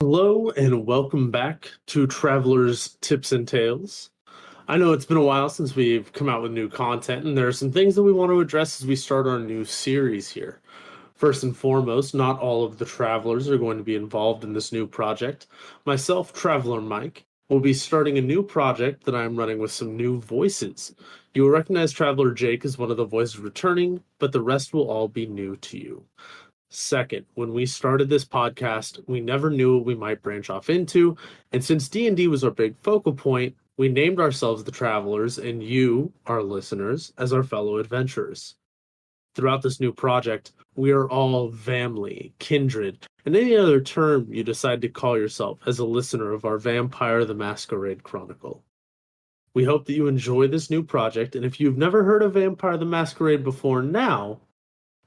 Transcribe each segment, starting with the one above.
Hello and welcome back to Traveler's Tips and Tales. I know it's been a while since we've come out with new content, and there are some things that we want to address as we start our new series here. First and foremost, not all of the travelers are going to be involved in this new project. Myself, Traveler Mike, will be starting a new project that I'm running with some new voices. You will recognize Traveler Jake as one of the voices returning, but the rest will all be new to you. Second, when we started this podcast, we never knew what we might branch off into, and since D&D was our big focal point, we named ourselves the Travelers and you, our listeners, as our fellow adventurers. Throughout this new project, we are all family, kindred, and any other term you decide to call yourself as a listener of our Vampire the Masquerade chronicle. We hope that you enjoy this new project, and if you've never heard of Vampire the Masquerade before now,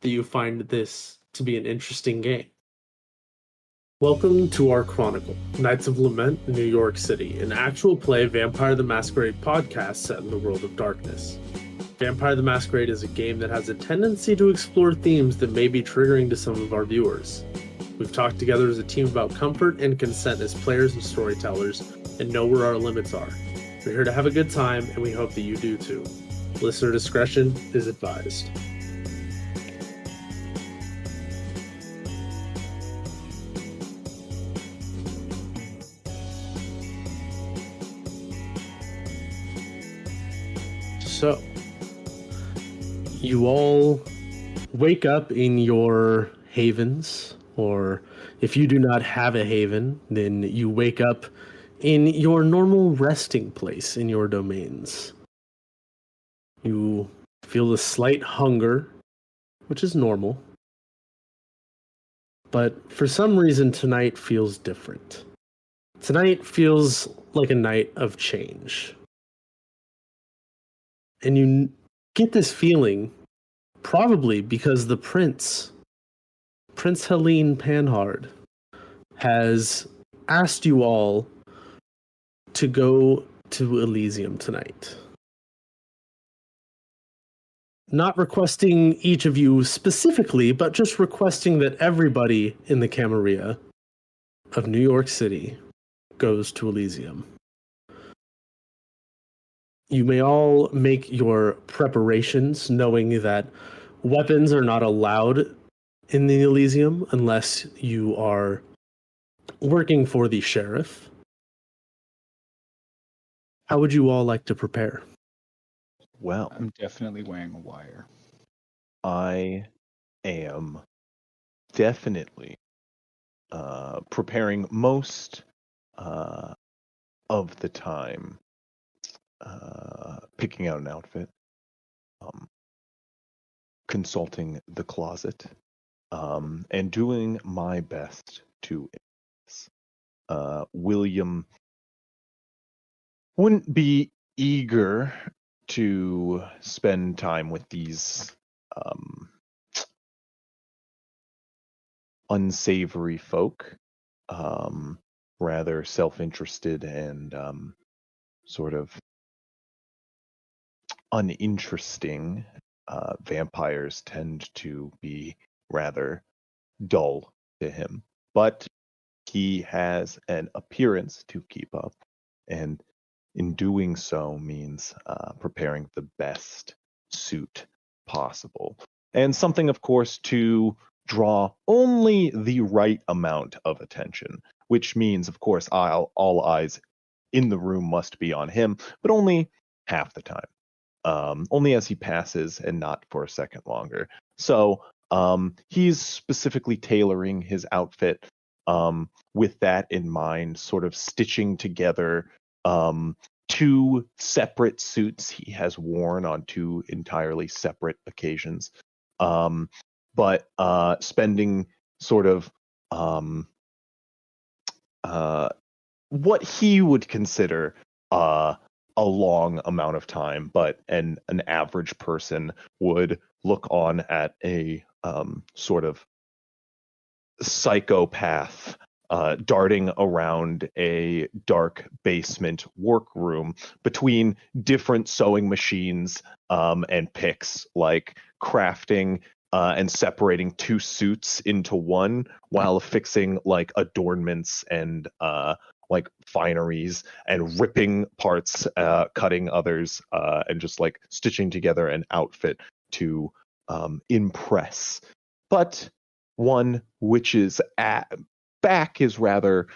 that you find this to be an interesting game. Welcome to our chronicle, Knights of Lament, New York City, an actual play Vampire the Masquerade podcast set in the world of darkness. Vampire the Masquerade is a game that has a tendency to explore themes that may be triggering to some of our viewers. We've talked together as a team about comfort and consent as players and storytellers, and know where our limits are. We're here to have a good time, and we hope that you do too. Listener discretion is advised. So, you all wake up in your havens, or if you do not have a haven, then you wake up in your normal resting place in your domains. You feel a slight hunger, which is normal, but for some reason tonight feels different. Tonight feels like a night of change. And you get this feeling probably because the Prince Helene Panhard, has asked you all to go to Elysium tonight. Not requesting each of you specifically, but just requesting that everybody in the Camarilla of New York City goes to Elysium. You may all make your preparations knowing that weapons are not allowed in the Elysium unless you are working for the sheriff. How would you all like to prepare? Well, I'm definitely wearing a wire. I am definitely preparing most of the time, picking out an outfit, consulting the closet, and doing my best to impress. William wouldn't be eager to spend time with these unsavory folk, rather self-interested and sort of uninteresting. Vampires tend to be rather dull to him, but he has an appearance to keep up, and in doing so means preparing the best suit possible. And something, of course, to draw only the right amount of attention, which means, of course, all eyes in the room must be on him, but only half the time. Only as he passes and not for a second longer. So he's specifically tailoring his outfit with that in mind, sort of stitching together two separate suits he has worn on two entirely separate occasions, but spending sort of what he would consider a long amount of time, but an average person would look on at a sort of psychopath darting around a dark basement workroom between different sewing machines and picks, like crafting and separating two suits into one while affixing like adornments and like fineries and ripping parts, cutting others, and just like stitching together an outfit to impress. But one which is back is rather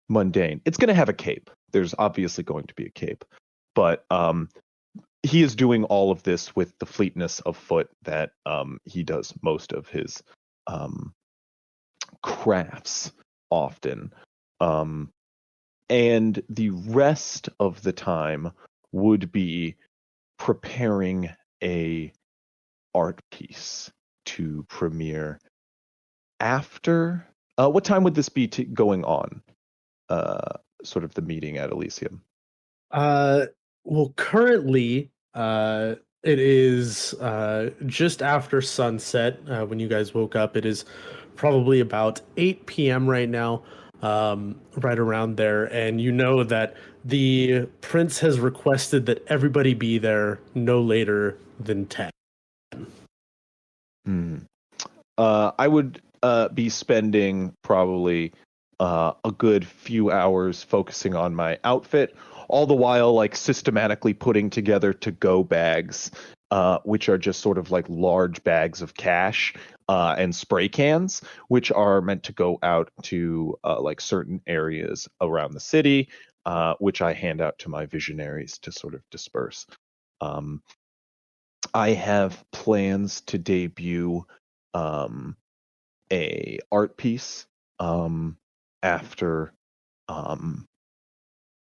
mundane. It's going to have a cape. There's obviously going to be a cape, but he is doing all of this with the fleetness of foot that he does most of his crafts often. And the rest of the time would be preparing a art piece to premiere after. What time would this be going on? Sort of the meeting at Elysium. Well, currently, it is just after sunset. When you guys woke up, it is probably about 8 p.m. right now, right around there. And you know that the prince has requested that everybody be there no later than 10. I would be spending probably a good few hours focusing on my outfit, all the while like systematically putting together to-go bags, which are just sort of like large bags of cash and spray cans, which are meant to go out to like certain areas around the city, which I hand out to my visionaries to sort of disperse. I have plans to debut a art piece after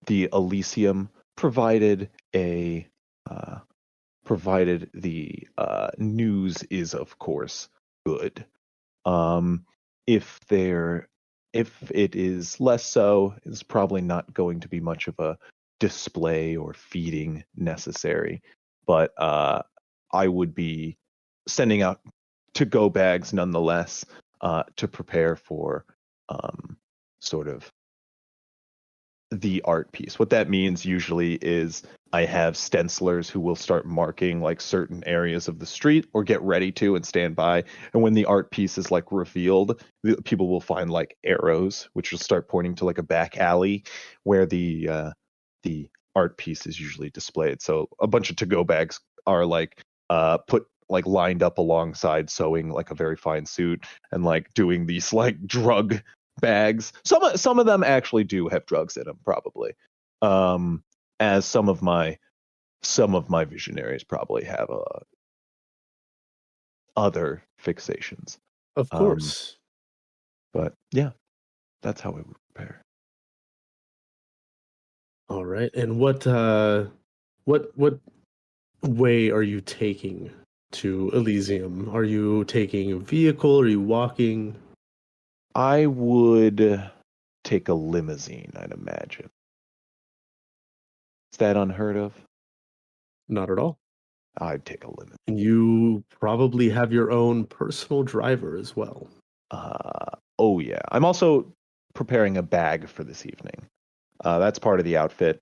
the Elysium, provided the news is of course good. If it is less so, it's probably not going to be much of a display or feeding necessary. But I would be sending out to-go bags nonetheless to prepare for sort of the art piece. What that means usually is I have stencilers who will start marking like certain areas of the street or get ready to and stand by. And when the art piece is like revealed, people will find like arrows, which will start pointing to like a back alley where the art piece is usually displayed. So a bunch of to-go bags are like put like lined up alongside sewing like a very fine suit and like doing these like drug bags. Some of them actually do have drugs in them, probably. As some of my visionaries probably have other fixations. Of course. But yeah, that's how we would prepare. All right. And what way are you taking to Elysium? Are you taking a vehicle? Are you walking? I would take a limousine, I'd imagine. Is that unheard of? Not at all. I'd take a limousine. And you probably have your own personal driver as well. Oh yeah. I'm also preparing a bag for this evening. That's part of the outfit.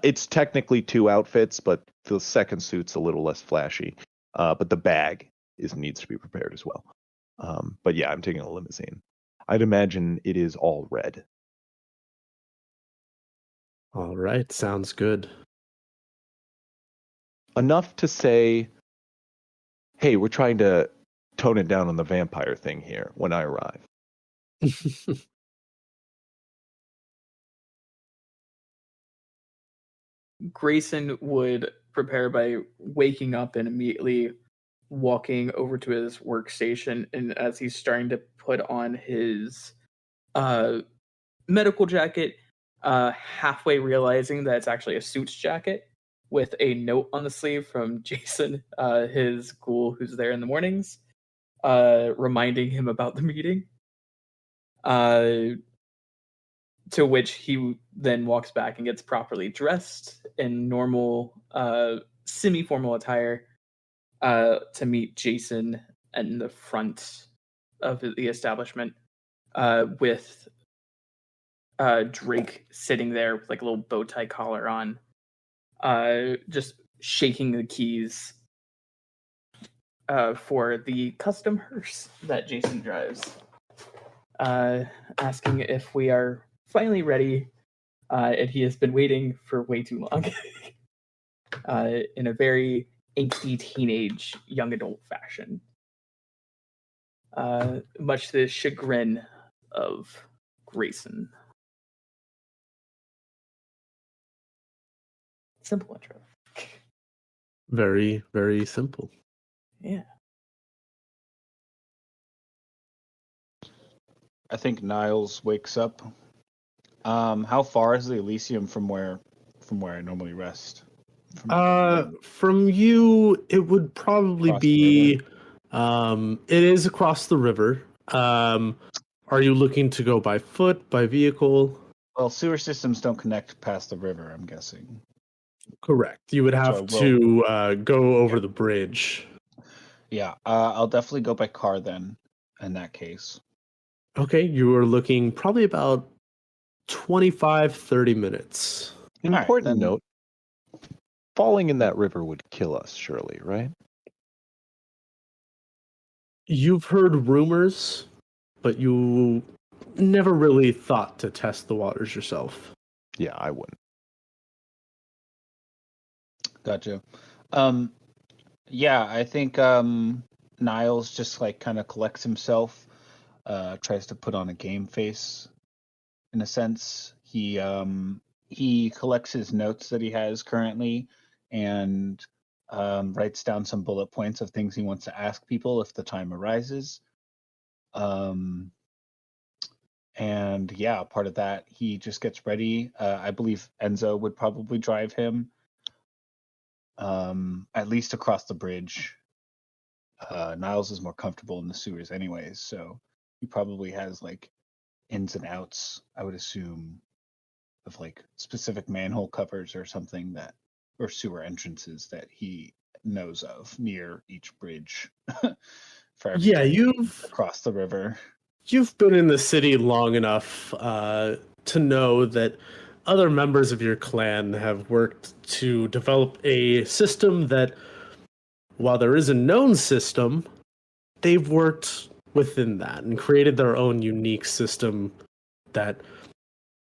It's technically two outfits, but the second suit's a little less flashy. But the bag needs to be prepared as well. But yeah, I'm taking a limousine. I'd imagine it is all red. All right, sounds good. Enough to say, hey, we're trying to tone it down on the vampire thing here when I arrive. Grayson would prepare by waking up and immediately walking over to his workstation, and as he's starting to put on his medical jacket, halfway realizing that it's actually a suit's jacket with a note on the sleeve from Jason, his ghoul who's there in the mornings, reminding him about the meeting. To which he then walks back and gets properly dressed in normal, semi-formal attire to meet Jason in the front of the establishment, with Drake sitting there with like a little bow tie collar on, just shaking the keys for the custom hearse that Jason drives, asking if we are finally ready, and he has been waiting for way too long, in a very angsty teenage young adult fashion, much to the chagrin of Grayson. Simple intro. Very, very simple. Yeah. I think Niles wakes up. How far is the Elysium from where I normally rest? From you, it would probably Across the be. It is across the river. Are you looking to go by foot, by vehicle? Well, sewer systems don't connect past the river, I'm guessing. Correct. You would have So I to go over the bridge. Yeah, I'll definitely go by car then, in that case. Okay, you are looking probably about 25, 30 minutes. An All right, important then- note: falling in that river would kill us, surely, right? You've heard rumors, but you never really thought to test the waters yourself. Yeah, I wouldn't. Gotcha. Yeah, I think Niles just like kind of collects himself, tries to put on a game face. In a sense, he collects his notes that he has currently and writes down some bullet points of things he wants to ask people if the time arises. And yeah, part of that, he just gets ready. I believe Enzo would probably drive him, at least across the bridge. Niles is more comfortable in the sewers anyways, so he probably has like ins and outs, I would assume, of like specific manhole covers or something that, or sewer entrances that he knows of near each bridge for every Yeah, time he you've across the river. You've been in the city long enough to know that other members of your clan have worked to develop a system that, while there is a known system, they've worked within that and created their own unique system that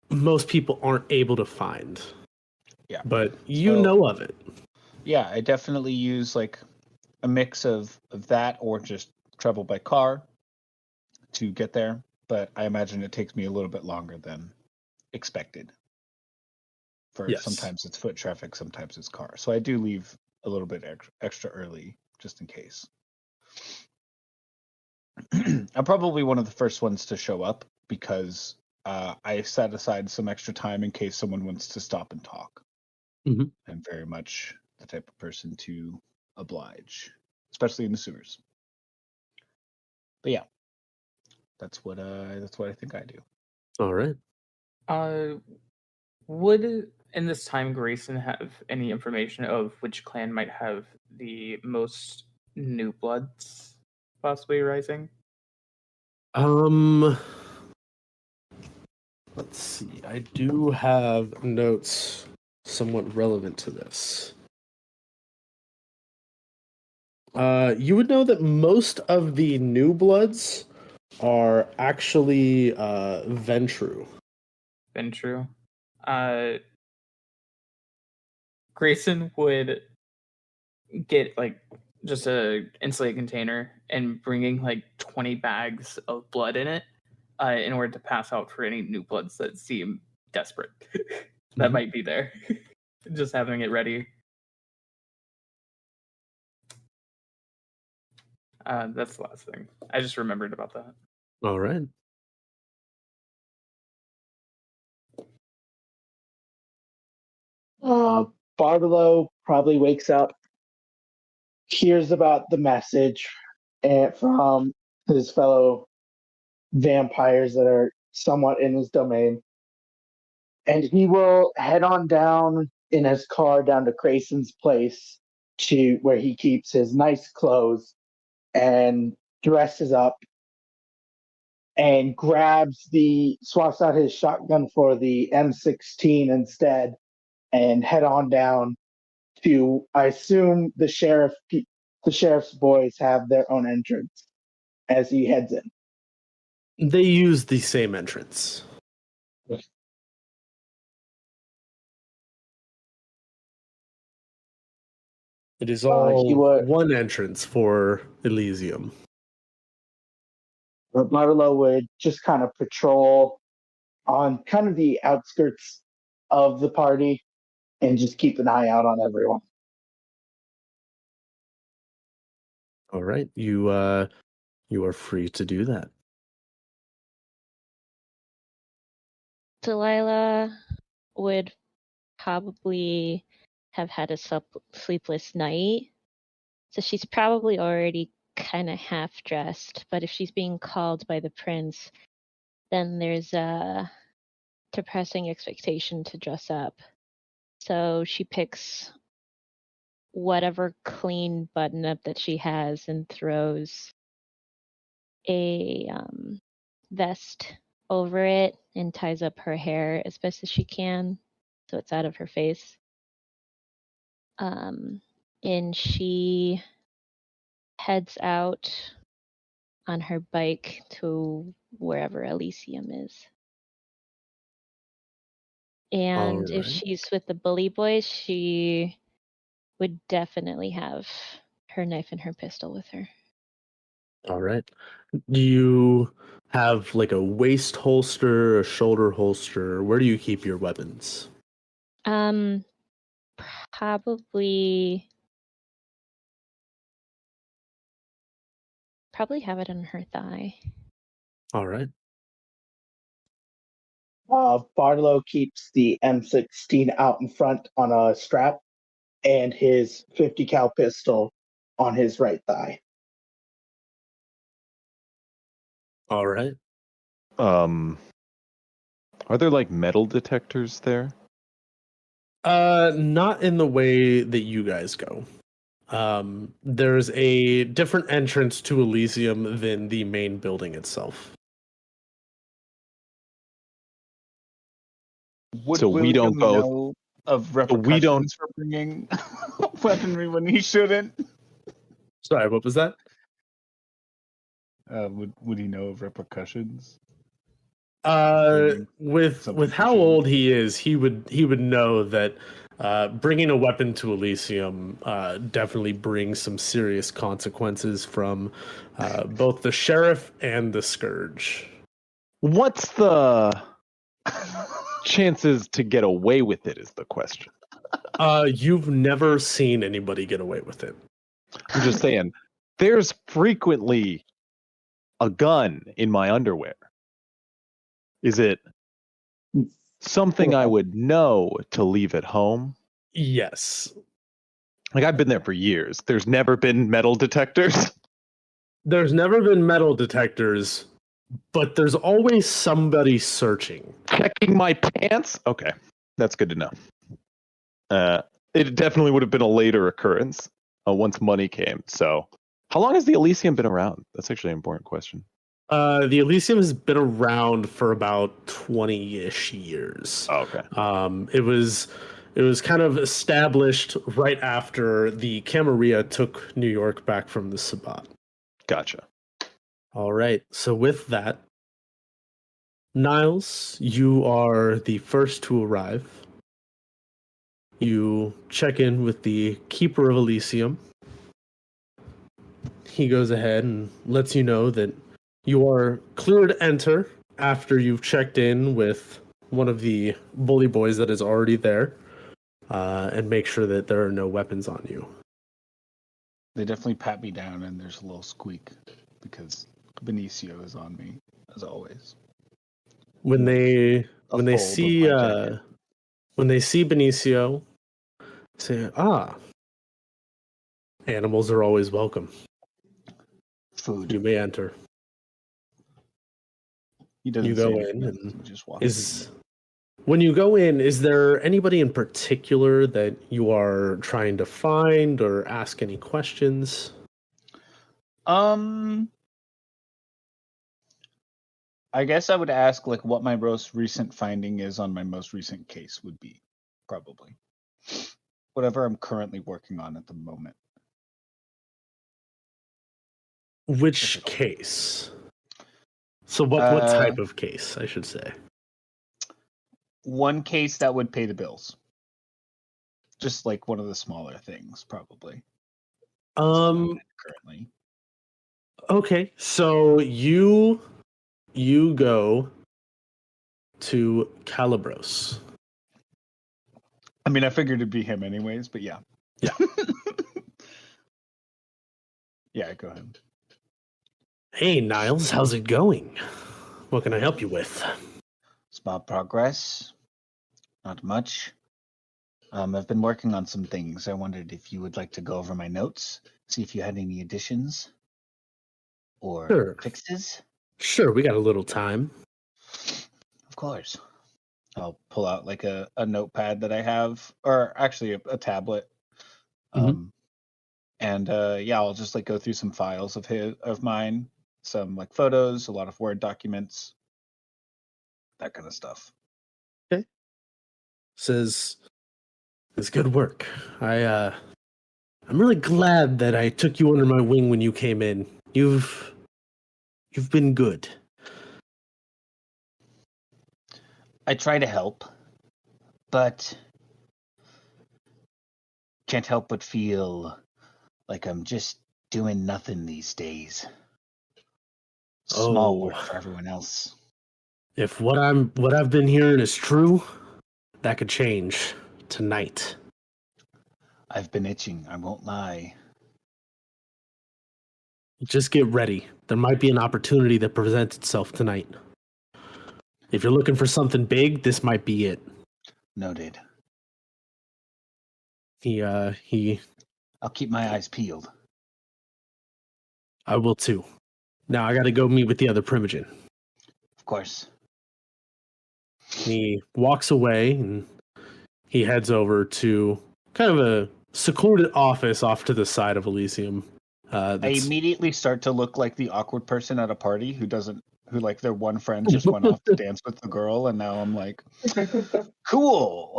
most people aren't able to find. Yeah. But you So- know of it. Yeah, I definitely use like a mix of that or just travel by car to get there, but I imagine it takes me a little bit longer than expected. For Yes. sometimes it's foot traffic, sometimes it's car. So I do leave a little bit extra early just in case. I'm probably one of the first ones to show up because I set aside some extra time in case someone wants to stop and talk. Mhm. I'm very much the type of person to oblige, especially in the sewers. But yeah, that's what I think I do. All right. Would in this time Grayson have any information of which clan might have the most new bloods possibly rising? Let's see. I do have notes somewhat relevant to this. You would know that most of the new bloods are actually Ventru. Been true. Grayson would get like just a insulated container and bringing like 20 bags of blood in it, in order to pass out for any new bloods that seem desperate that Mhm. might be there. Just having it ready. That's the last thing. I just remembered about that. All right. Bartolo probably wakes up, hears about the message from his fellow vampires that are somewhat in his domain, and he will head on down in his car down to Grayson's place to where he keeps his nice clothes and dresses up and swaps out his shotgun for the M16 instead and head on down to, I assume, the sheriff the sheriff's boys have their own entrance as he heads in? They use the same entrance. It is all he would- one entrance for Elysium. Barlow would just kind of patrol on kind of the outskirts of the party and just keep an eye out on everyone. All right, you are free to do that. Delilah would probably have had a sleepless night, so she's probably already kind of half dressed. But if she's being called by the prince, then there's a depressing expectation to dress up. So she picks whatever clean button up that she has and throws a vest over it and ties up her hair as best as she can so it's out of her face. And she heads out on her bike to wherever Elysium is. And if Alright. she's with the bully boys, she would definitely have her knife and her pistol with her. All right. Do you have like a waist holster, a shoulder holster? Where do you keep your weapons? Probably have it on her thigh. All right. Barlow keeps the M16 out in front on a strap and his 50 cal pistol on his right thigh. All right. Are there like metal detectors there? Not in the way that you guys go. There's a different entrance to Elysium than the main building itself. Would So we don't William go- know of we repercussions don't- for bringing weaponry when he shouldn't? Sorry, what was that? Would he know of repercussions? With Something how shouldn't. old he is, he would know that bringing a weapon to Elysium definitely brings some serious consequences from both the sheriff and the scourge. What's the chances to get away with it is the question. You've never seen anybody get away with it. I'm just saying, there's frequently a gun in my underwear. Is it something I would know to leave at home? Yes. Like, I've been there for years. There's never been metal detectors. There's never been metal detectors, but there's always somebody searching. Checking my pants? Okay, that's good to know. It definitely would have been a later occurrence once money came. So, how long has the Elysium been around? That's actually an important question. The Elysium has been around for about 20-ish years. Oh, okay. It was kind of established right after the Camarilla took New York back from the Sabbat. Gotcha. All right. So with that, Niles, you are the first to arrive. You check in with the Keeper of Elysium. He goes ahead and lets you know that you are clear to enter after you've checked in with one of the bully boys that is already there, and make sure that there are no weapons on you. They definitely pat me down, and there's a little squeak because Benicio is on me as always. When they fold of see my jacket. when they see Benicio, say, animals are always welcome. Food. You may enter. He doesn't You go say in anything, and he just walks in. When you go in, is there anybody in particular that you are trying to find or ask any questions? I guess I would ask like what my most recent finding is on my most recent case would be, probably. Whatever I'm currently working on at the moment. Which case? So what type of case, I should say? One case that would pay the bills. Just like one of the smaller things, probably. Currently. Okay, so you go to Calibros. I mean, I figured it'd be him anyways, but yeah. Yeah. Yeah, go ahead. Hey, Niles, how's it going? What can I help you with? Small progress. Not much. I've been working on some things. I wondered if you would like to go over my notes, see if you had any additions or Sure. fixes. Sure, we got a little time. Of course. I'll pull out like a notepad that I have, or actually a tablet. Mhm. And I'll just like go through some files of mine, some like photos, a lot of Word documents, that kind of stuff. Okay. Says it's good work. I'm really glad that I took you under my wing when you came in. You've been good. I try to help, but can't help but feel like I'm just doing nothing these days. Small work for everyone else. If what I've been hearing is true, that could change tonight. I've been itching, I won't lie. Just get ready. There might be an opportunity that presents itself tonight. If you're looking for something big, this might be it. Noted. I'll keep my eyes peeled. I will too. Now I gotta go meet with the other Primogen. Of course. He walks away and he heads over to kind of a secluded office off to the side of Elysium. I immediately start to look like the awkward person at a party who like their one friend just went off to dance with the girl, and now I'm like, cool.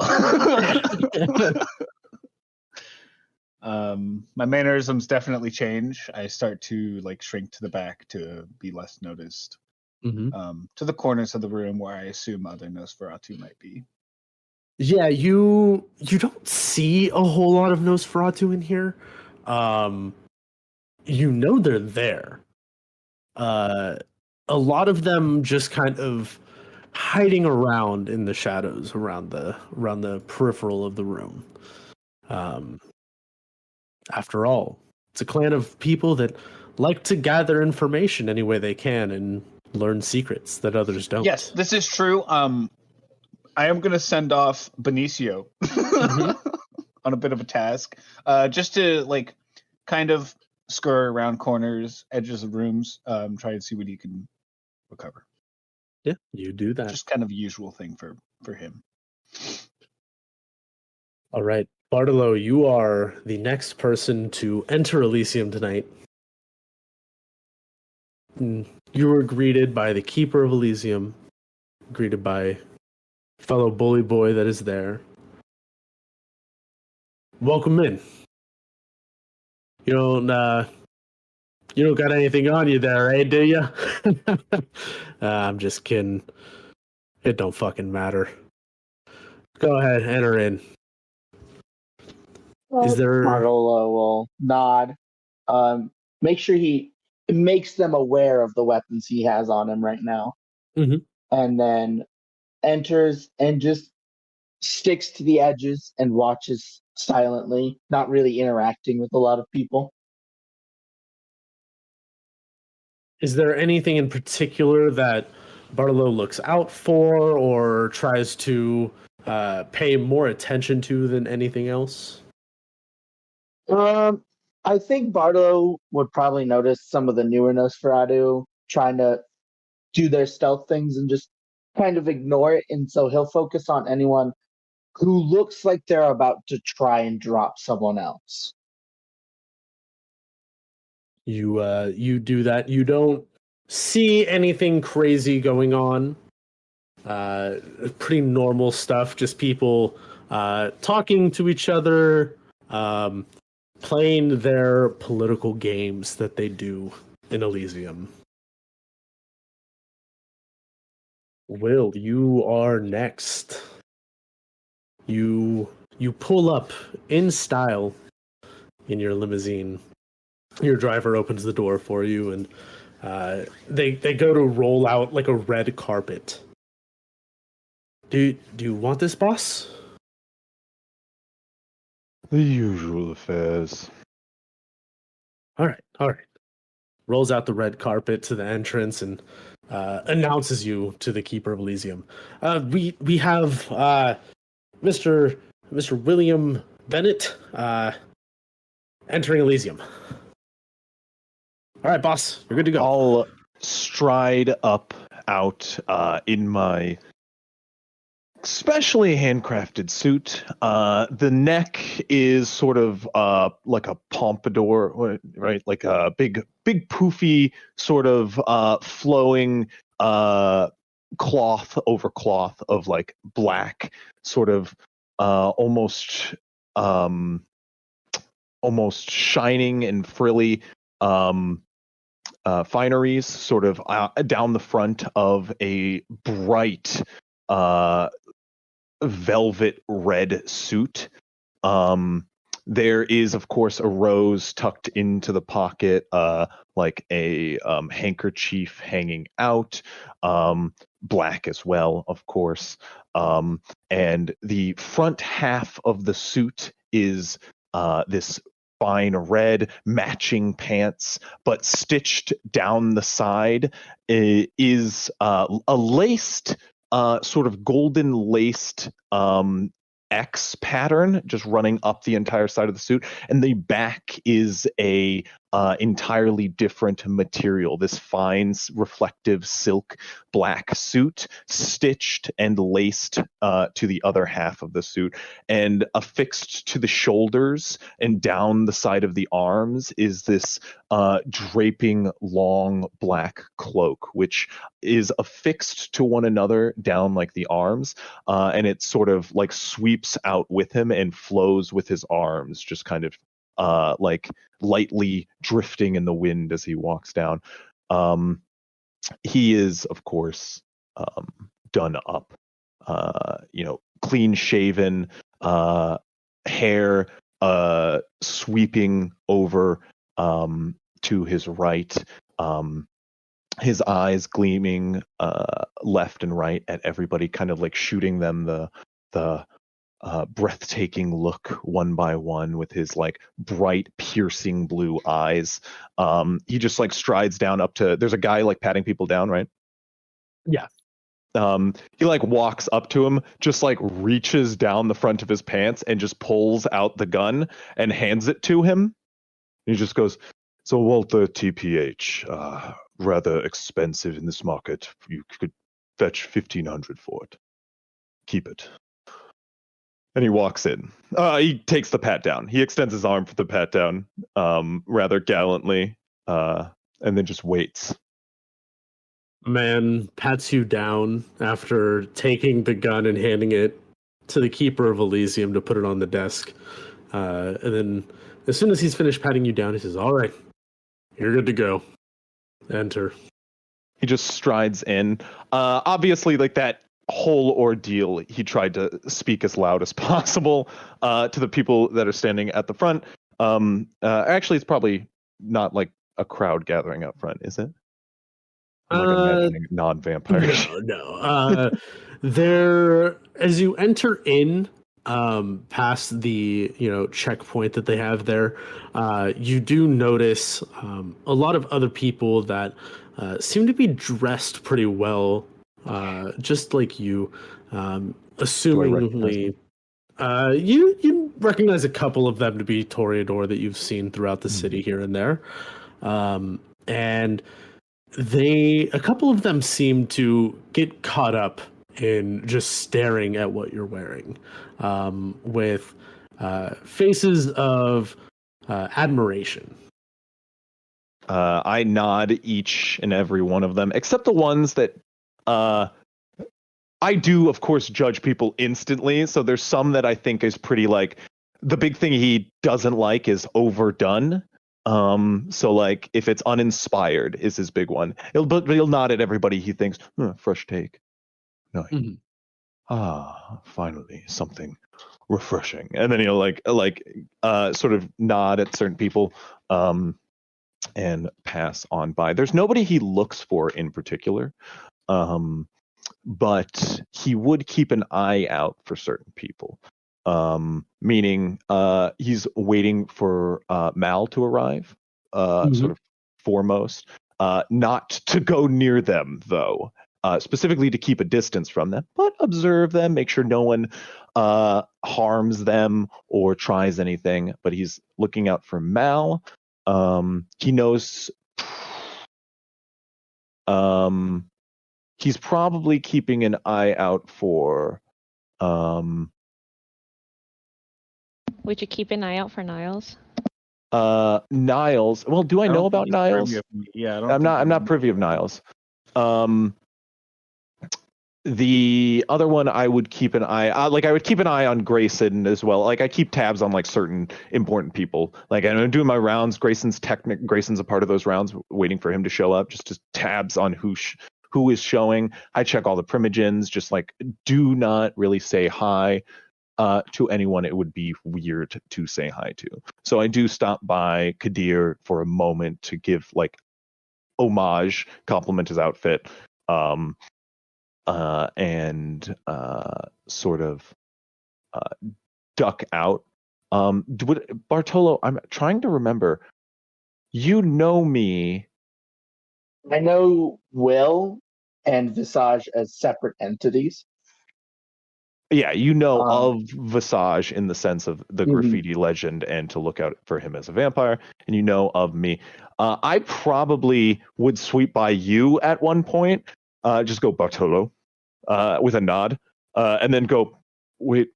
My mannerisms definitely change. I start to like shrink to the back to be less noticed. Mm-hmm. To the corners of the room where I assume other Nosferatu might be. Yeah, you don't see a whole lot of Nosferatu in here. You know they're there. A lot of them just kind of hiding around in the shadows around the peripheral of the room. After all, it's a clan of people that like to gather information any way they can and learn secrets that others don't. Yes, this is true. I am going to send off Benicio on a bit of a task, just to like kind of scurry around corners, edges of rooms, try and see what he can recover. Yeah, you do that. Just kind of a usual thing for him. All right, Bartolo, you are the next person to enter Elysium tonight. You were greeted by the Keeper of Elysium, greeted by fellow bully boy that is there. Welcome in. You don't got anything on you there, eh? Do you? I'm just kidding. It don't fucking matter. Go ahead, enter in. Is there? Bartolo will nod. Make sure he makes them aware of the weapons he has on him right now, and then enters and just sticks to the edges and watches silently, not really interacting with a lot of people. Is there anything in particular that Bartolo looks out for or tries to pay more attention to than anything else? I think Bartolo would probably notice some of the newer Nosferatu trying to do their stealth things and just kind of ignore it, and so he'll focus on anyone who looks like they're about to try and drop someone else. You do that. You don't see anything crazy going on. Pretty normal stuff. Just people talking to each other, playing their political games that they do in Elysium. Will, you are next. You pull up in style in your limousine. Your driver opens the door for you, and they go to roll out like a red carpet. Do you want this, boss? The usual affairs. All right. Rolls out the red carpet to the entrance and announces you to the Keeper of Elysium. We have Mr. William Bennett entering Elysium. All right, boss, you're good to go. I'll stride up out in my specially handcrafted suit. The neck is sort of like a pompadour, right? Like a big poofy sort of flowing cloth over cloth of like black, sort of almost shining and frilly fineries, sort of down the front of a bright velvet red suit. There is, of course, a rose tucked into the pocket, like a handkerchief hanging out, black as well, of course. And the front half of the suit is this fine red, matching pants, but stitched down the side is a laced, sort of golden laced X pattern just running up the entire side of the suit, and the back is a entirely different material. This fine reflective silk black suit stitched and laced to the other half of the suit, and affixed to the shoulders and down the side of the arms is this draping long black cloak, which is affixed to one another down like the arms, and it sort of like sweeps out with him and flows with his arms, just kind of like lightly drifting in the wind as he walks down. He is, of course, done up, clean shaven, hair sweeping over to his right, his eyes gleaming left and right at everybody, kind of like shooting them the breathtaking look one by one with his like bright piercing blue eyes. He just like strides down up to, there's a guy like patting people down, right? Yeah. He like walks up to him, just like reaches down the front of his pants and just pulls out the gun and hands it to him. He just goes, "So Walther TPH, rather expensive in this market. You could fetch 1,500 for it. Keep it." And he walks in. He takes the pat down. He extends his arm for the pat down, rather gallantly, and then just waits. Man pats you down after taking the gun and handing it to the Keeper of Elysium to put it on the desk. And then as soon as he's finished patting you down, he says, "All right, you're good to go. Enter." He just strides in. Obviously, like that whole ordeal, he tried to speak as loud as possible to the people that are standing at the front. Actually, it's probably not like a crowd gathering up front, is it? I'm like imagining non-vampires. No. There, as you enter in, past the checkpoint that they have there, you do notice a lot of other people that seem to be dressed pretty well, just like you. Assumingly, you recognize a couple of them to be Toreador that you've seen throughout the city here and there, and a couple of them seem to get caught up in just staring at what you're wearing, with faces of admiration. I nod each and every one of them, except the ones that I do, of course, judge people instantly. So there's some that I think is pretty like, the big thing he doesn't like is overdone. So like if it's uninspired is his big one. He'll nod at everybody he thinks, fresh take. Nice. Mhm. Finally something refreshing. And then he'll sort of nod at certain people and pass on by. There's nobody he looks for in particular. But he would keep an eye out for certain people. Meaning he's waiting for Mal to arrive, sort of foremost. Not to go near them, though. Specifically to keep a distance from them, but observe them, make sure no one harms them or tries anything. But he's looking out for Mal. He knows... he's probably keeping an eye out for... Would you keep an eye out for Niles? Niles. Well, do I know about Niles? Yeah, I'm not privy of Niles. The other one I would keep an eye I would keep an eye on Grayson as well. Like I keep tabs on like certain important people. Like I'm doing my rounds. Grayson's a part of those rounds, waiting for him to show up. Just tabs on who is showing. I check all the primogens. Just like do not really say hi to anyone it would be weird to say hi to. So I do stop by Kadir for a moment to give like homage, compliment his outfit, and sort of duck out. Bartolo, I'm trying to remember. You know me. I know Will and Visage as separate entities. Yeah, you know of Visage in the sense of the graffiti legend and to look out for him as a vampire, and you know of me. I probably would sweep by you at one point, just go Bartolo, with a nod, and then go, wait,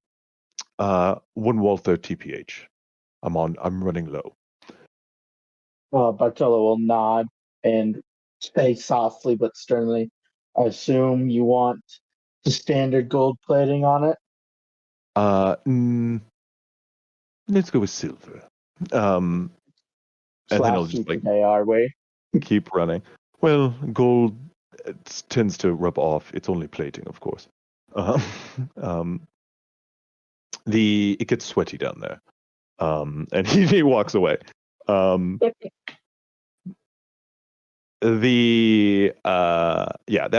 1 Walther TPH. I'm running low. Bartolo will nod and say softly but sternly, I assume you want the standard gold plating on it? Let's go with silver. And then I'll just like today, are we? keep running. Well, gold tends to rub off. It's only plating, of course. It gets sweaty down there. And he walks away. That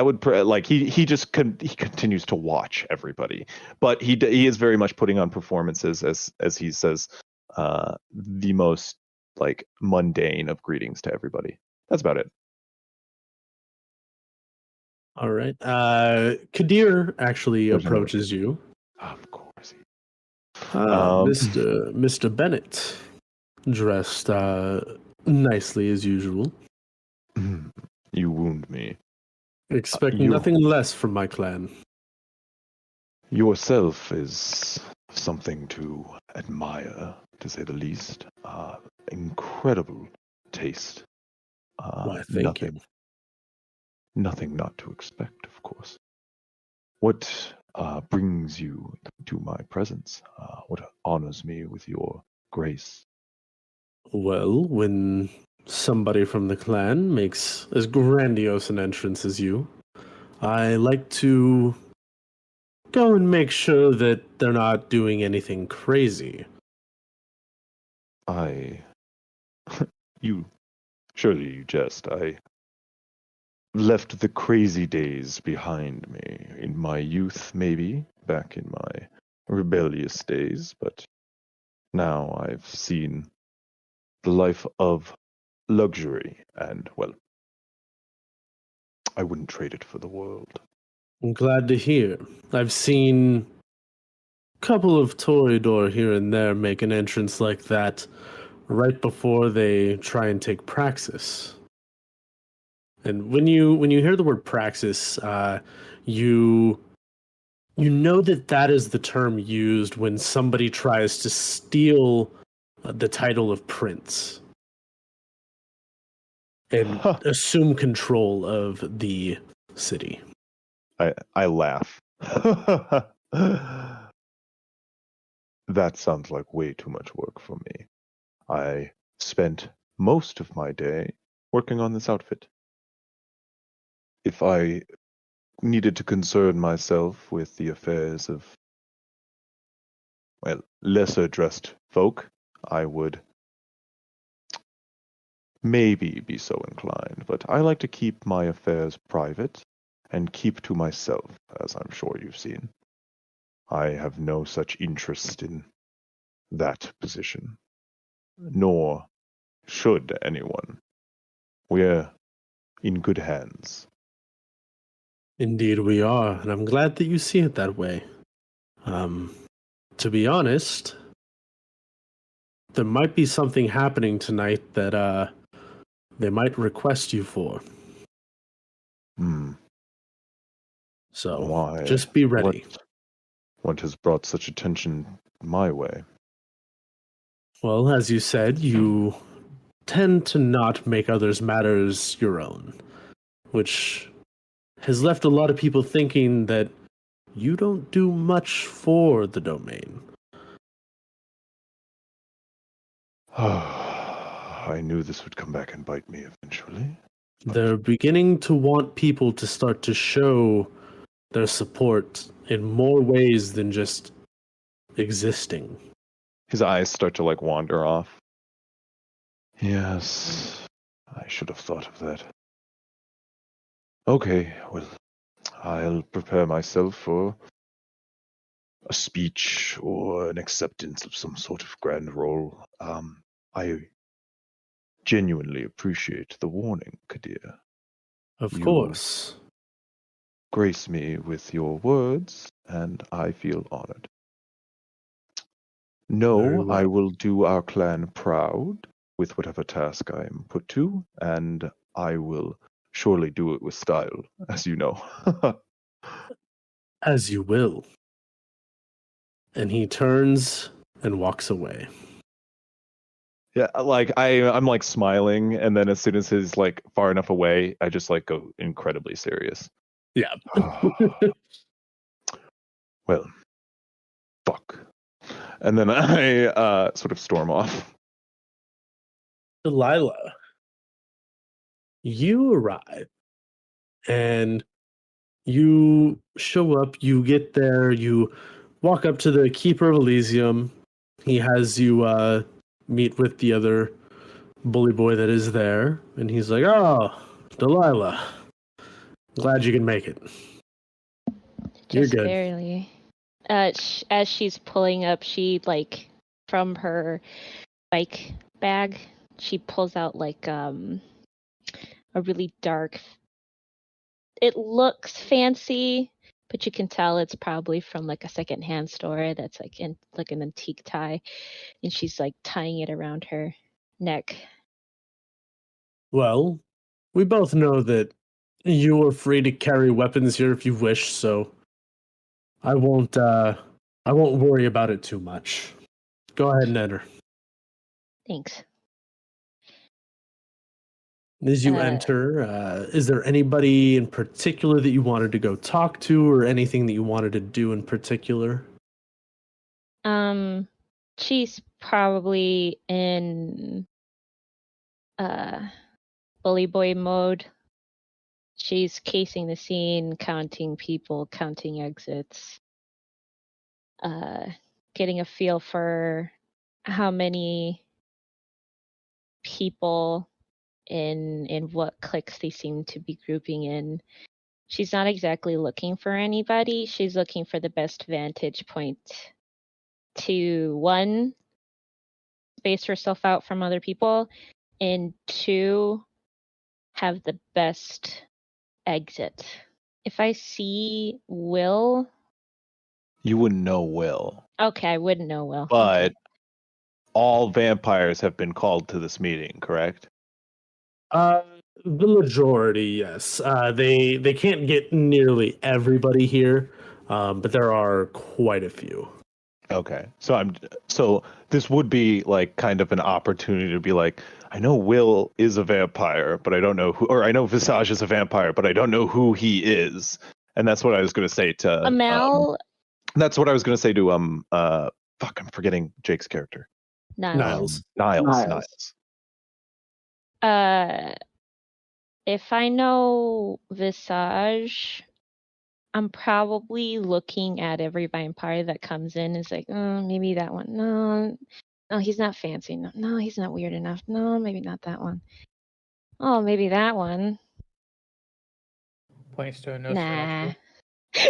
would he continues to watch everybody, but he is very much putting on performances as he says the most like mundane of greetings to everybody. That's about it. All right. Kadir actually approaches you. Of course. Mr. Bennett, dressed nicely as usual. You wound me. Expect nothing less from my clan. Yourself is something to admire, to say the least. Incredible taste. Why, thank you. Nothing not to expect, of course. What brings you to my presence? What honors me with your grace? Well, when somebody from the clan makes as grandiose an entrance as you, I like to go and make sure that they're not doing anything crazy. Surely you jest. I left the crazy days behind me in my youth, maybe, back in my rebellious days, but now I've seen the life of luxury, and, well, I wouldn't trade it for the world. I'm glad to hear. I've seen a couple of Toreador here and there make an entrance like that right before they try and take Praxis. And when you hear the word Praxis, you know that is the term used when somebody tries to steal the title of prince and assume control of the city. I laugh. That sounds like way too much work for me. I spent most of my day working on this outfit. If I needed to concern myself with the affairs of, well, lesser dressed folk, I would maybe be so inclined, but I like to keep my affairs private and keep to myself, as I'm sure you've seen. I have no such interest in that position, nor should anyone. We're in good hands. Indeed, we are, and I'm glad that you see it that way. To be honest, there might be something happening tonight that they might request you for. So Why? just be ready. What has brought such attention my way? Well, as you said, you tend to not make others' matters your own, which has left a lot of people thinking that you don't do much for the domain. I knew this would come back and bite me eventually. They're beginning to want people to start to show their support in more ways than just existing. His eyes start to wander off. Yes, I should have thought of that. Okay, well, I'll prepare myself for a speech or an acceptance of some sort of grand role. I genuinely appreciate the warning, Kadir. Of You course. Grace me with your words, and I feel honored. Very No, well. I will do our clan proud with whatever task I am put to, and I will surely do it with style, as you know. As you will. And he turns and walks away. Yeah, I'm smiling, and then as soon as he's far enough away, I just go incredibly serious. Yeah. Well, fuck. And then I sort of storm off. Delilah, you arrive and you show up, you get there, you walk up to the Keeper of Elysium. He has you meet with the other bully boy that is there, and he's like, "Oh, Delilah, glad you can make it. You're Just good." barely. As she's pulling up, she from her bike bag, she pulls out a really dark. It looks fancy, but you can tell it's probably from a secondhand store that's in an antique tie, and she's tying it around her neck. Well, we both know that you are free to carry weapons here if you wish, so I won't worry about it too much. Go ahead and enter. Thanks. As you enter, is there anybody in particular that you wanted to go talk to, or anything that you wanted to do in particular? She's probably in bully boy mode. She's casing the scene, counting people, counting exits, getting a feel for how many people in what cliques they seem to be grouping in. She's not exactly looking for anybody. She's looking for the best vantage point to, one, space herself out from other people, and two, have the best exit. If I see Will... You wouldn't know Will. Okay, I wouldn't know Will. But okay. All vampires have been called to this meeting, correct? The majority, yes. They can't get nearly everybody here, but there are quite a few. Okay, so this would be kind of an opportunity to be I know Will is a vampire, but I don't know who, or I know Visage is a vampire, but I don't know who he is, and that's what I was going to say to Amal. That's what I was going to say to I'm forgetting Jake's character. Niles. Niles. If I know Visage, I'm probably looking at every vampire that comes in. Is like, oh, maybe that one. No, he's not fancy enough. No, he's not weird enough. No, maybe not that one. Oh, maybe that one. Points to a Nah. Nosferatu.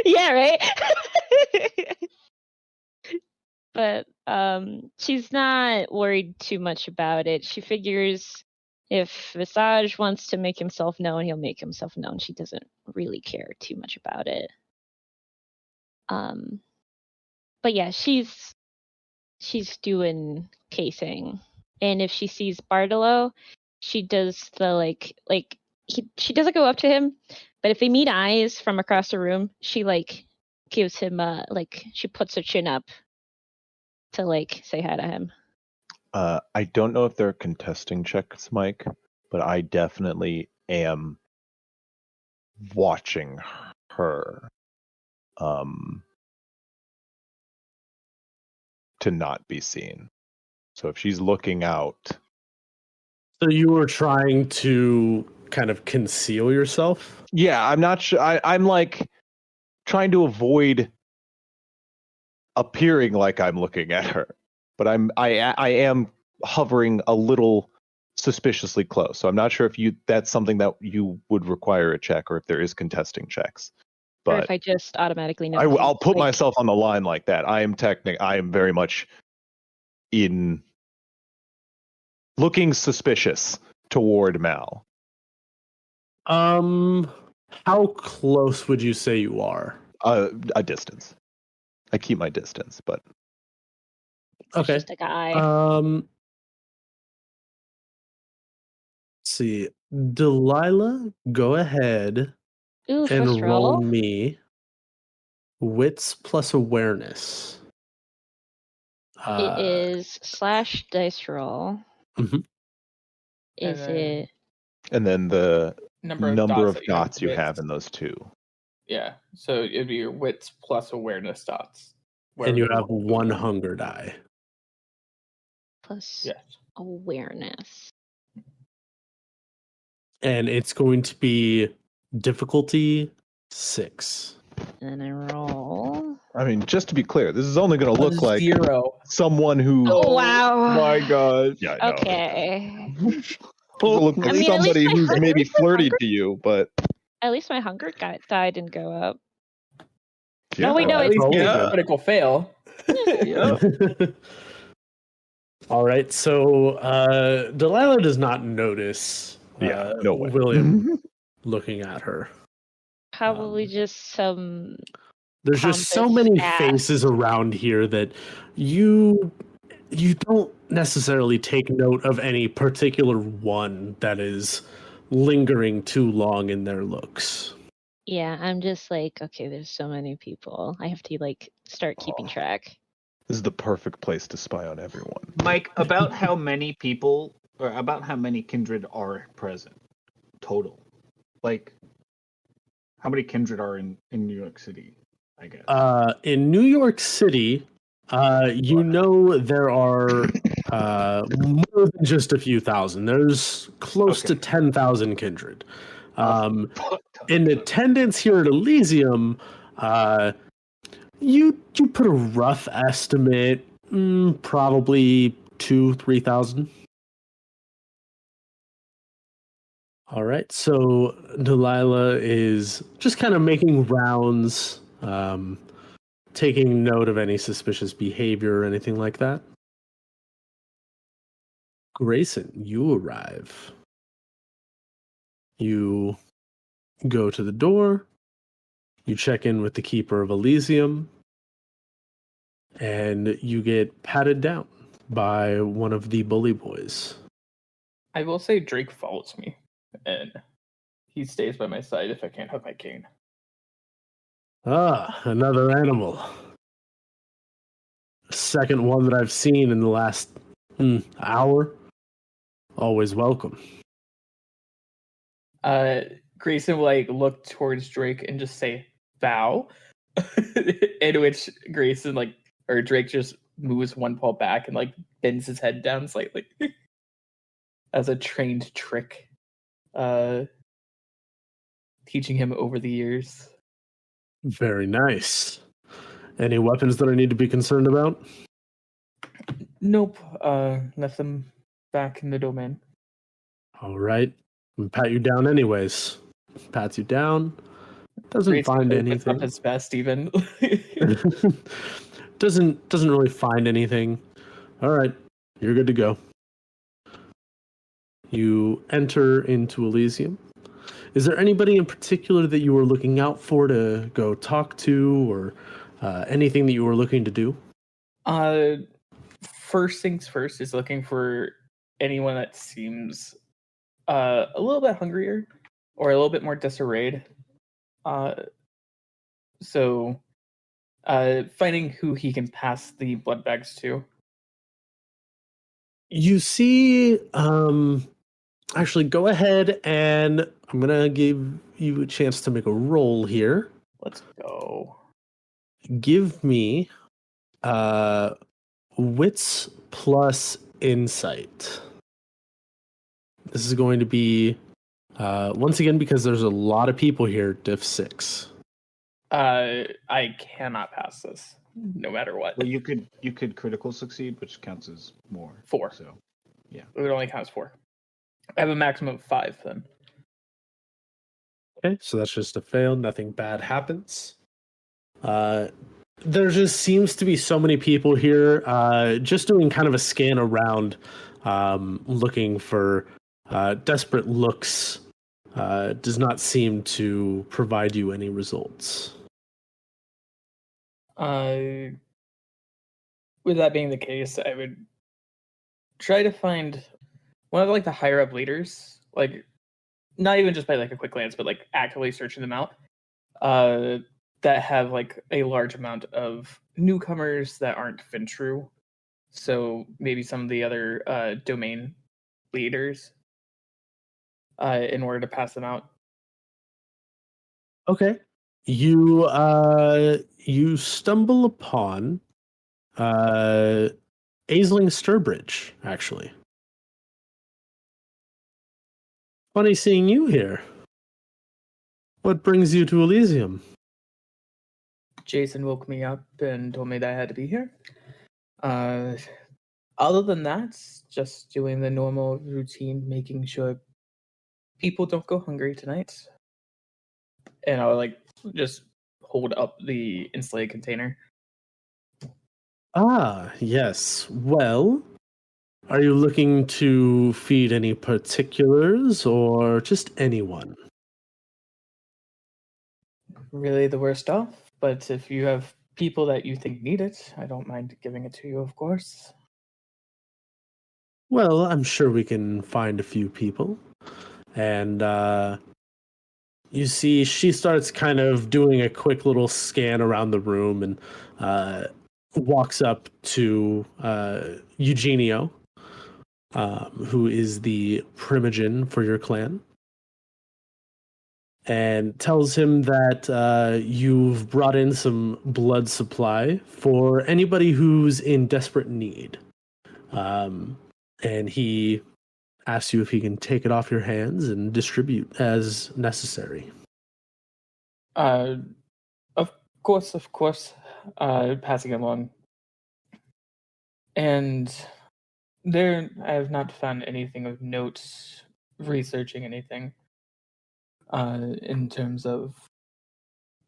Yeah, right. But she's not worried too much about it. She figures if Visage wants to make himself known, he'll make himself known. She doesn't really care too much about it. But yeah, she's doing casing, and if she sees Bartolo, she does the she doesn't go up to him, but if they meet eyes from across the room, she gives him she puts her chin up to say hi to him. I don't know if they're contesting checks, Mike, but I definitely am watching her to not be seen. So if she's looking out. So you were trying to kind of conceal yourself? Yeah, I'm not sure. I'm trying to avoid appearing like I'm looking at her, but I am hovering a little suspiciously close. So I'm not sure if that's something that you would require a check, or if there is contesting checks. But or if I just automatically know. I'll put myself on the line like that. I am very much in looking suspicious toward Mal. How close would you say you are? A distance. I keep my distance, but okay. Just a guy. Let's see, Delilah, go ahead and roll me wits plus awareness. It is / dice roll. Mhm. Is it? And then the number of dots you wits. have in those two. Yeah, so it'd be your wits plus awareness dots. And you have one hunger die. Plus awareness. And it's going to be difficulty 6. And I roll. I mean, just to be clear, this is only going to look like 0. Someone who. Oh wow! My God! Yeah. No. Okay. Look like somebody who's maybe flirty to you, but at least my hunger die didn't go up. Yeah. No, wait, no, it's critical fail. All right, so Delilah does not notice no way. William looking at her. Probably just some. There's just so many faces around here that you don't necessarily take note of any particular one that is lingering too long in their looks. Yeah, I'm just like, okay, there's so many people. I have to start keeping track. This is the perfect place to spy on everyone. Mike, about how many people, or about how many kindred are present total? Like, how many kindred are in New York City, I guess? In New York City, there are more than just a few thousand. There's close to 10,000 kindred. In attendance here at Elysium, you put a rough estimate, probably 2,000-3,000. All right, so Delilah is just kind of making rounds, taking note of any suspicious behavior or anything like that. Grayson, you arrive. You go to the door. You check in with the Keeper of Elysium. And you get patted down by one of the bully boys. I will say Drake follows me, and he stays by my side if I can't have my cane. Ah, another animal. Second one that I've seen in the last hour. Always welcome. Grayson will look towards Drake and just say "bow," in which Grayson or Drake just moves one paw back and bends his head down slightly. as a trained trick, teaching him over the years. Very nice. Any weapons that I need to be concerned about? Nope. Left them back in the domain. All right. I'll pat you down anyways. Pats you down. Doesn't Grayson find opens up anything. his vest even. doesn't really find anything. All right. You're good to go. You enter into Elysium. Is there anybody in particular that you were looking out for to go talk to, or anything that you were looking to do? First things first is looking for anyone that seems a little bit hungrier or a little bit more disarrayed. So finding who he can pass the blood bags to. You see, actually, go ahead and I'm going to give you a chance to make a roll here. Let's go. Give me wits plus insight. This is going to be, once again, because there's a lot of people here, diff 6. I cannot pass this, no matter what. Well, you could critical succeed, which counts as more. 4. So, yeah. It only counts 4. I have a maximum of 5 then. Okay, so that's just a fail. Nothing bad happens. There just seems to be so many people here, just doing kind of a scan around, looking for desperate looks. Does not seem to provide you any results. With that being the case, I would try to find one of the higher up leaders, not even just by a quick glance, but actively searching them out, that have a large amount of newcomers that aren't Ventru. So maybe some of the other domain leaders, in order to pass them out. Okay. You stumble upon Aisling Sturbridge, actually. Funny seeing you here. What brings you to Elysium? Jason woke me up and told me that I had to be here. Other than that, just doing the normal routine, making sure people don't go hungry tonight. And I'll just hold up the insulated container. Ah, yes. Well, are you looking to feed any particulars or just anyone? Really the worst off, but if you have people that you think need it, I don't mind giving it to you, of course. Well, I'm sure we can find a few people. And you see she starts kind of doing a quick little scan around the room and walks up to Eugenio, who is the primogen for your clan, and tells him that you've brought in some blood supply for anybody who's in desperate need. And he asks you if he can take it off your hands and distribute as necessary. Of course. Passing along. And there, I have not found anything of note, researching anything, in terms of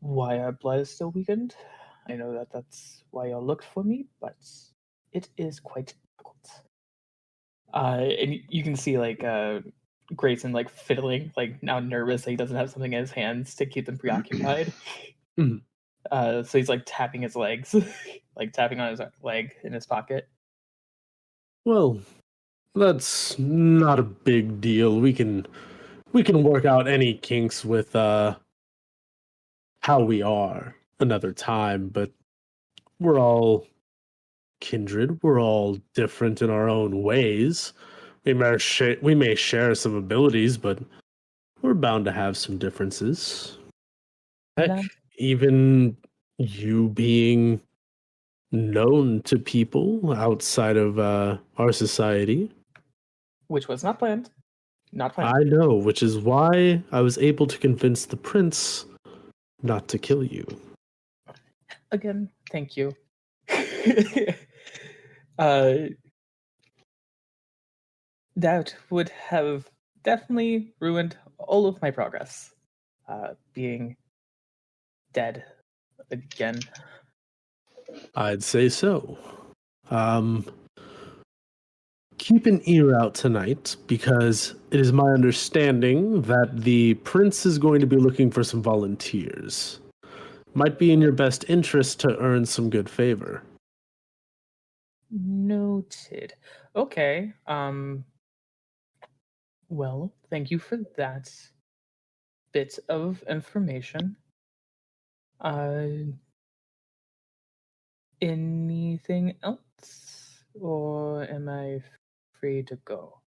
why our blood is still weakened. I know that that's why y'all looked for me, but it is quite difficult. And you can see Grayson fiddling, now nervous that he doesn't have something in his hands to keep them preoccupied. Mhm. So he's tapping his legs, tapping on his leg in his pocket. Well, that's not a big deal. We can work out any kinks with how we are another time, but we're all kindred. We're all different in our own ways. We may share some abilities, but we're bound to have some differences. Heck, No. even you being known to people outside of our society. which was not planned. Not planned. I know, which is why I was able to convince the prince not to kill you. Again, thank you. That would have definitely ruined all of my progress. Being dead again. I'd say so. Keep an ear out tonight, because it is my understanding that the prince is going to be looking for some volunteers. Might be in your best interest to earn some good favor. Noted. Okay. Well, thank you for that bit of information. Anything else? Or am I free to go?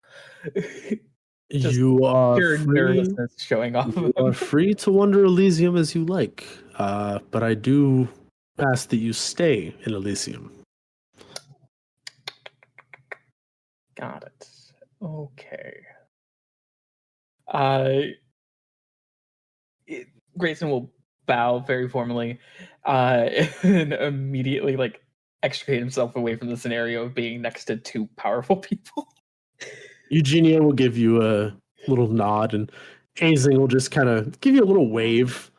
Just You are pure free. nervousness showing off. You are free to wander Elysium as you like, but I do ask that you stay in Elysium. Got it. Okay. Grayson will bow very formally, and immediately extricate himself away from the scenario of being next to two powerful people. Eugenia will give you a little nod, and Aisling will just kind of give you a little wave.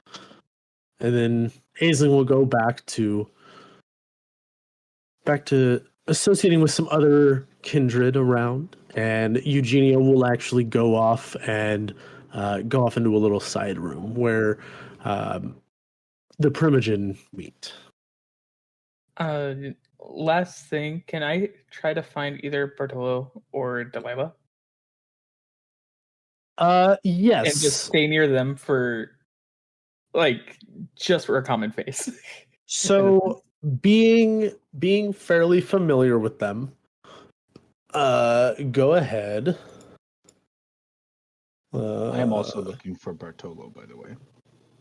And then Aisling will go back to associating with some other kindred around, and Eugenia will actually go off into a little side room where the Primogen meet. Last thing, can I try to find either Bartolo or Delilah? Yes. And just stay near them for just for a common face. So being fairly familiar with them, go ahead. I am also looking for Bartolo, by the way.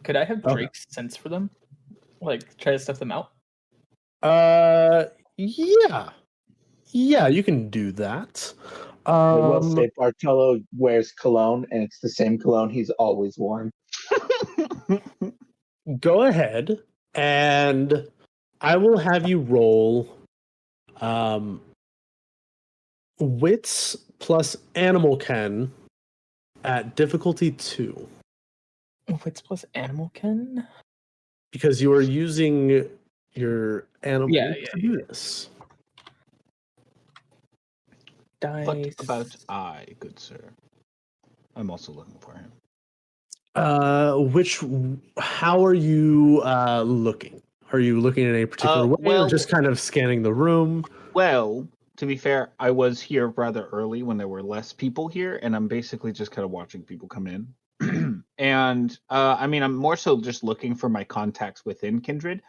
Could I have Drake's sense for them? Try to stuff them out? Yeah, you can do that. I will say Bartolo wears cologne, and it's the same cologne he's always worn. Go ahead, and I will have you roll wits plus animal ken at difficulty 2. Wits plus animal ken? Because you are using your animal to do this. Dice. What about I, good sir? I'm also looking for him. How are you looking? Are you looking in a particular way, or just kind of scanning the room? Well, to be fair, I was here rather early when there were less people here, and I'm basically just kind of watching people come in. And I'm more so just looking for my contacts within Kindred,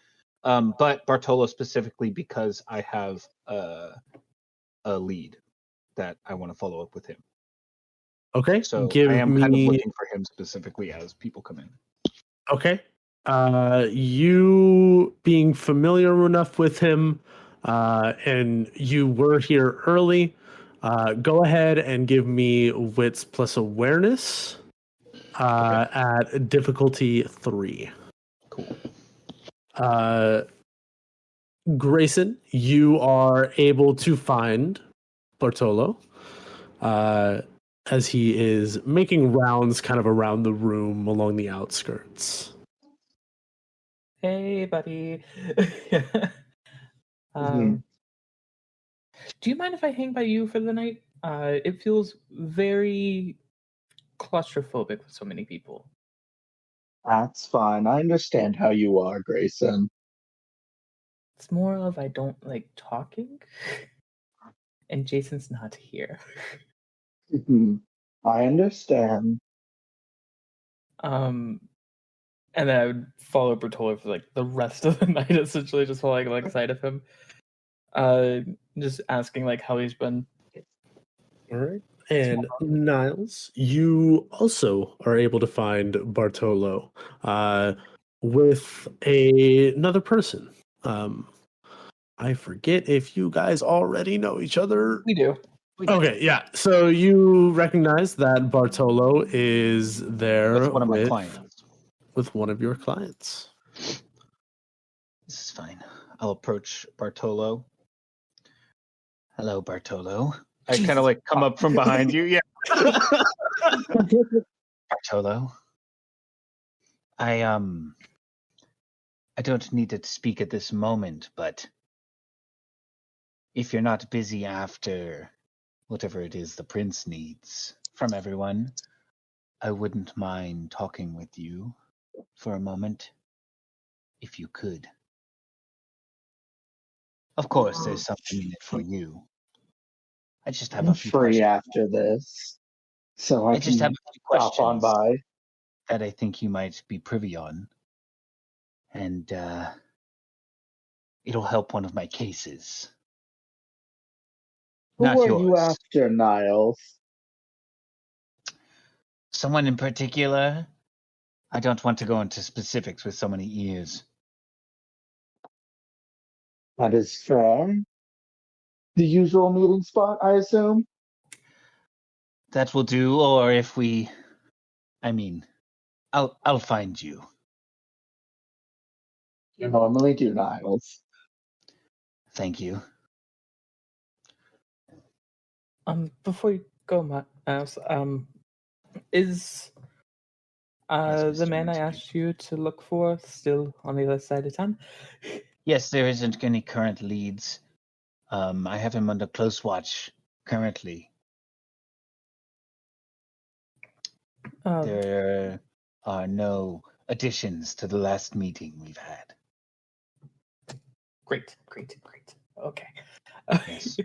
but Bartolo specifically because I have a lead that I want to follow up with him. Okay, so I am kind of looking for him specifically as people come in. Okay, you being familiar enough with him, and you were here early. Go ahead and give me wits plus awareness. At difficulty 3. Cool. Grayson, you are able to find Bartolo as he is making rounds kind of around the room along the outskirts. Hey, buddy. Do you mind if I hang by you for the night? It feels very claustrophobic with so many people. That's fine. I understand how you are, Grayson. It's more of I don't like talking, and Jason's not here. I understand. And then I would follow Bertolo for the rest of the night, essentially, just following alongside of him. Just asking how he's been. All right. And Niles, you also are able to find Bartolo with another person. I forget if you guys already know each other. We do. Okay, yeah. So you recognize that Bartolo is there With one of my clients. with one of your clients. This is fine. I'll approach Bartolo. Hello, Bartolo. I kind of like come up from behind you. Yeah. Bartolo. I don't need to speak at this moment, but if you're not busy after whatever it is the prince needs from everyone, I wouldn't mind talking with you for a moment, if you could. Of course, there's something in it for you. I just have I'm a few free questions. after this, so I just have can a few stop on questions by. that I think you might be privy on, and it'll help one of my cases. Who Not are you yours. after, Niles? Someone in particular? I don't want to go into specifics with so many ears. That is fair. The usual meeting spot, I assume? That will do, or if we... I mean, I'll find you. You normally do, Niles. Thank you. Before you go, Miles, is Yes, the Mr. man I Winston. asked you to look for still on the other side of town? Yes, there isn't any current leads. I have him under close watch currently. There are no additions to the last meeting we've had. Great. Okay. Yes.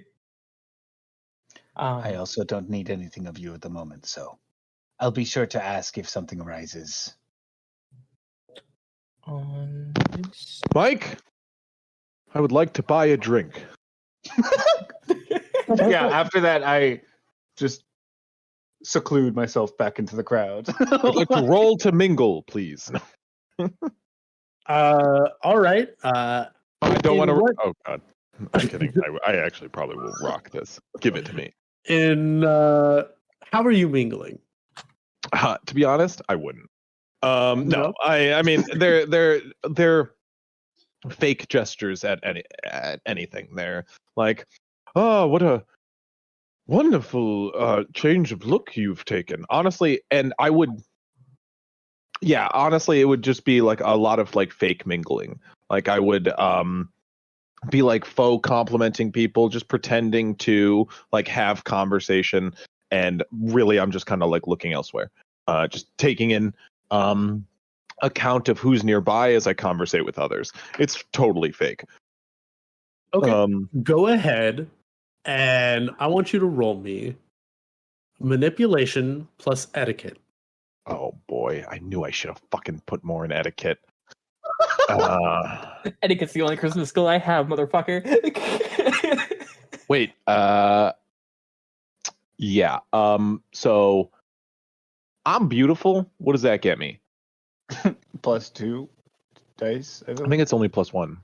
Um, I also don't need anything of you at the moment, so I'll be sure to ask if something arises. on this- Mike, I would like to buy a drink. Yeah, after that, I just seclude myself back into the crowd. I'd like to roll to mingle, please. All right. I don't want to. what- Oh God, I'm kidding. I actually probably will rock this. Give it to me. How are you mingling? To be honest, I wouldn't. No, No? I mean they're fake gestures at anything. They're like, oh, what a wonderful change of look you've taken. Honestly, and I would, yeah, honestly, it would just be like a lot of like fake mingling. Like I would be like faux complimenting people, just pretending to like have conversation, and really I'm just kind of like looking elsewhere. Just taking in account of who's nearby as I conversate with others. It's totally fake. Okay. Go ahead, and I want you to roll me manipulation plus etiquette. Oh boy, I knew I should have fucking put more in etiquette. Etiquette's the only Christmas skill I have, motherfucker. Wait, yeah. So I'm beautiful. What does that get me? +2 dice. I think it's only +1.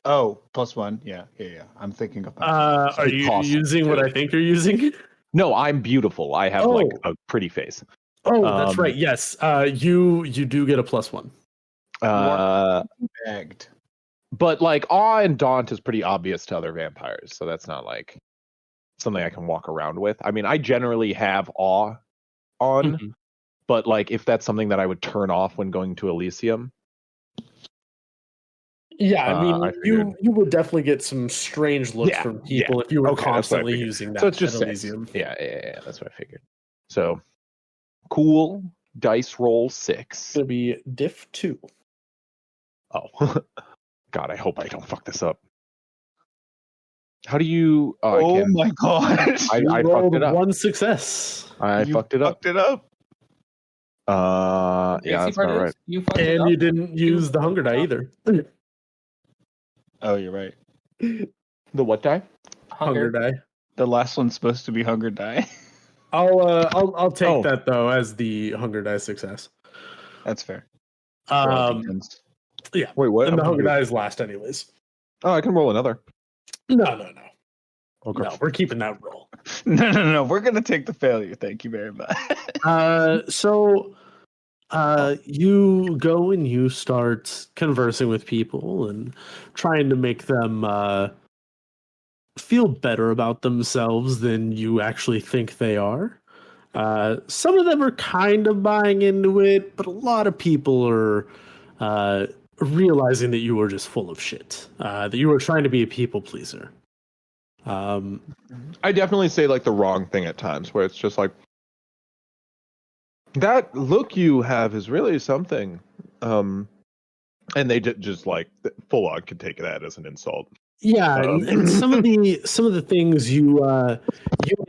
Oh, +1. Yeah. I'm thinking of. Are you possible, using what too. I think you're using? No, I'm beautiful. I have like a pretty face. Oh, that's right. Yes. You do get a +1. Bagged. But like awe and daunt is pretty obvious to other vampires, so that's not like something I can walk around with. I mean, I generally have awe on, Mhm. but like if that's something that I would turn off when going to Elysium. Yeah, I mean, I figured. you would definitely get some strange looks Yeah, from people if you were Okay, that's what I constantly figured. using that. So it's just at 6. Elysium. Yeah, that's what I figured. So cool. Dice roll 6. It's gonna be diff 2. Oh, God! I hope I don't fuck this up. How do you? Oh my God! I fucked rolled it up. 1 success. I fucked it up. Fucked it up. Yeah, that's part not is, right. you fucked it And up. you didn't use the hunger die either. Oh, you're right. The what die? Hunger die. The last one's supposed to be hunger die. I'll take Oh. that though as the hunger die success. That's fair. Yeah. Wait, what? And the I'm hunger confused. die is last anyways. Oh, I can roll another. No. Okay. No, we're keeping that roll. No. We're gonna take the failure. Thank you very much. So you go and you start conversing with people and trying to make them feel better about themselves than you actually think they are. Some of them are kind of buying into it, but a lot of people are realizing that you were just full of shit. That you were trying to be a people pleaser. I definitely say like the wrong thing at times, where it's just like that look you have is really something, and they just like full on could take that as an insult. Yeah, and some of the things you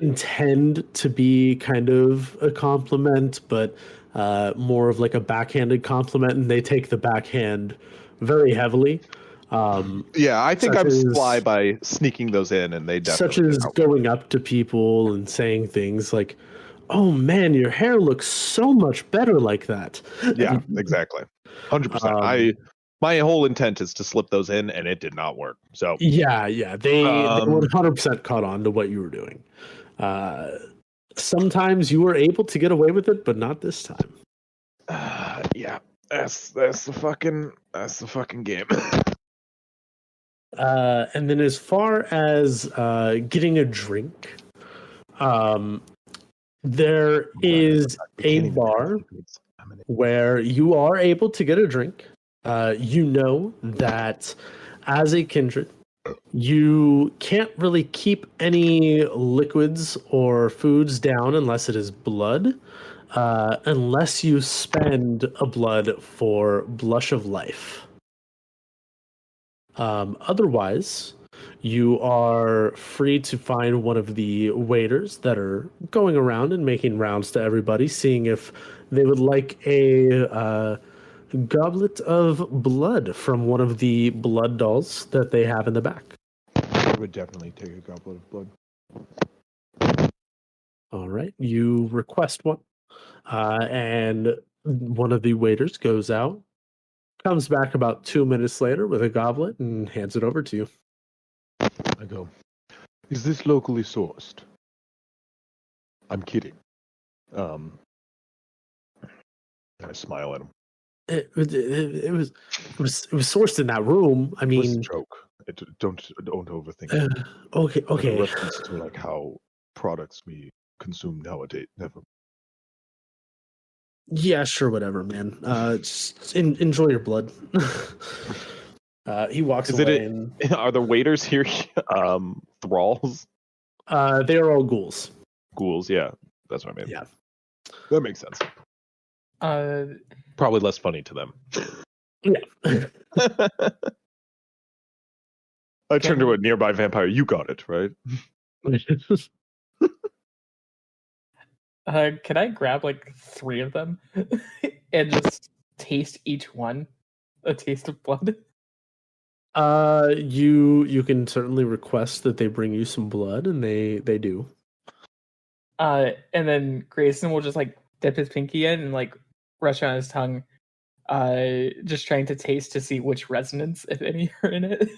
intend to be kind of a compliment, but more of like a backhanded compliment, and they take the backhand very heavily. Yeah, I think Such I'm as- sly by sneaking those in, and they Such definitely as going up to people and saying things like, "Oh man, your hair looks so much better like that." Yeah, exactly. 100%. My whole intent is to slip those in, and it did not work. So Yeah, they 100% caught on to what you were doing. Sometimes you were able to get away with it, but not this time. yeah, that's the fucking game. And then as far as getting a drink, there is a bar where you are able to get a drink. You know that as a kindred, you can't really keep any liquids or foods down unless it is blood, unless you spend a blood for Blush of Life. Otherwise, you are free to find one of the waiters that are going around and making rounds to everybody, seeing if they would like a goblet of blood from one of the blood dolls that they have in the back. I would definitely take a goblet of blood. All right, you request one, and one of the waiters goes out, comes back about 2 minutes later with a goblet and hands it over to you. I go, is this locally sourced? I'm kidding. I smile at him. It was sourced in that room. I It was a mean, joke. Don't overthink it. okay. Like a reference to like how products we consume nowadays. Never. Yeah, sure, whatever, man. Just enjoy your blood. He walks away. Are the waiters here thralls? They are all ghouls. Ghouls, yeah. That's what I mean. Yeah. That makes sense. Probably less funny to them. Yeah. I turned to a nearby vampire. You got it, right? Can I grab like 3 of them and just taste each one? A taste of blood? You can certainly request that they bring you some blood, and they do. And then Grayson will just like dip his pinky in and like rush on his tongue, just trying to taste to see which resonance, if any, are in it.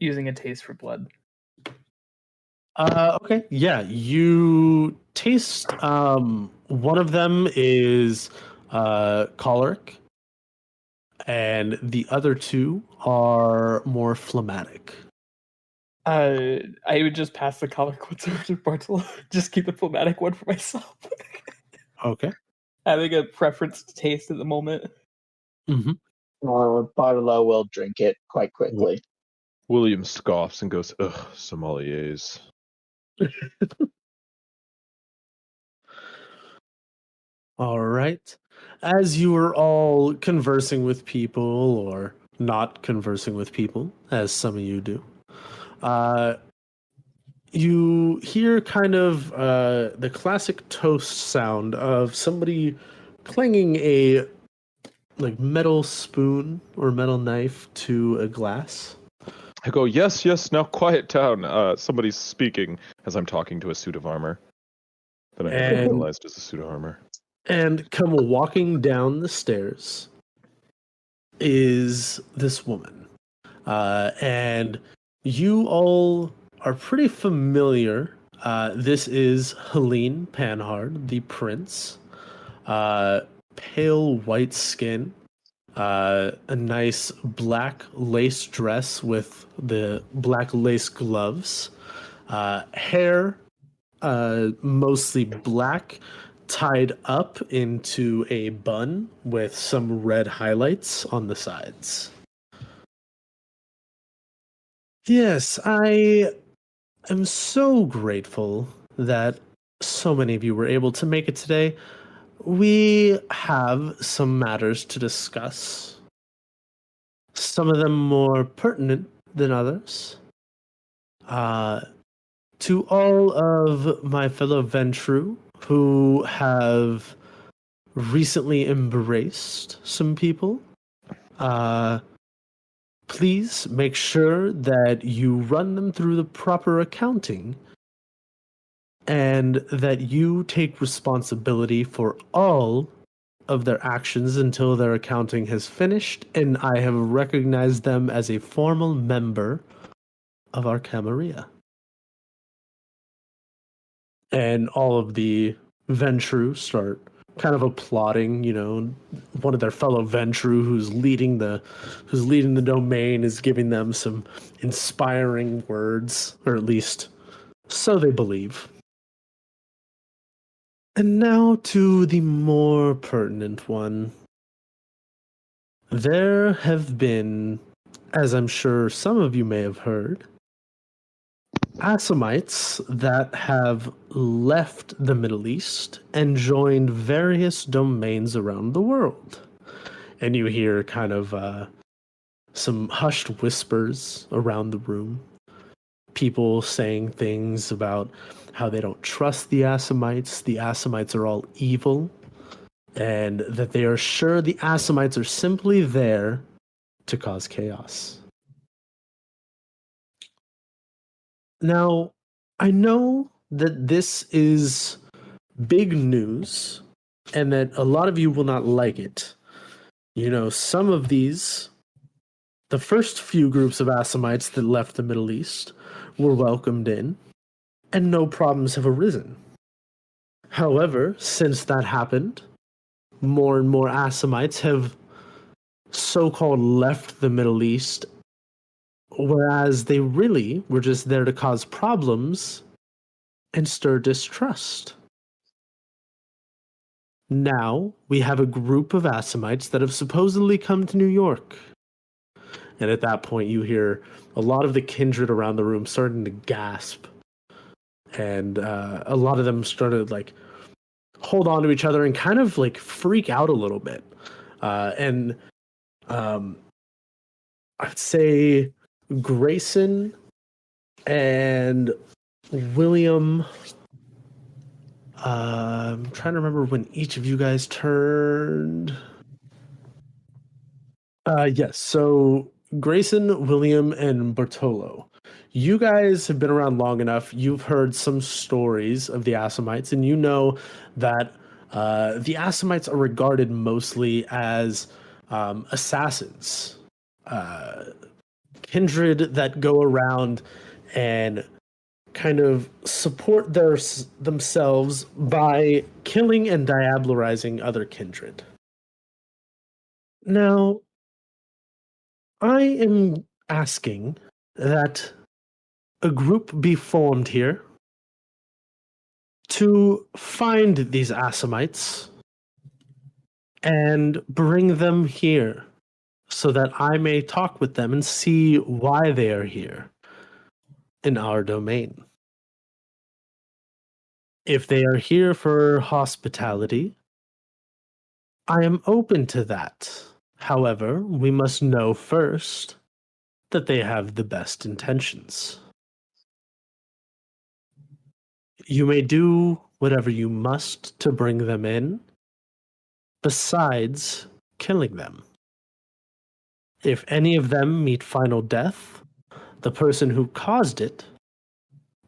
Using a taste for blood. Okay. Yeah, you taste one of them is choleric, and the other 2 are more phlegmatic. I would just pass the choleric ones over to Bartolo. Just keep the phlegmatic one for myself. Okay. Having a preference to taste at the moment. Mm-hmm. Bartolo will drink it quite quickly. William scoffs and goes, ugh, sommeliers. All right. As you are all conversing with people, or not conversing with people, as some of you do, you hear kind of the classic toast sound of somebody clanging a like metal spoon or metal knife to a glass. I go, yes, now quiet down. Somebody's speaking as I'm talking to a suit of armor that I never realized is a suit of armor. And come walking down the stairs is this woman. and you all are pretty familiar. This is Helene Panhard, the prince. Pale white skin, a nice black lace dress with the black lace gloves, hair mostly black, tied up into a bun with some red highlights on the sides. Yes, I am so grateful that so many of you were able to make it today. We have some matters to discuss, some of them more pertinent than others. To all of my fellow Ventru who have recently embraced some people, please make sure that you run them through the proper accounting and that you take responsibility for all of their actions until their accounting has finished and I have recognized them as a formal member of our Camarilla. And all of the Ventru start kind of applauding, one of their fellow Ventru who's leading the domain is giving them some inspiring words, or at least so they believe. And now to the more pertinent one. There have been, as I'm sure some of you may have heard, Assamites that have left the Middle East and joined various domains around the world. And you hear kind of some hushed whispers around the room. People saying things about how they don't trust the Assamites are all evil, and that they are sure the Assamites are simply there to cause chaos. Now, I know that this is big news, and that a lot of you will not like it. Some of these, the first few groups of Assamites that left the Middle East were welcomed in, and no problems have arisen. However, since that happened, more and more Assamites have so-called left the Middle East, whereas they really were just there to cause problems and stir distrust. Now, we have a group of Assamites that have supposedly come to New York. And at that point, you hear a lot of the kindred around the room starting to gasp. And a lot of them started, hold on to each other and kind of, freak out a little bit. I'd say Grayson and William... I'm trying to remember when each of you guys turned. Yes, so Grayson, William, and Bartolo. You guys have been around long enough. You've heard some stories of the Assamites, and you know that the Assamites are regarded mostly as assassins. Kindred that go around and kind of support themselves by killing and diablerizing other kindred. Now, I am asking that a group be formed here to find these Assamites and bring them here so that I may talk with them and see why they are here in our domain. If they are here for hospitality, I am open to that. However, we must know first that they have the best intentions. You may do whatever you must to bring them in, besides killing them. If any of them meet final death, the person who caused it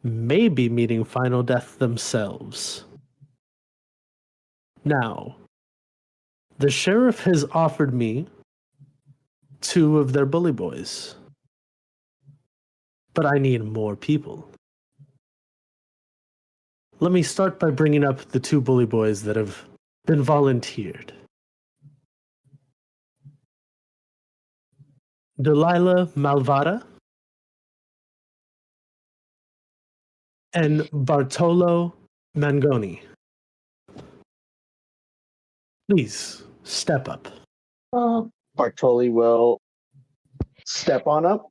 may be meeting final death themselves. Now, the sheriff has offered me 2 of their bully boys. but I need more people. Let me start by bringing up the 2 bully boys that have been volunteered. Delilah Malvada and Bartolo Mangoni. Please, step up. Bartoli will step on up.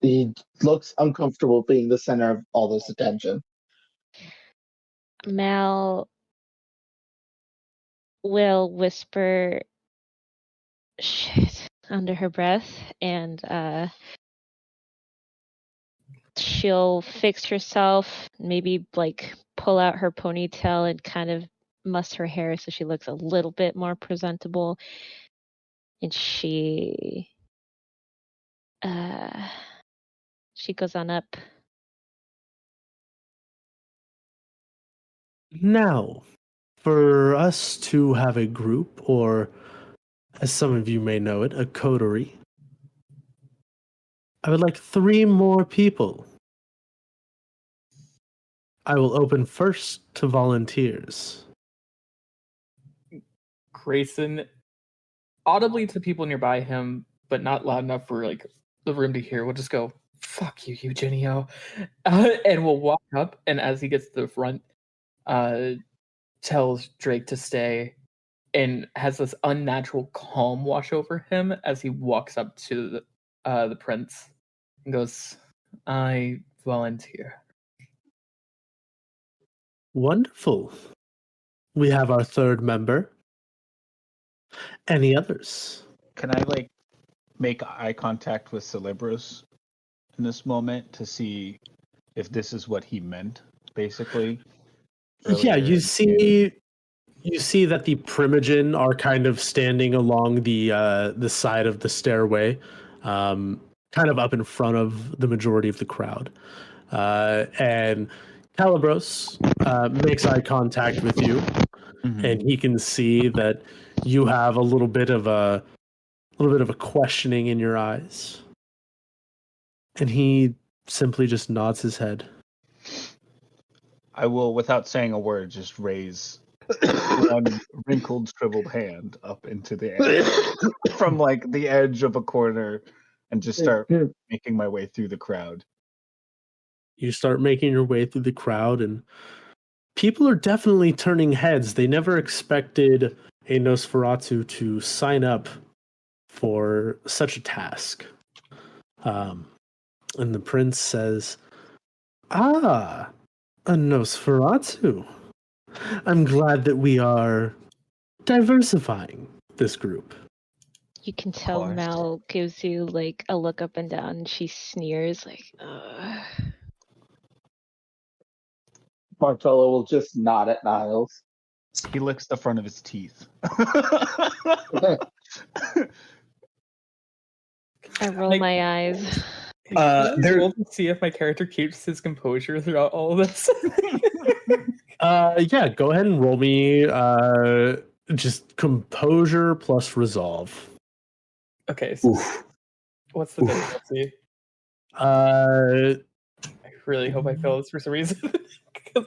He looks uncomfortable being the center of all this attention. Mal will whisper shit under her breath, and she'll fix herself, maybe like pull out her ponytail and kind of muss her hair so she looks a little bit more presentable. And she goes on up. Now, for us to have a group, or as some of you may know it, a coterie, I would like 3 more people. I will open first to volunteers. Grayson, audibly to people nearby him, but not loud enough for like the room to hear, will just go, "Fuck you, Eugenio," and will walk up. And as he gets to the front, tells Drake to stay, and has this unnatural calm wash over him as he walks up to the prince and goes, "I volunteer." Wonderful. We have our 3rd member. Any others? Can I like make eye contact with Celebros in this moment to see if this is what he meant, basically? Yeah, you see that the Primogen are kind of standing along the side of the stairway, kind of up in front of the majority of the crowd. And Calibros makes eye contact with you, and he can see that you have a little bit of a questioning in your eyes. And he simply just nods his head. I will, without saying a word, just raise one wrinkled, shriveled hand up into the air from like the edge of a corner and just start making my way through the crowd. You start making your way through the crowd, and people are definitely turning heads. They never expected a Nosferatu to sign up for such a task. And the prince says, "Ah, a Nosferatu. I'm glad that we are diversifying this group." You can tell Mal gives you like a look up and down, and she sneers like, ugh. Bartolo will just nod at Niles. He licks the front of his teeth. I roll my eyes. We'll see if my character keeps his composure throughout all of this. Yeah, go ahead and roll me just composure plus resolve. Okay, so what's the difficulty? I really hope I fail this for some reason.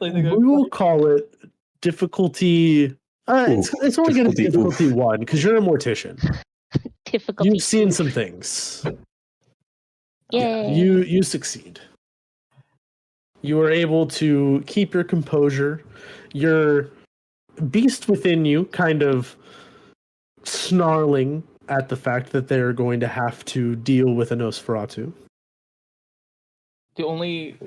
We will call it difficulty. It's only going to be difficulty 1 because you're a mortician. Difficulty. You've seen some things. Yay. You succeed. You are able to keep your composure. Your beast within you kind of snarling at the fact that they're going to have to deal with a Nosferatu. The only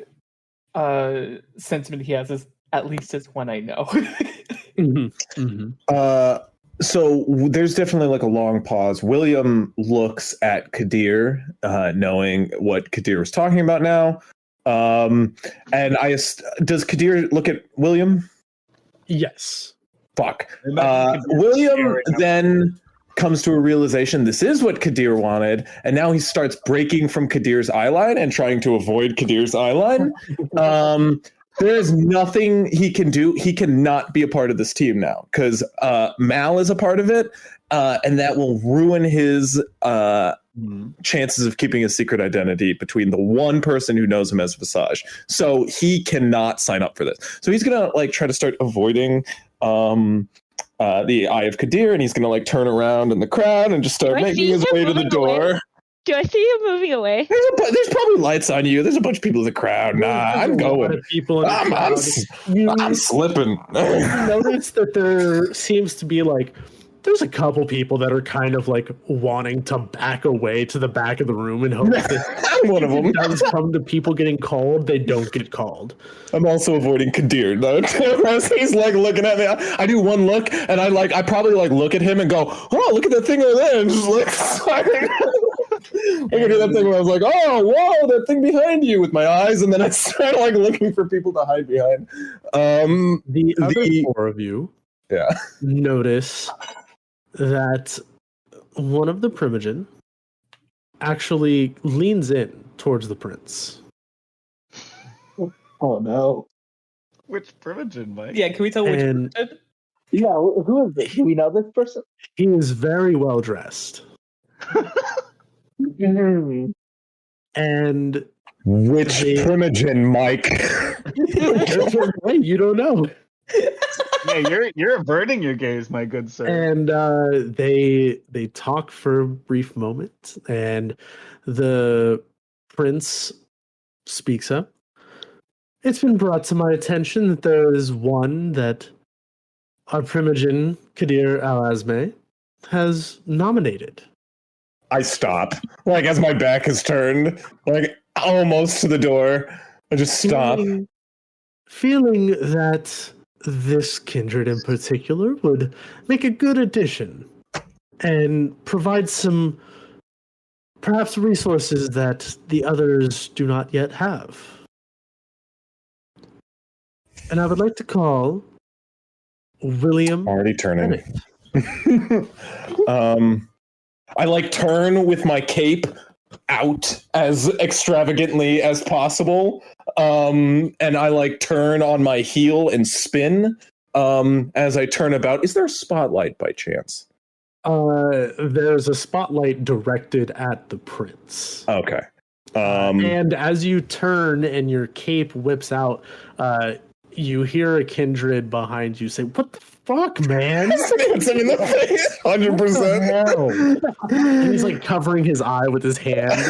sentiment he has is, at least it's one I know. So there's definitely like a long pause. William looks at Kadir, knowing what Kadir was talking about now. And does Kadir look at William? Yes. Fuck. William then comes to a realization this is what Kadir wanted, and now he starts breaking from Kadir's eyeline and trying to avoid Kadir's eyeline. There is nothing he can do. He cannot be a part of this team now because Mal is a part of it, and that will ruin his chances of keeping a secret identity between the one person who knows him as Visage. So he cannot sign up for this. So he's gonna like try to start avoiding the Eye of Kadir, and he's gonna like turn around in the crowd and just start making his way to the door. Do I see him moving away? There's probably lights on you. There's a bunch of people in the crowd. Nah, I'm going. I'm slipping. You notice that there seems to be like there's a couple people that are kind of like wanting to back away to the back of the room and hope that I'm one of them. It does come to people getting called, they don't get called. I'm also avoiding Kadir though. He's like looking at me. I do one look and I probably like look at him and go, oh, look at that thing over there, and just like look at that thing where I was like, oh, whoa, that thing behind you with my eyes, and then I start like looking for people to hide behind. The other four of you notice that one of the Primogen actually leans in towards the prince. Oh no. Which Primogen, Mike? Yeah, can we tell which Primogen? Yeah, who is it? Do we know this person? He is very well dressed. And which Primogen, Mike? You don't know. Yeah, you're averting your gaze, my good sir. And they talk for a brief moment, and the prince speaks up. It's been brought to my attention that there is one that our Primogen, Kadir Al-Azme, has nominated. I stop, like as my back is turned, like almost to the door. I just stop. Feeling that this kindred in particular would make a good addition and provide some perhaps resources that the others do not yet have. And I would like to call William. Already turning. I like turn with my cape out as extravagantly as possible. And I like turn on my heel and spin as I turn about. Is there a spotlight by chance? There's a spotlight directed at the prince. Okay. And as you turn and your cape whips out, you hear a kindred behind you say, "What the fuck, man?" Hits him in the face, 100%. And he's like covering his eye with his hand.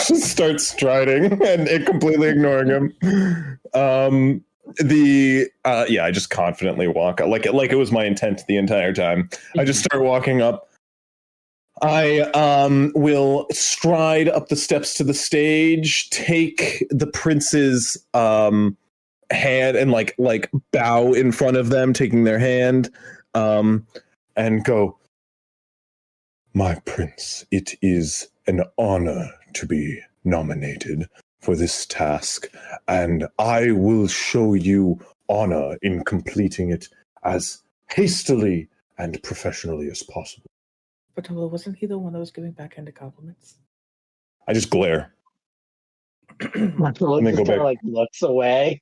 Just starts striding and completely ignoring him. I just confidently walk up, like it was my intent the entire time. I just start walking up. I will stride up the steps to the stage, take the prince's hand and like bow in front of them, taking their hand, and go, "My prince, it is an honor to be nominated for this task, and I will show you honor in completing it as hastily and professionally as possible." But wasn't he the one that was giving backhanded compliments? I just glare. And then go back. Like looks away.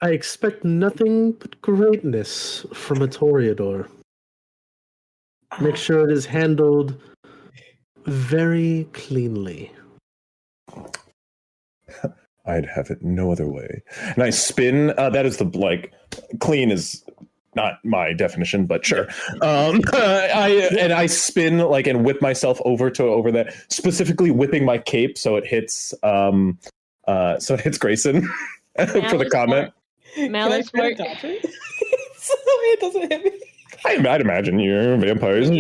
I expect nothing but greatness from a Toreador. Make sure it is handled very cleanly. I'd have it no other way. And I spin. That is clean is not my definition, but sure. I spin and whip myself over there, specifically whipping my cape so it hits Grayson for the comment. Malice more. So it doesn't hit me. I'd imagine you're vampires.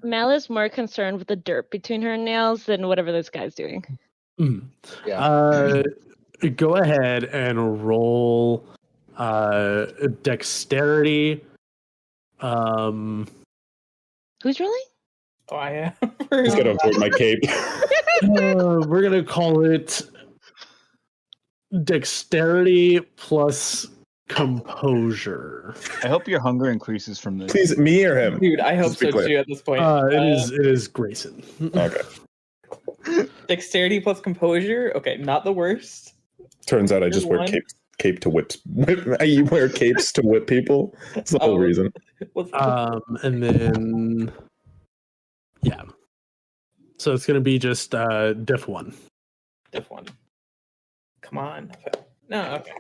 Mal is more concerned with the dirt between her nails than whatever this guy's doing. Yeah. Go ahead and roll dexterity. Who's rolling? Oh, I am. He's gonna avoid my cape. We're gonna call it dexterity plus composure. I hope your hunger increases from this. Please, me or him? Dude, I hope so too at this point. It is Grayson. Okay. Dexterity plus composure. Okay, not the worst. Turns out I just wear cape to whips. I wear capes to whip people. That's the whole reason. And then, yeah. So it's going to be just diff 1. Diff 1. Come on. No, okay.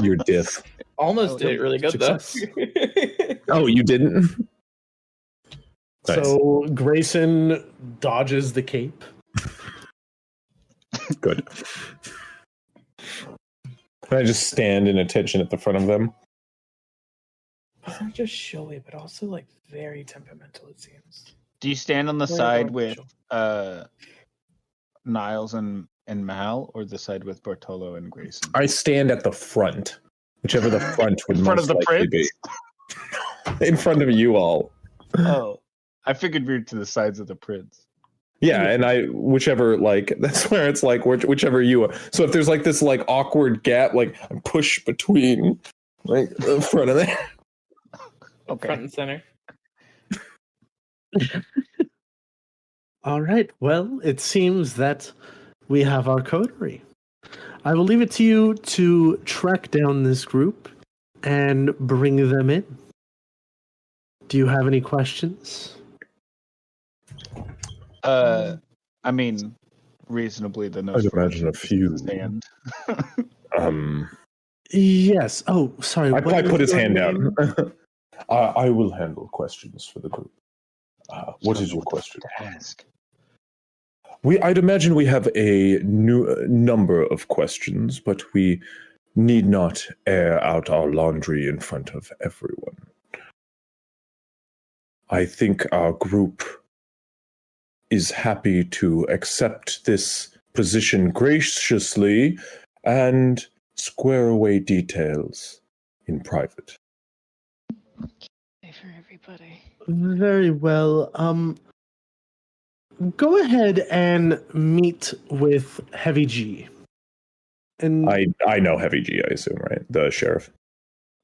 Your diff. Almost did it really good, Success. though. Oh, you didn't? Nice. So Grayson dodges the cape. Good. I just stand in attention at the front of them. It's not just showy, but also like very temperamental, it seems. Do you stand on the Very side with artificial. Niles and Mal, or the side with Bartolo and Grayson? I stand at the front, whichever the front would In front most of the likely prince? be. In front of you all. Oh, I figured we were to the sides of the prince. Yeah, and whichever, like, that's where it's like, whichever you are. So if there's like this like awkward gap, like I push between like the front of there. Okay. Front and center. All right. Well, it seems that we have our coterie. I will leave it to you to track down this group and bring them in. Do you have any questions? I mean, reasonably, the I'd imagine a few. Stand. Yes. Oh, sorry. I what put is his your hand name? down. I will handle questions for the group. What is your question? Ask. I'd imagine we have a number of questions, but we need not air out our laundry in front of everyone. I think our group is happy to accept this position graciously and square away details in private. Okay, for everybody. Very well. Go ahead and meet with Heavy G. And I know Heavy G, I assume, right? The sheriff.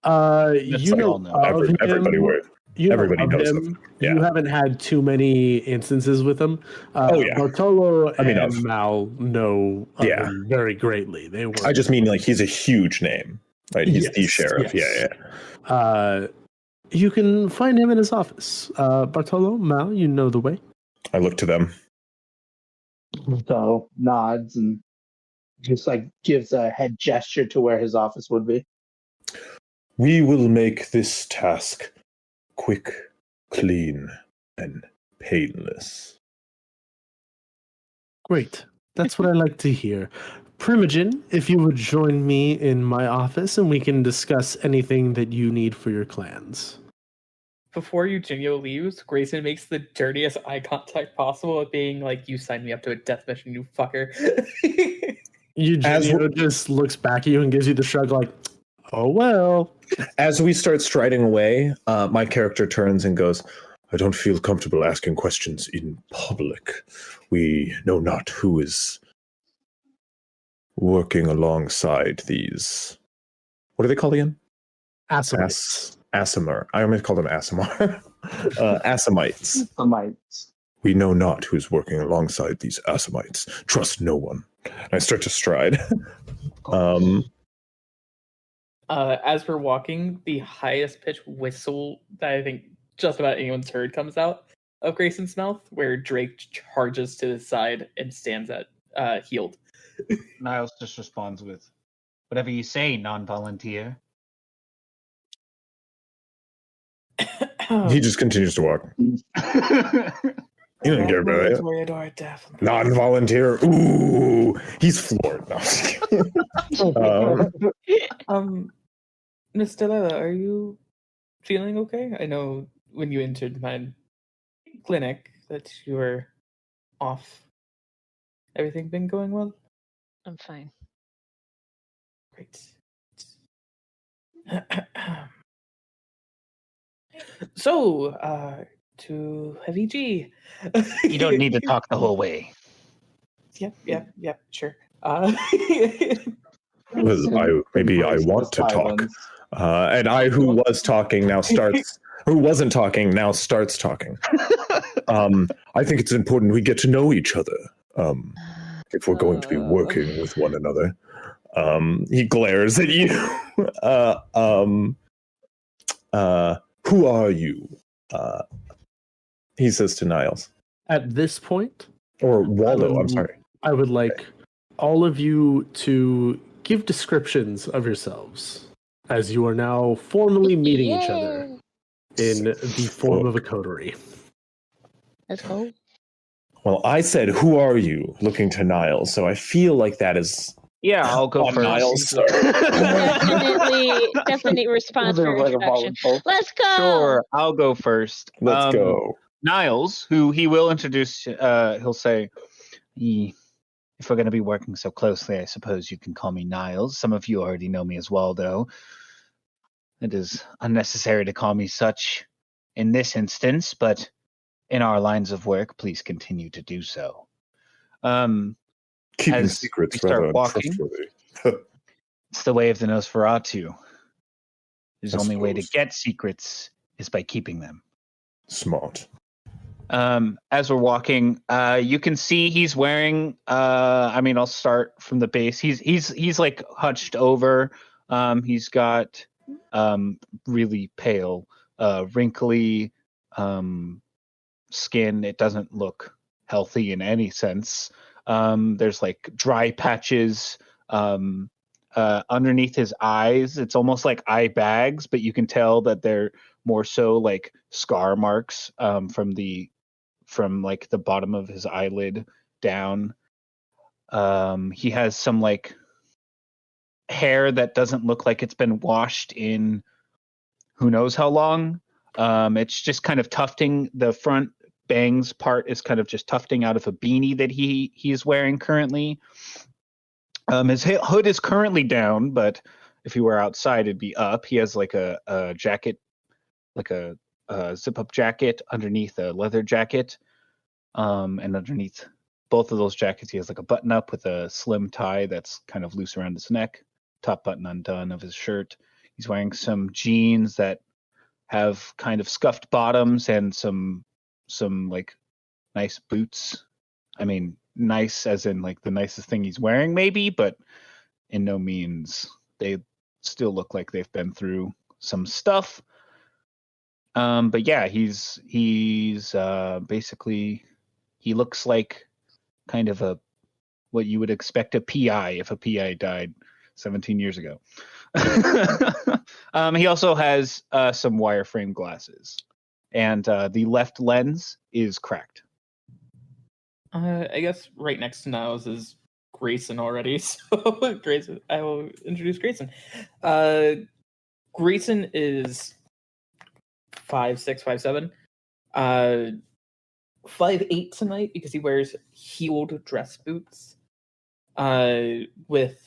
you know, of Everybody him. wears. You know Everybody of knows him. Yeah. You haven't had too many instances with him. Yeah. Bartolo and of. Mal know of him very greatly. They were. I just mean like he's a huge name, right? He's the sheriff. Yes. Yeah. You can find him in his office. Bartolo, Mal, you know the way. I look to them. So nods and just like gives a head gesture to where his office would be. We will make this task quick, clean, and painless. Great. That's what I like to hear. Primogen, if you would join me in my office and we can discuss anything that you need for your clans. Before Eugenio leaves, Grayson makes the dirtiest eye contact possible of being like, you signed me up to a death mission, you fucker. Eugenio just looks back at you and gives you the shrug like, oh well. As we start striding away, my character turns and goes, I don't feel comfortable asking questions in public. We know not who is working alongside these. What are they called again? Aasimar. I almost call them Aasimar. Asamites. Asamites. We know not who's working alongside these Asamites. Trust no one. And I start to stride. As we're walking, the highest pitch whistle that I think just about anyone's heard comes out of Grayson's mouth, where Drake charges to the side and stands at healed. Niles just responds with, whatever you say, non-volunteer. He just continues to walk. You don't care about it. Non-volunteer. Ooh, he's floored. No. Miss Delilah, are you feeling okay? I know when you entered my clinic that you were off. Everything been going well? I'm fine. Great. So, to Heavy G. You don't need to talk the whole way. Yep, sure. Maybe I want to talk. And I, who was talking, now starts. Who wasn't talking now starts talking. I think it's important we get to know each other. If we're going to be working with one another. He glares at you. Who are you? He says to Niles. At this point, Or Waldo, I'm sorry. I would like all of you to give descriptions of yourselves as you are now formally meeting each other in the form of a coterie. Let's go. Well, I said, "Who are you?" looking to Niles. So I feel like that is Yeah, I'll go on first. Niles. Definite response for introduction. Let's go. Sure, I'll go first. Let's go. Niles, who he will introduce, he'll say, if we're going to be working so closely, I suppose you can call me Niles. Some of you already know me as Waldo. It is unnecessary to call me such in this instance, but in our lines of work, please continue to do so. Keeping as secrets we start rather walking, untrustworthy. It's the way of the Nosferatu. The I only way to suppose. get secrets is by keeping them. Smart. As we're walking, you can see he's wearing. I'll start from the base. He's like hunched over. He's got really pale, wrinkly skin. It doesn't look healthy in any sense. There's like dry patches underneath his eyes. It's almost like eye bags, but you can tell that they're more so like scar marks from like the bottom of his eyelid down. He has some like hair that doesn't look like it's been washed in who knows how long. It's just kind of tufting. The front bangs part is kind of just tufting out of a beanie that he's wearing currently. His hood is currently down, but if he were outside, it'd be up. He has like a jacket, like a zip-up jacket underneath a leather jacket. And underneath both of those jackets, he has like a button-up with a slim tie that's kind of loose around his neck, top button undone of his shirt. He's wearing some jeans that have kind of scuffed bottoms and some like nice boots. I mean, nice as in like the nicest thing he's wearing maybe, but in no means. They still look like they've been through some stuff. But yeah, he's basically, he looks like kind of what you would expect a PI if a PI died 17 years ago. He also has some wireframe glasses, and the left lens is cracked. I guess right next to Niles is Grayson already. So Grayson, I will introduce Grayson. Grayson is 5'6", 5'7", 5'8" tonight because he wears heeled dress boots, with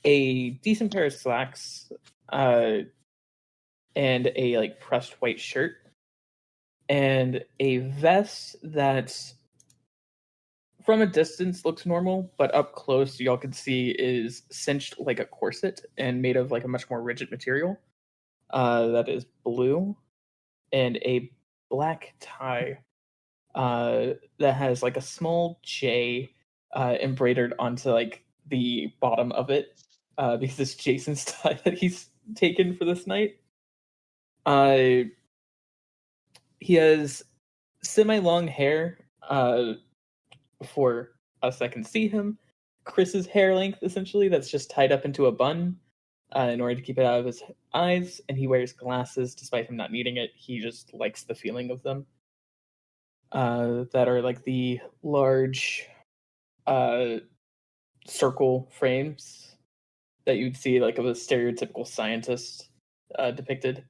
a decent pair of slacks, and a like pressed white shirt, and a vest that's from a distance looks normal, but up close y'all can see is cinched like a corset and made of like a much more rigid material. That is blue, and a black tie that has like a small J embroidered onto like the bottom of it, because it's Jason's tie that he's taken for this night. He has semi-long hair for us that can see him. Chris's hair length, essentially, that's just tied up into a bun in order to keep it out of his eyes, and he wears glasses despite him not needing it. He just likes the feeling of them. That are like the large circle frames that you'd see like of a stereotypical scientist depicted.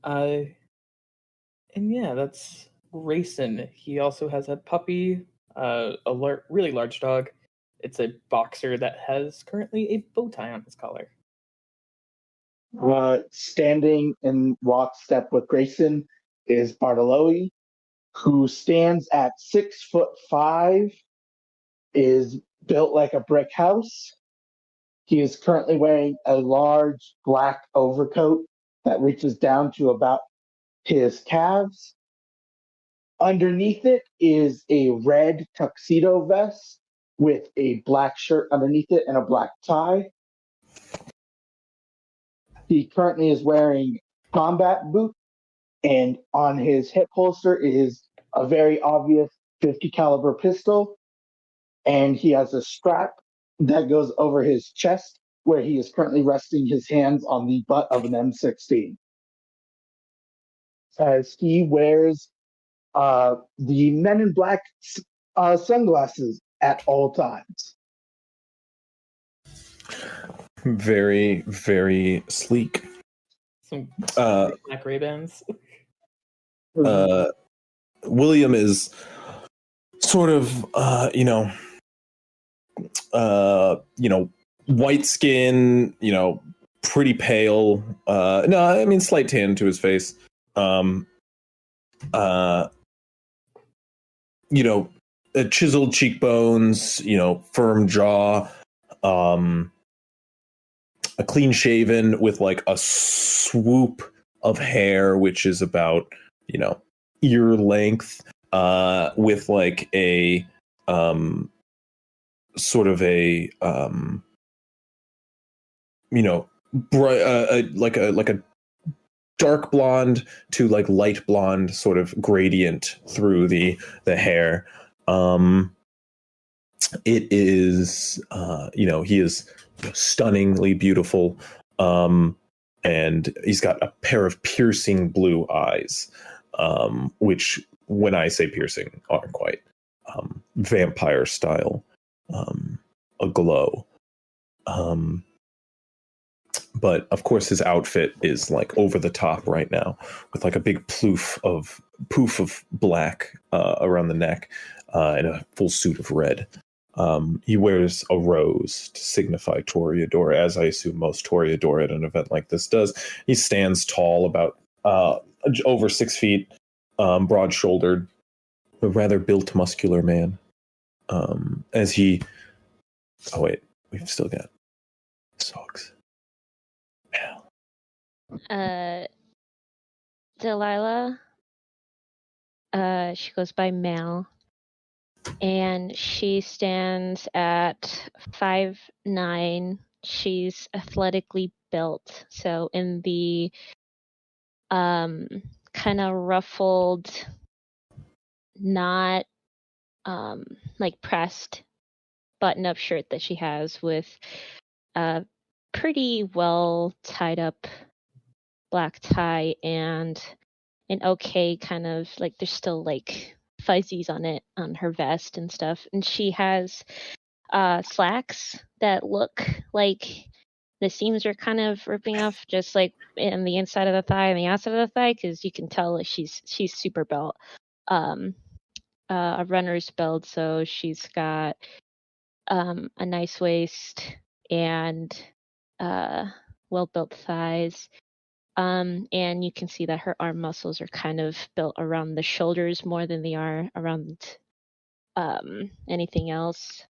And yeah, that's Grayson. He also has a puppy, really large dog. It's a boxer that has currently a bow tie on his collar. Standing in lockstep with Grayson is Bartoloi, who stands at 6'5", is built like a brick house. He is currently wearing a large black overcoat that reaches down to about his calves. Underneath it is a red tuxedo vest with a black shirt underneath it and a black tie. He currently is wearing combat boots, and on his hip holster is a very obvious .50 caliber pistol, and he has a strap that goes over his chest, where he is currently resting his hands on the butt of an M16. As he wears the Men in Black sunglasses at all times. Very, very sleek. Some black Ray-Bans. William is sort of, white skin, pretty pale. No, I mean slight tan to his face. Chiseled cheekbones, firm jaw, a clean shaven with like a swoop of hair, which is about, ear length, with like a, sort of a, like a dark blonde to like light blonde sort of gradient through the hair. It is, he is stunningly beautiful. And he's got a pair of piercing blue eyes, which when I say piercing are quite, vampire style, aglow. But of course his outfit is like over the top right now with like a big poof of black, around the neck, and a full suit of red. He wears a rose to signify Toreador, as I assume most Toreador at an event like this does. He stands tall, about over 6 feet, broad-shouldered, a rather built, muscular man. As he... Oh, wait. We've still got Sogs. Delilah. She goes by Mal. And she stands at 5'9". She's athletically built. So in the kind of ruffled, not like pressed button-up shirt that she has with a pretty well tied up black tie and an okay kind of like there's still like fuzzies on it on her vest and stuff, and she has slacks that look like the seams are kind of ripping off just like in the inside of the thigh and the outside of the thigh, because you can tell like she's super built, a runner's build, so she's got a nice waist and well built thighs. And you can see that her arm muscles are kind of built around the shoulders more than they are around anything else.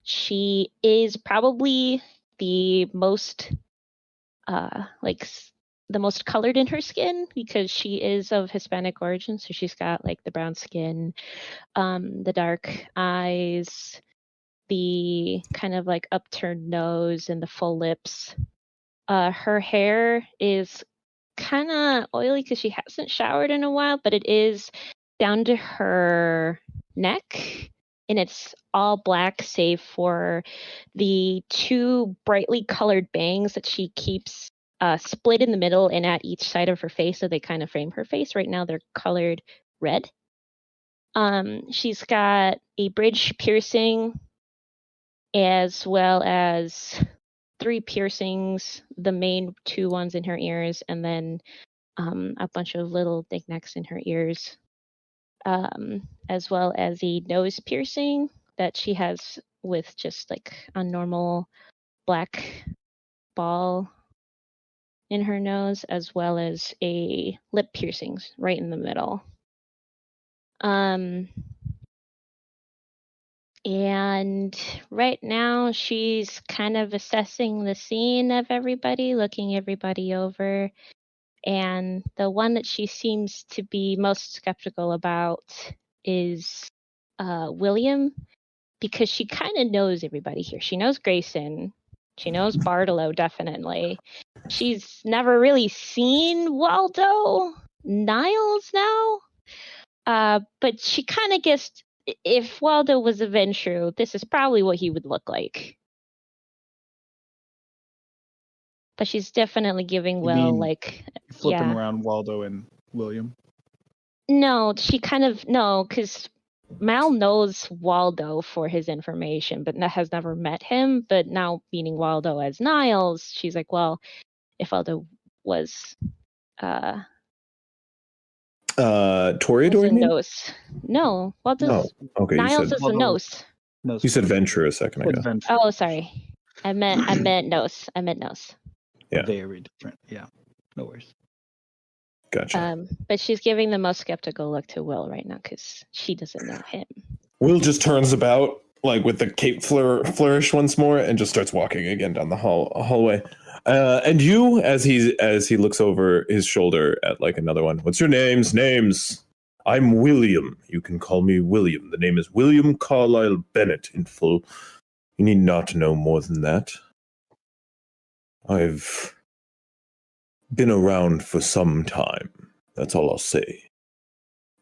She is probably the most the most colored in her skin because she is of Hispanic origin. So she's got like the brown skin, the dark eyes, the kind of like upturned nose and the full lips. Her hair is kind of oily because she hasn't showered in a while, but it is down to her neck, and it's all black save for the 2 brightly colored bangs that she keeps split in the middle and at each side of her face, so they kind of frame her face. Right now they're colored red. She's got a bridge piercing as well as 3 piercings, the main 2 ones in her ears, and then a bunch of little knickknacks in her ears, as well as a nose piercing that she has with just like a normal black ball in her nose, as well as a lip piercings right in the middle. And right now she's kind of assessing the scene of everybody, looking everybody over. And the one that she seems to be most skeptical about is William, because she kind of knows everybody here. She knows Grayson. She knows Bartolo, definitely. She's never really seen Waldo. Niles now. But she kind of guessed if Waldo was a Ventrue, this is probably what he would look like. But she's definitely giving You Will, mean like, Flipping yeah. around Waldo and William. No, because Mal knows Waldo for his information, but has never met him. But now meeting Waldo as Niles, she's like, well, if Waldo was Toreador, you mean? Nose. No, Waldo's No. Okay, Niles is a Waldo- Nose. No, you said Venture a second ago. Adventure. Oh, sorry. I meant Nose. I meant Nose. Yeah. Very different. Yeah. No worries. Gotcha. But she's giving the most skeptical look to Will right now because she doesn't know him. Will just turns about, like with the cape flourish once more, and just starts walking again down the hallway. And you, as he looks over his shoulder at like another one. What's your names? Names. I'm William. You can call me William. The name is William Carlisle Bennett in full. You need not know more than that. I've been around for some time. That's all I'll say.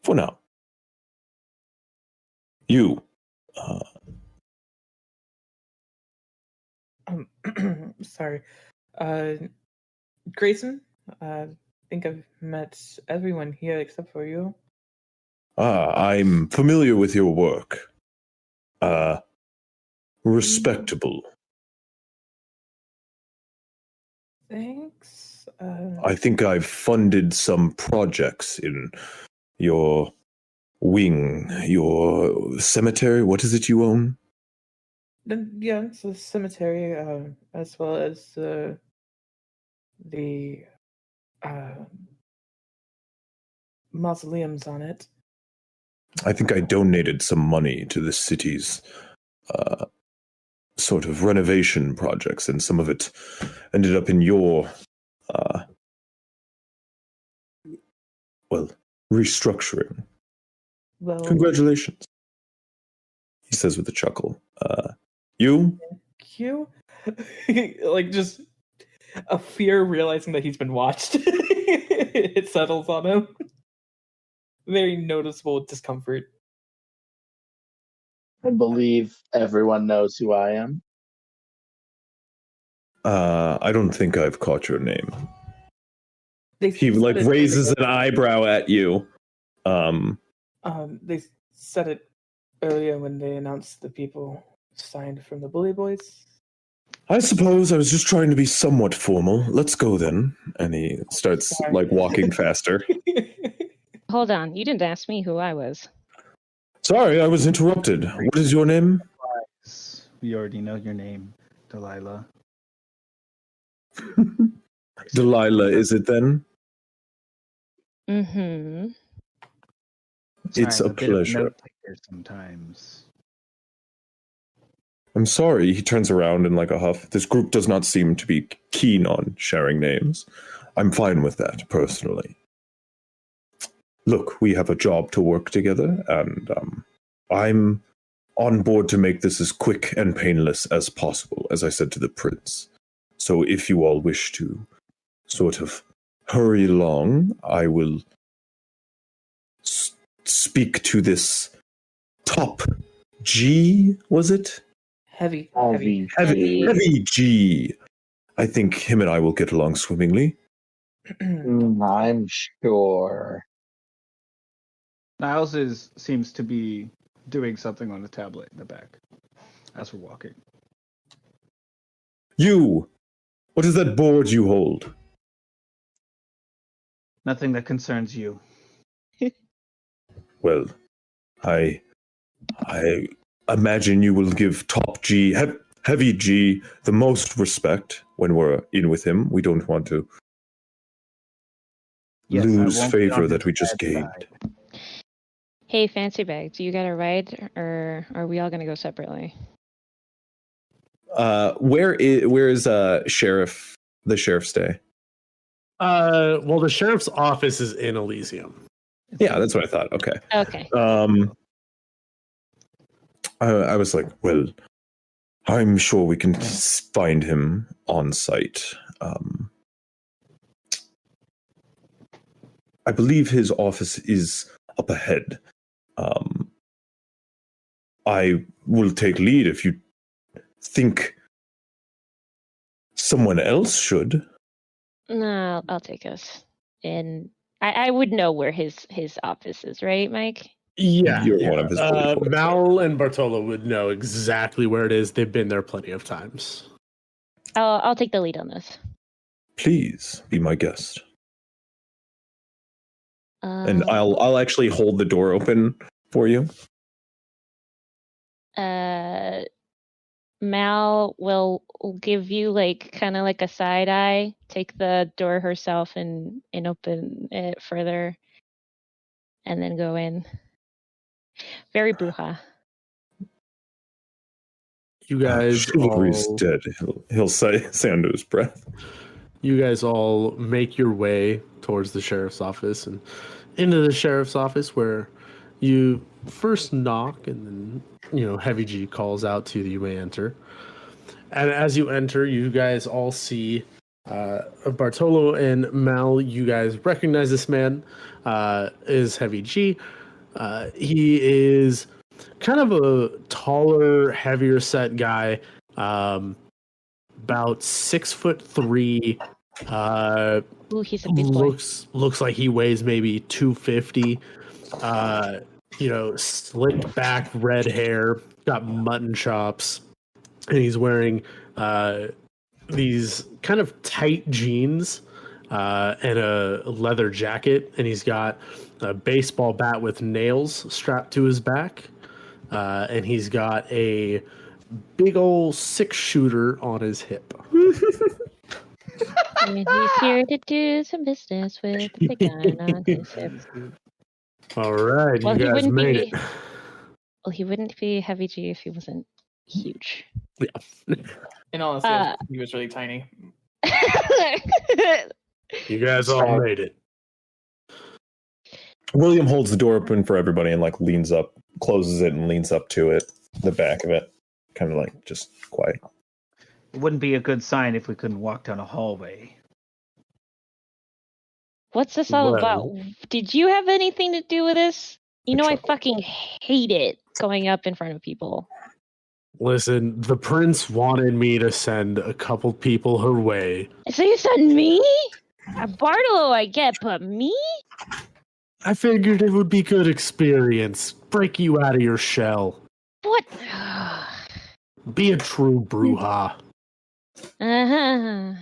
For now. You. Sorry. Grayson, I think I've met everyone here except for you. I'm familiar with your work. Respectable. Thanks. I think I've funded some projects in your wing, your cemetery. What is it you own? Yeah, it's a cemetery, as well as the mausoleums on it. I think I donated some money to the city's sort of renovation projects, and some of it ended up in your restructuring. Well, Congratulations, he says with a chuckle. You? thank you. Like, just a fear realizing that he's been watched. It settles on him. Very noticeable discomfort. I believe everyone knows who I am. I don't think I've caught your name. They He said like it raises earlier. an eyebrow at you. They said it earlier when they announced the people signed from the Bully Boys. I suppose I was just trying to be somewhat formal. Let's go then. And he starts Sorry. like walking faster. Hold on, you didn't ask me who I was. Sorry, I was interrupted. What is your name? We already know your name, Delilah. Delilah, is it then? Mm-hmm. It's Sorry, a I'm bit of pleasure. note taker sometimes. I'm sorry, he turns around in like a huff. This group does not seem to be keen on sharing names. I'm fine with that, personally. Look, we have a job to work together, and I'm on board to make this as quick and painless as possible, as I said to the prince. So if you all wish to sort of hurry along, I will speak to this top G, was it? Heavy. Heavy G. I think him and I will get along swimmingly. I'm sure. Niles seems to be doing something on a tablet in the back as we're walking. You! What is that board you hold? Nothing that concerns you. Well, I imagine you will give top G, heavy G, the most respect when we're in with him. We don't want to Yes, I lose won't be favor on that we his just bad gained. side. Hey, Fancy Bag, do you got a ride, or are we all gonna go separately? Where is the sheriff stay? Well, the sheriff's office is in Elysium. Yeah, that's what I thought. Okay. Okay. I was like, well, I'm sure we can find him on site. I believe his office is up ahead. I will take lead if you think someone else should. No, I'll take us. And I would know where his office is, right, Mike? Yeah, You're one of his bully boys. Mal and Bartolo would know exactly where it is. They've been there plenty of times. I'll take the lead on this. Please be my guest. And I'll actually hold the door open for you. Mal will give you kind of like a side eye, take the door herself and open it further, and then go in. Very bruja. You guys Chivalry's all, dead. He'll say under his breath. you guys all make your way towards the sheriff's office and into the sheriff's office, where you first knock, and then Heavy G calls out to you that you may enter. And as you enter, you guys all see Bartolo and Mal. You guys recognize this man is Heavy G. He is kind of a taller, heavier set guy, about 6'3". Ooh, he's a big boy. Looks like he weighs maybe 250. Slicked back red hair, got mutton chops, and he's wearing these kind of tight jeans and a leather jacket, and he's got a baseball bat with nails strapped to his back, and he's got a big old 6-shooter on his hip. And he's here to do some business with the big gun on his hip. All right, Well, you guys made it. Well, he wouldn't be Heavy G if he wasn't huge. Yeah. In all honesty, he was really tiny. You guys all made it. William holds the door open for everybody and leans up, closes it and leans up to it, the back of it, kind of just quiet. It wouldn't be a good sign if we couldn't walk down a hallway. What's this all about? Did you have anything to do with this? I fucking hate it going up in front of people. Listen, the prince wanted me to send a couple people her way. So you sent me? Bartolo, I get, but me? I figured it would be good experience. Break you out of your shell. What? Be a true bruja. Uh-huh.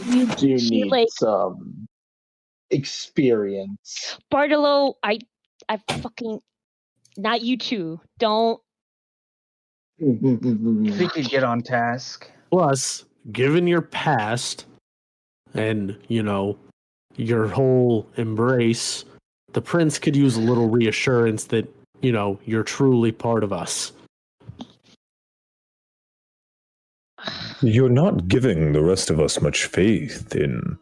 You do need some experience. Bartolo, I fucking... Not you two. Don't... We could get on task. Plus, given your past and, your whole embrace, the prince could use a little reassurance that, you're truly part of us. You're not giving the rest of us much faith in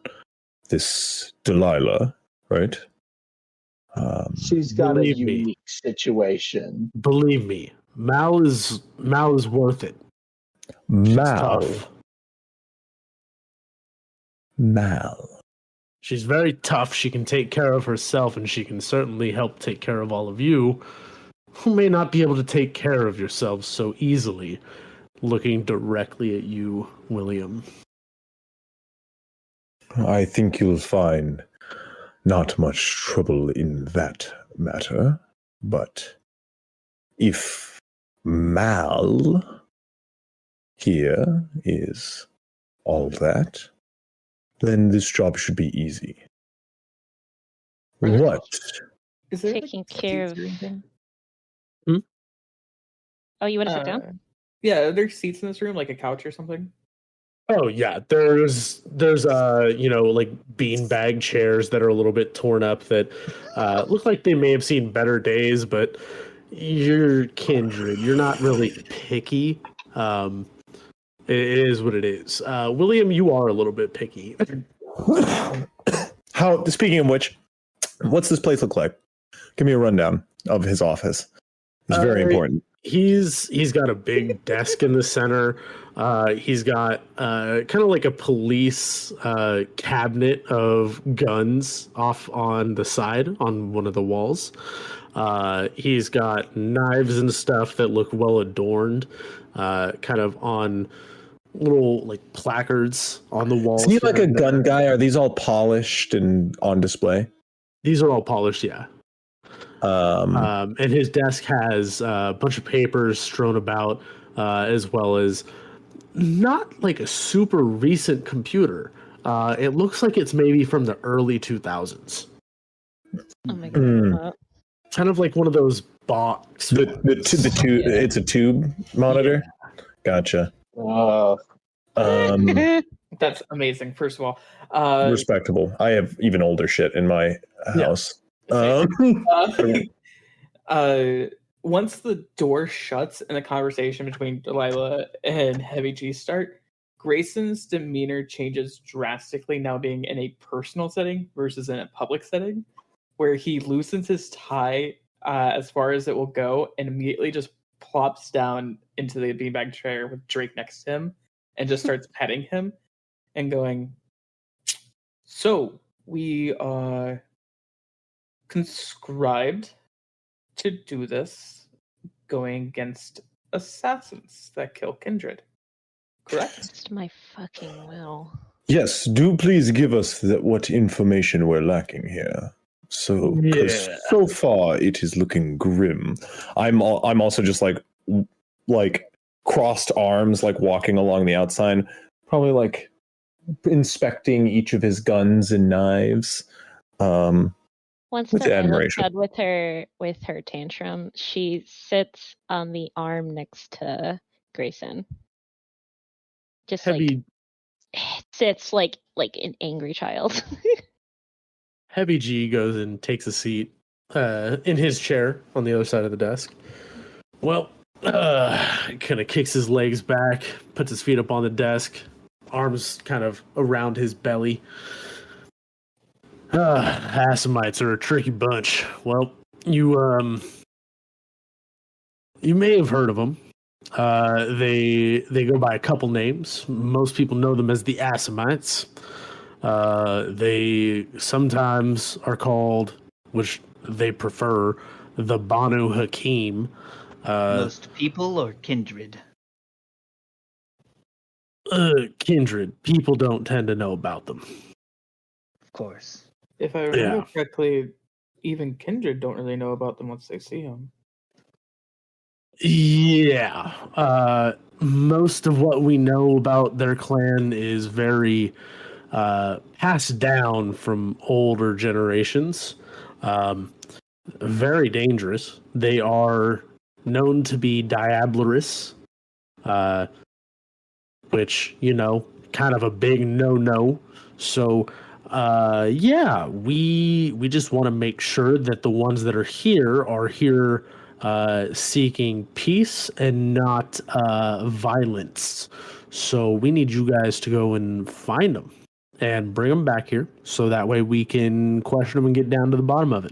this Delilah, right? She's got a unique situation. Believe me, Mal is worth it. Mal. She's very tough. She can take care of herself, and she can certainly help take care of all of you, who may not be able to take care of yourselves so easily. Looking directly at you, William. I think you'll find not much trouble in that matter, but if Mal here is all that, then this job should be easy. What? Is there Taking care of... Hmm? Oh, you want to sit down? Yeah, are there seats in this room, like a couch or something? Oh yeah, there's beanbag chairs that are a little bit torn up that look like they may have seen better days, but you're kindred. You're not really picky. It is what it is. William, you are a little bit picky. Speaking of which, what's this place look like? Give me a rundown of his office. It's very important. He's got a big desk in the center. He's got kind of like a police cabinet of guns off on the side on one of the walls. He's got knives and stuff that look well adorned, kind of on little like placards on the walls. Is he like a gun guy? Are these all polished and on display? These are all polished, yeah. And his desk has a bunch of papers strewn about, as well as not like a super recent computer. It looks like it's maybe from the early 2000s. Oh my god. Kind of like one of those box. The tube. Yeah. It's a tube monitor. Yeah. Gotcha. That's amazing. First of all, respectable. I have even older shit in my house. Once the door shuts and the conversation between Delilah and Heavy G start, Grayson's demeanor changes drastically, now being in a personal setting versus in a public setting, where he loosens his tie as far as it will go and immediately just plops down into the beanbag chair with Drake next to him and just starts petting him and going, "So we are conscribed to do this, going against assassins that kill kindred, correct?" Against my fucking will. Yes, do please give us what information we're lacking here. So, so far it is looking grim. I'm also just like crossed arms, like walking along the outside, probably like inspecting each of his guns and knives. Once Delilah's done with her tantrum, she sits on the arm next to Grayson. Just like sits like an angry child. Heavy G goes and takes a seat in his chair on the other side of the desk. Well, kind of kicks his legs back, puts his feet up on the desk, arms kind of around his belly. Assamites are a tricky bunch. Well, you may have heard of them. They go by a couple names. Most people know them as the Assamites. They sometimes are called, which they prefer, the Banu Hakim. Most people or kindred? Kindred. People don't tend to know about them. Of course. If I remember correctly, even kindred don't really know about them once they see them. Yeah. Most of what we know about their clan is very passed down from older generations. Very dangerous. They are known to be diablerous, which, kind of a big no-no. So, we just want to make sure that the ones that are here seeking peace and not violence. So we need you guys to go and find them and bring them back here, so that way we can question them and get down to the bottom of it.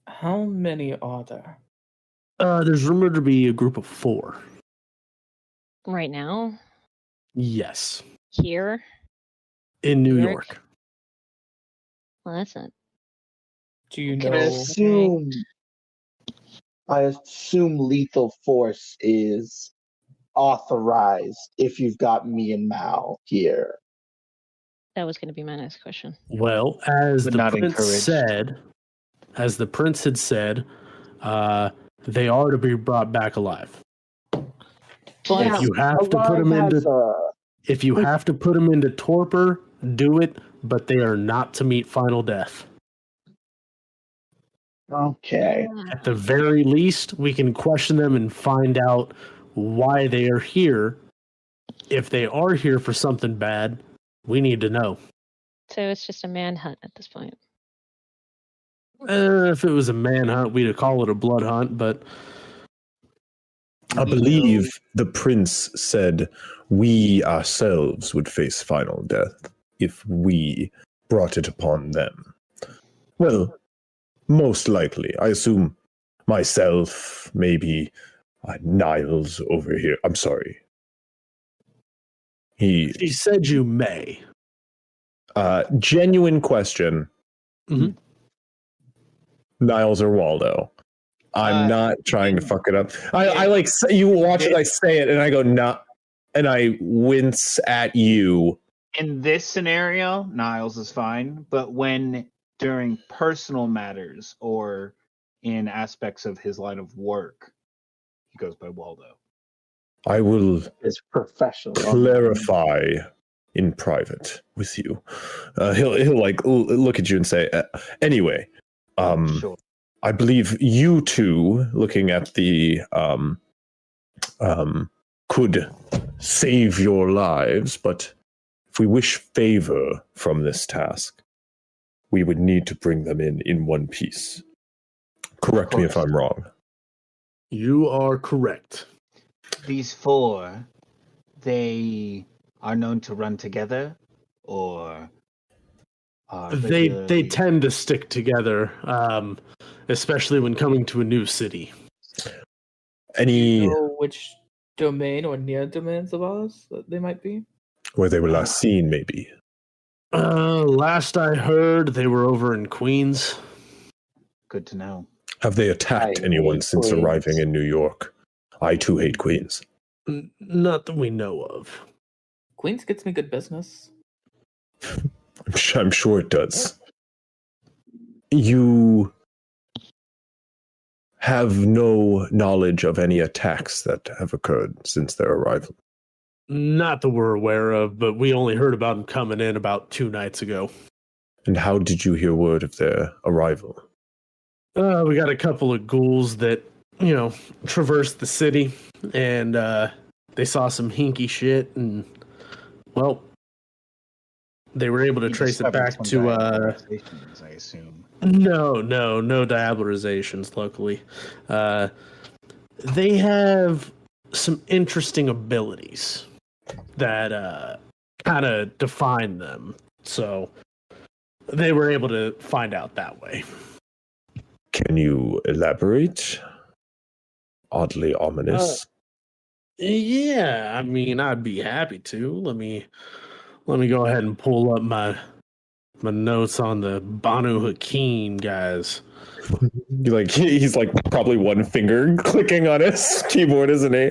How many are there? There's rumored to be a group of 4. Right now? Yes. Here? In New York. Well, that's not... Do you know? I assume lethal force is authorized if you've got me and Mal here. That was going to be my next question. Well, as the prince had said, they are to be brought back alive. But if you have to put them into torpor, do it. But they are not to meet final death. Okay. At the very least, we can question them and find out why they are here. If they are here for something bad, we need to know. So it's just a manhunt at this point. If it was a manhunt, we'd call it a blood hunt, but... I believe the prince said we ourselves would face final death if we brought it upon them. Well, most likely. I assume myself, maybe Niles over here. I'm sorry. She said you may. Genuine question. Mhm. Niles or Waldo? I'm not trying to fuck it up. I like you watch it. I say it, and I go nah, and I wince at you. In this scenario, Niles is fine, but when during personal matters or in aspects of his line of work, he goes by Waldo. I will It's professional. clarify in private with you. He'll like look at you and say, anyway, Sure. I believe you two, looking at the could save your lives, but if we wish favor from this task, we would need to bring them in one piece. Correct me if I'm wrong. You are correct. These four, they are known to run together, or are They regularly- tend to stick together, especially when coming to a new city. Do Any you know which domain or near domains of ours that they might be? where they were last seen, maybe. Last I heard, they were over in Queens. Good to know. Have they attacked I anyone hate since Queens. arriving in New York? I too hate Queens. Not that we know of. Queens gets me good business. I'm sure it does. You have no knowledge of any attacks that have occurred since their arrival. Not that we're aware of, but we only heard about them coming in about 2 nights ago. And how did you hear word of their arrival? We got a couple of ghouls that, traversed the city, and they saw some hinky shit, and, well, they were able to You trace it discovered back some to, diabolizations, I assume. no diabolizations, luckily. They have some interesting abilities that kind of define them, so they were able to find out that way. Can you elaborate? Oddly ominous. Yeah, I mean, I'd be happy to. Let me go ahead and pull up my notes on the Banu Hakim guys. He's like probably one finger clicking on his keyboard, isn't he?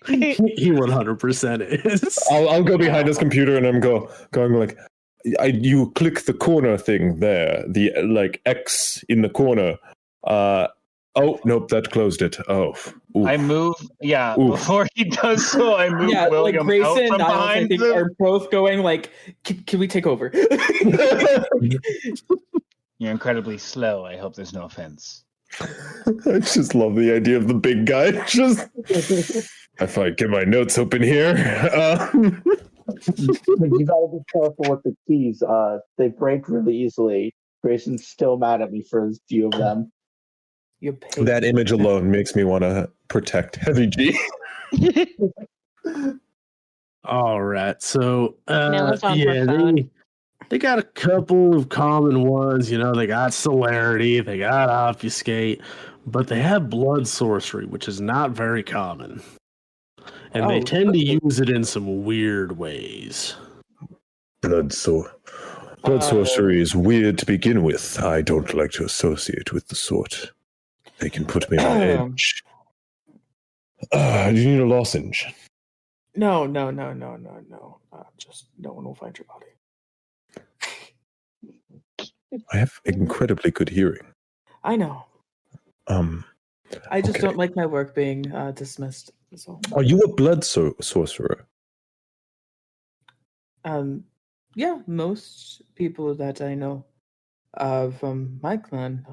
He 100% is. I'll go behind his computer and I'm going like, you click the corner thing there, the like X in the corner. Oh nope, that closed it. Oh, oof. I move, before he does so, I move William out Grayson from and Niles, I behind think, them. are both going like, can we take over? You're incredibly slow. I hope there's no offense. I just love the idea of the big guy. Just if I get my notes open here. You gotta be careful with the keys. They break really easily. Grayson's still mad at me for his view of them. You pay. That image alone makes me want to protect Heavy G. All right, so Now it's on her phone. they got a couple of common ones. They got celerity, they got obfuscate, but they have blood sorcery, which is not very common, and they tend to use it in some weird ways. Blood sorcery is weird to begin with. I don't like to associate with the sort. They can put me on edge. Do you need a lozenge? No. Just no one will find your body. I have incredibly good hearing. I know. I just Okay. don't like my work being dismissed. So. Are you a blood sorcerer? Yeah, most people that I know from my clan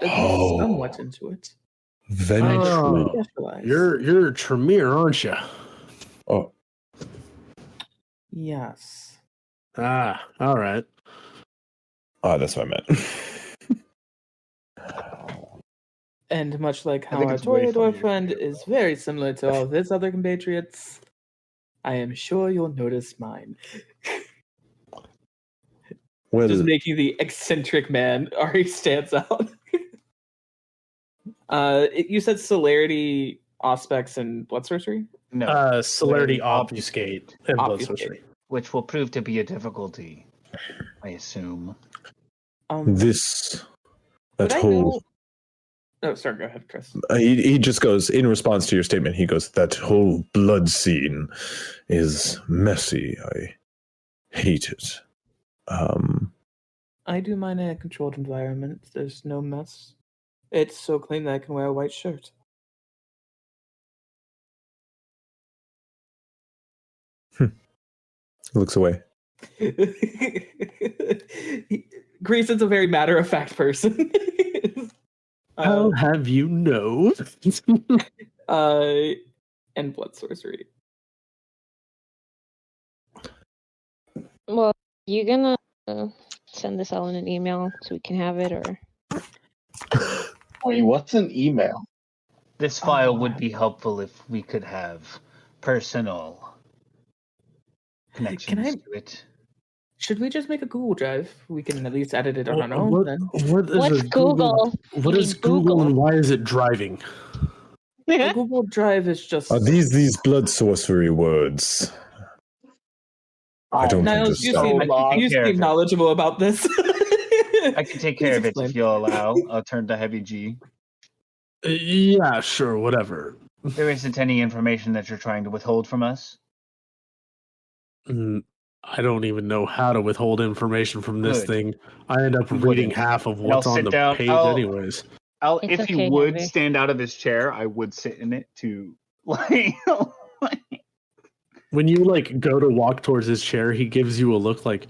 at least somewhat into it. Very true. Specialized. You're Tremere, aren't you? Oh, Yes. All right. that's what I meant. And much like how think our it's way Toreador funnier. friend is very similar to all of his other compatriots, I am sure you'll notice mine. Well, Just making the eccentric man Ari stands out. You said celerity, aspects, and blood sorcery. No, Celerity, obfuscate, and blood Obfuscate. sorcery. which will prove to be a difficulty, I assume. That Would I whole. know? Oh, sorry. Go ahead, Chris. He just goes, in response to your statement, he goes, that whole blood scene is messy. I hate it. I do mine in a controlled environment. There's no mess. It's so clean that I can wear a white shirt. Looks away. Grayson's a very matter-of-fact person. How have you known? And blood sorcery. Well, you gonna send this all in an email so we can have it, or? Wait, what's an email? This file would be helpful if we could have personal connections to it. Should we just make a Google Drive? We can at least edit it on our own. What, Then. What's Google? What is Google and why is it driving? A Google Drive is just. Are these blood sorcery words? I don't Niles, you understand. seem knowledgeable about this. I can take care of it if you'll allow. I'll turn to Heavy G. Yeah, sure, whatever. There isn't any information that you're trying to withhold from us? I don't even know how to withhold information from this Good. thing. I end up reading half of what's on the page anyways. If he would stand out of his chair, I would sit in it to like. When you go to walk towards his chair, he gives you a look like,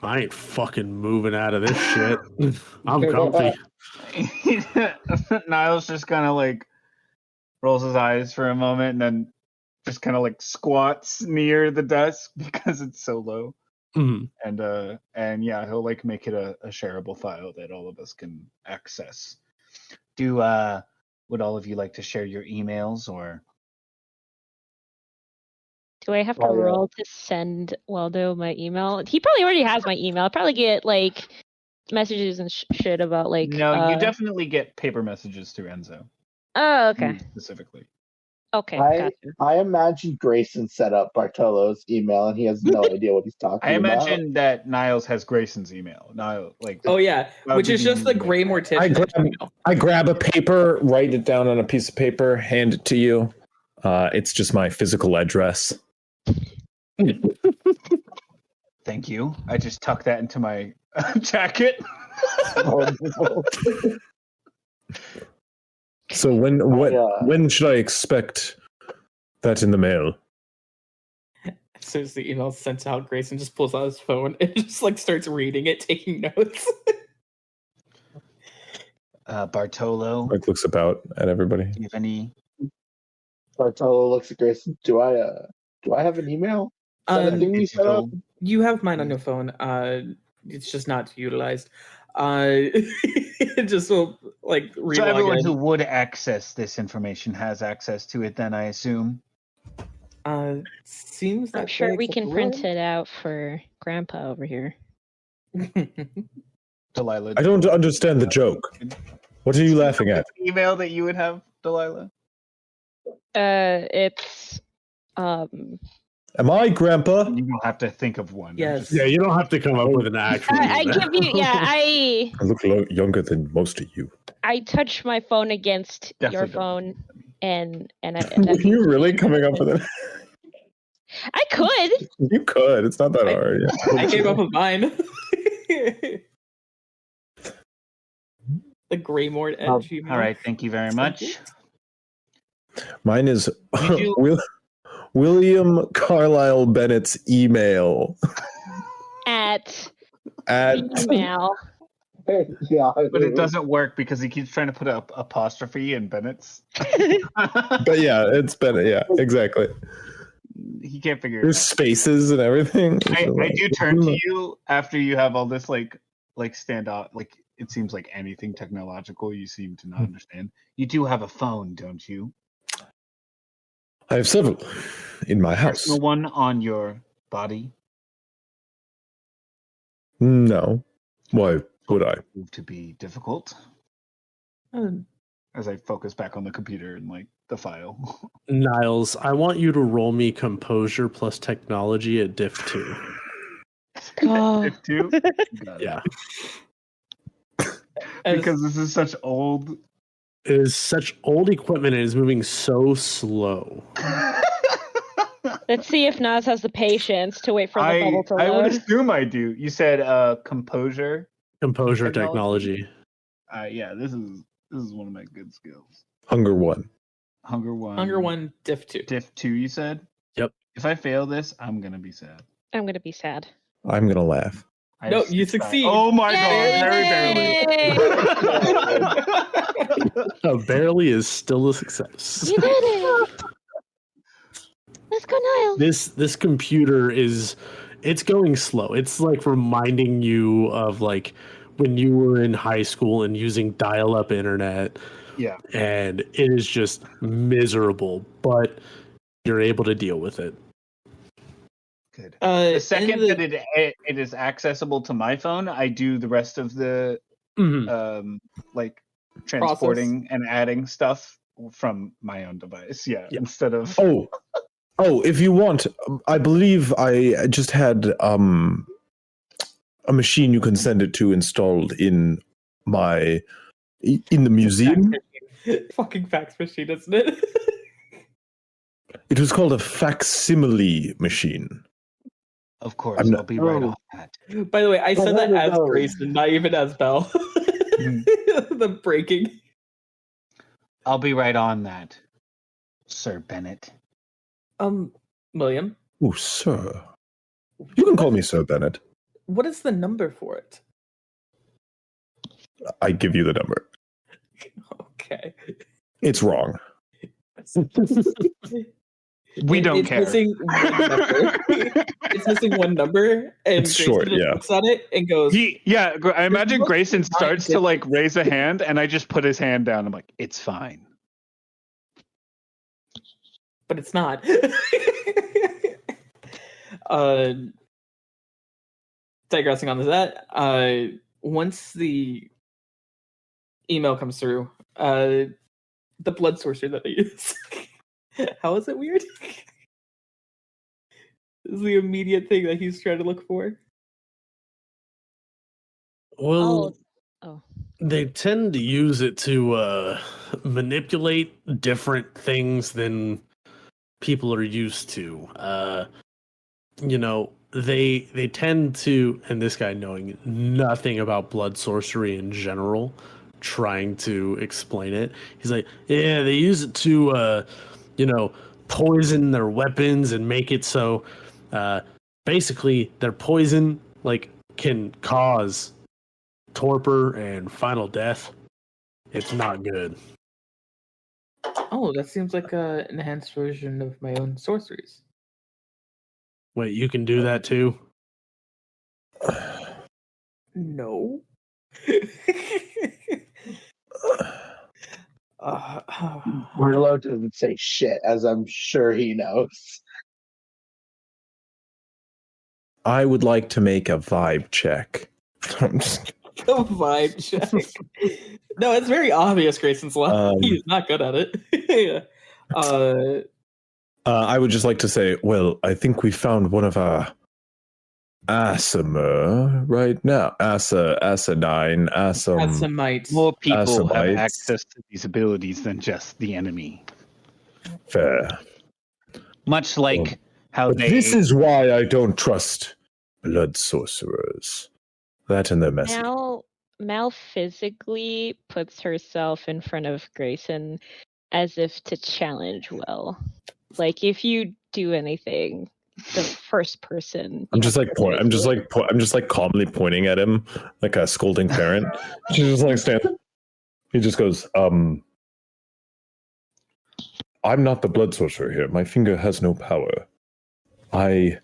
I ain't fucking moving out of this shit. I'm comfy. Niles just kind of rolls his eyes for a moment and then just kind of squats near the desk because it's so low. Mm-hmm. And yeah, he'll make it a shareable file that all of us can access. Would all of you like to share your emails, or do I have to roll to send Waldo my email? He probably already has my email. I'll probably get messages and shit about No, you definitely get paper messages through Enzo. Oh, okay. Specifically. Okay, gotcha. I imagine Grayson set up Bartolo's email and he has no idea what he's talking about. I imagine that Niles has Grayson's email. Niles, oh yeah, which is just the Gray Mortician. I grab a paper, write it down on a piece of paper, hand it to you. It's just my physical address. Thank you. I just tuck that into my jacket. So when should I expect that in the mail? As soon as the email's sent out, Grayson just pulls out his phone and just starts reading it, taking notes. Bartolo. Looks about at everybody. Do you have any? Bartolo looks at Grayson. Do I have an email? You have mine on your phone. It's just not utilized. Just will relog so everyone in. who would access this information has access to it. Then I assume. Seems. I'm sure we can print it out for Grandpa over here. Delilah. I don't understand the joke. What are you laughing at? Email that you would have, Delilah. It's Am I Grandpa? You don't have to think of one. Yes. Yeah, you don't have to come up with an actual. I give you. Yeah, I look younger than most of you. I touch my phone against your phone, and Are you really coming up with it? I could. You could. It's not that hard. Yeah. I came up with mine. The Greymort at Gmail. All right. Thank you very much. Mine is William Carlisle Bennett's email at Yeah, email. But it doesn't work because he keeps trying to put an apostrophe in Bennett's. But yeah, it's Bennett. Yeah, exactly. He can't figure it out. There's spaces and everything. I do turn to you after you have all this stand out. It seems like anything technological you seem to not understand. You do have a phone, don't you? I have several in my house. Personal one on your body? No. Why would I? Prove to be difficult. as I focus back on the computer and like the file. Niles, I want you to roll me composure plus technology at diff 2. Oh. If two, got it. Yeah. Because this is such old. It is such old equipment and it is moving so slow. Let's see if Nas has the patience to wait for the bubble to I would load. assume I do. You said composure. Composure Technology? technology. Yeah, this is one of my good skills. Hunger 1. Hunger 1. Hunger 1, diff 2. Diff 2, you said? Yep. If I fail this, I'm gonna be sad. I'm gonna be sad. I'm gonna laugh. No, you succeed. Oh my Yay! god, very barely. Barely is still a success. You did it! Let's go, Niles. This computer it's going slow. It's like reminding you of like when you were in high school and using dial-up internet. Yeah. And it is just miserable, but you're able to deal with it. Good. The second in that it is accessible to my phone, I do the rest of the like transporting and adding stuff from my own device. Yeah. Instead of Oh, if you want, I believe I just had a machine you can send it to installed in the museum. Fucking fax machine, isn't it? It was called a facsimile machine. Of course, I'll be right on that. By the way, I said that as no. Grayson, not even as Belle. The breaking. I'll be right on that, Sir Bennett. William, Oh, sir. You can call me Sir Bennett. what is the number for it? I give you the number. Okay. It's wrong. We don't it's care. Missing one number. It's missing one number, and It's Grayson short, just yeah. looks at it and goes, I imagine looks Grayson fine, starts to like raise a hand, and I just put his hand down. I'm like, it's fine. but it's not. Digressing on that, once the email comes through, the blood sorcerer that I use. How is it weird? This is the immediate thing that he's trying to look for. Well, Oh. they tend to use it to manipulate different things than people are used to. They tend to, and this guy knowing nothing about blood sorcery in general, trying to explain it. He's like, yeah, they use it to, poison their weapons and make it so, basically their poison, like, can cause torpor and final death. It's not good. Oh, that seems like an enhanced version of my own sorceries. Wait, you can do that too? No. Merlot doesn't say shit, as I'm sure he knows. I would like to make a vibe check. The vibe check. No, it's very obvious Grayson's left. He's not good at it. Yeah. I would just like to say, well, I think we found one of our Asamer right now. Acidine, Asamites. More people Asamites. have access to these abilities than just the enemy. Fair. Much like how But they. this is why I don't trust blood sorcerers. That and their message. Mal physically puts herself in front of Grayson as if to challenge Will. Like, if you do anything, the first person. I'm just like I'm just like calmly pointing at him like a scolding parent. She's just like standing. He just goes, I'm not the blood sorcerer here. My finger has no power. I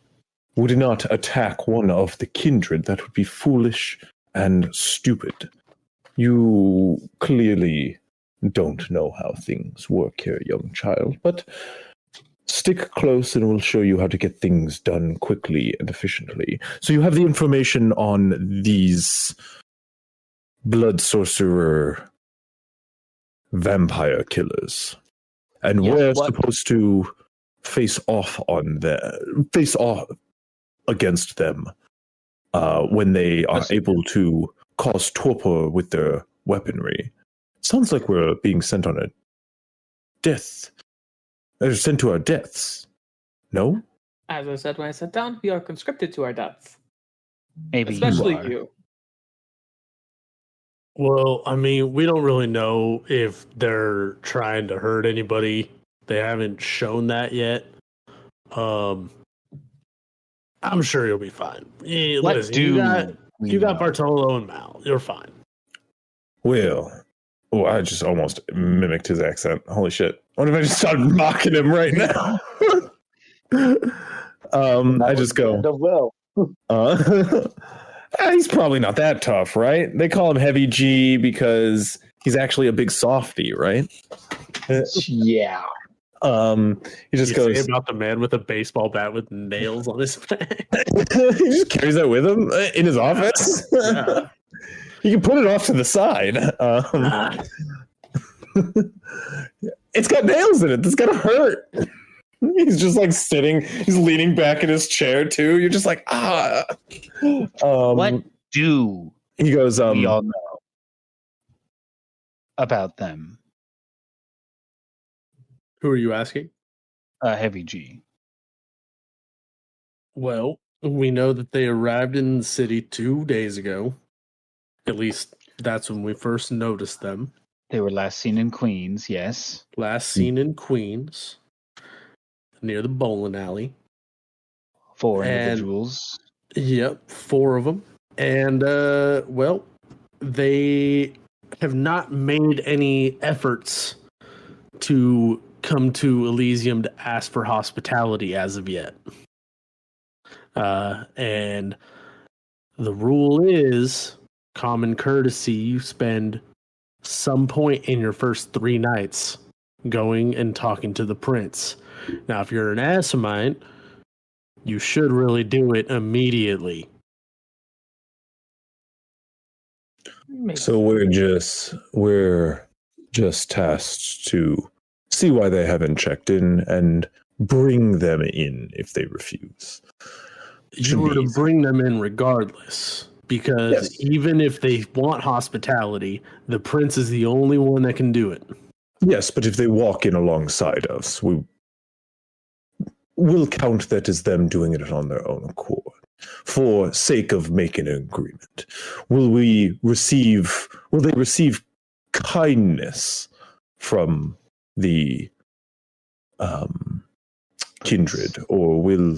would not attack one of the kindred. That would be foolish and stupid. You clearly don't know how things work here, young child, but stick close and we'll show you how to get things done quickly and efficiently. So you have the information on these blood sorcerer vampire killers, and Yeah, we're what? supposed to face off against them when they are Listen. able to cause torpor with their weaponry. Sounds like we're being sent on a death. They're sent to our deaths. No? As I said when I sat down, we are conscripted to our deaths. Maybe Especially you are. you. Well, I mean, we don't really know if they're trying to hurt anybody. They haven't shown that yet. I'm sure you'll be fine. What Listen, do you got know? Bartolo and Mal. You're fine. Well, I just almost mimicked his accent. Holy shit. What if I just started mocking him right now? I just go, End of Will. he's probably not that tough, right? They call him Heavy G because he's actually a big softie, right? Yeah. He just You goes, say about the man with a baseball bat with nails on his back. he just carries that with him in his office. Yeah. You can put it off to the side. It's got nails in it. That's gotta hurt. He's just like sitting. He's leaning back in his chair too. You're just like, ah. What do He goes, we all know about them? Who are you asking? Heavy G. Well, we know that they arrived in the city 2 days ago. At least that's when we first noticed them. They were last seen in Queens, yes. Last seen in Queens, near the bowling alley. 4 And- individuals. Yep, 4 of them. And, well, they have not made any efforts to come to Elysium to ask for hospitality as of yet. And the rule is common courtesy. You spend some point in your first 3 nights going and talking to the prince. Now, if you're an Assamite, you should really do it immediately. so we're just tasked to see why they haven't checked in and bring them in if they refuse. You were to bring them in regardless, because Yes. even if they want hospitality, the prince is the only one that can do it. Yes, but if they walk in alongside us, we'll count that as them doing it on their own accord, for sake of making an agreement. Will they receive kindness from the kindred, or will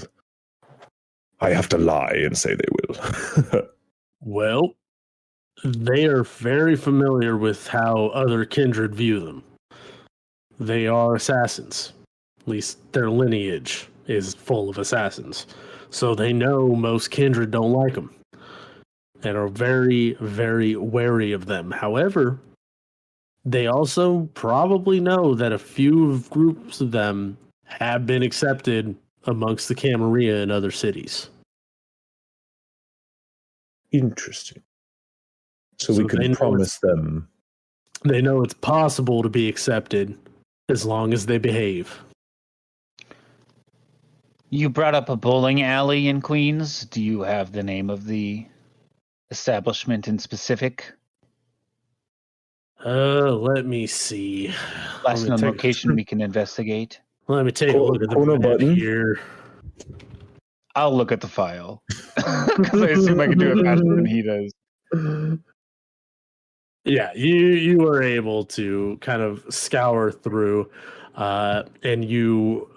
I have to lie and say they will? Well, they are very familiar with how other kindred view them. They are assassins. At least their lineage is full of assassins. So they know most kindred don't like them and are very, very wary of them. However, they also probably know that a few groups of them have been accepted amongst the Camarilla in other cities. Interesting. So So we they can know promise them. They know it's possible to be accepted as long as they behave. You brought up a bowling alley in Queens. Do you have the name of the establishment in specific? Let me see. Last Let me known take- location we can investigate. Let me take a look at the Corner map button. here. I'll look at the file. Because I assume I can do it faster than he does. Yeah, you are able to kind of scour through, and you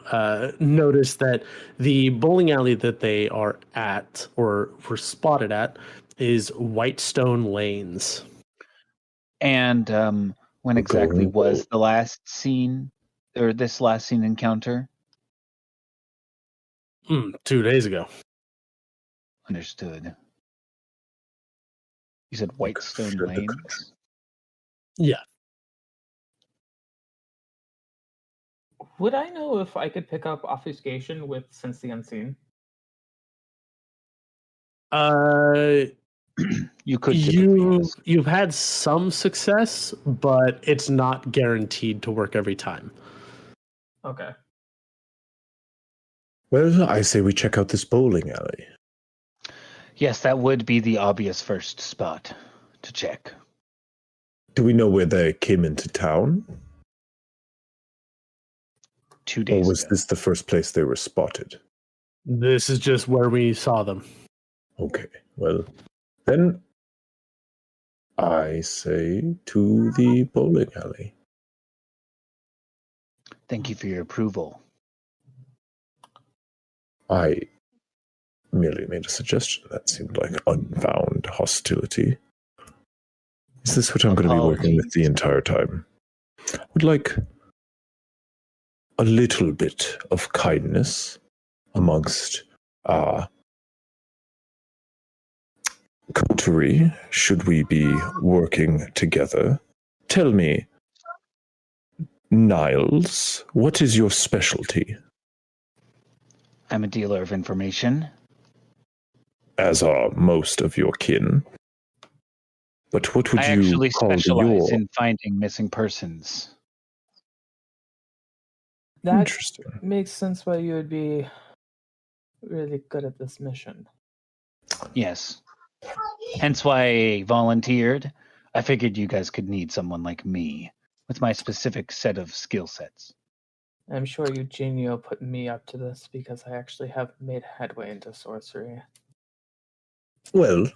notice that the bowling alley that they are at, or were spotted at, is Whitestone Lanes. And when We're exactly going was the last scene, or this last scene encounter? 2 days ago. Understood. You said Whitestone Lanes? Yeah. Would I know if I could pick up obfuscation with Sense the Unseen? You could typically ask. You've had some success, but it's not guaranteed to work every time. Okay. Well, I say we check out this bowling alley. Yes, that would be the obvious first spot to check. Do we know where they came into town? 2 Or days was ago. this the first place they were spotted? This is just where we saw them. Okay, well, then I say to the bowling alley. Thank you for your approval. I merely made a suggestion that seemed like unfound hostility. Is this what I'm going to be working with the entire time? I would like a little bit of kindness amongst Coterie, should we be working together. Tell me, Niles, what is your specialty? I'm a dealer of information. As are most of your kin. But what would I you actually call specialize your... in finding missing persons. That Interesting. makes sense why you would be really good at this mission. Yes. Hence why I volunteered. I figured you guys could need someone like me with my specific set of skill sets. I'm sure Eugenio put me up to this because I actually have made headway into sorcery. Well,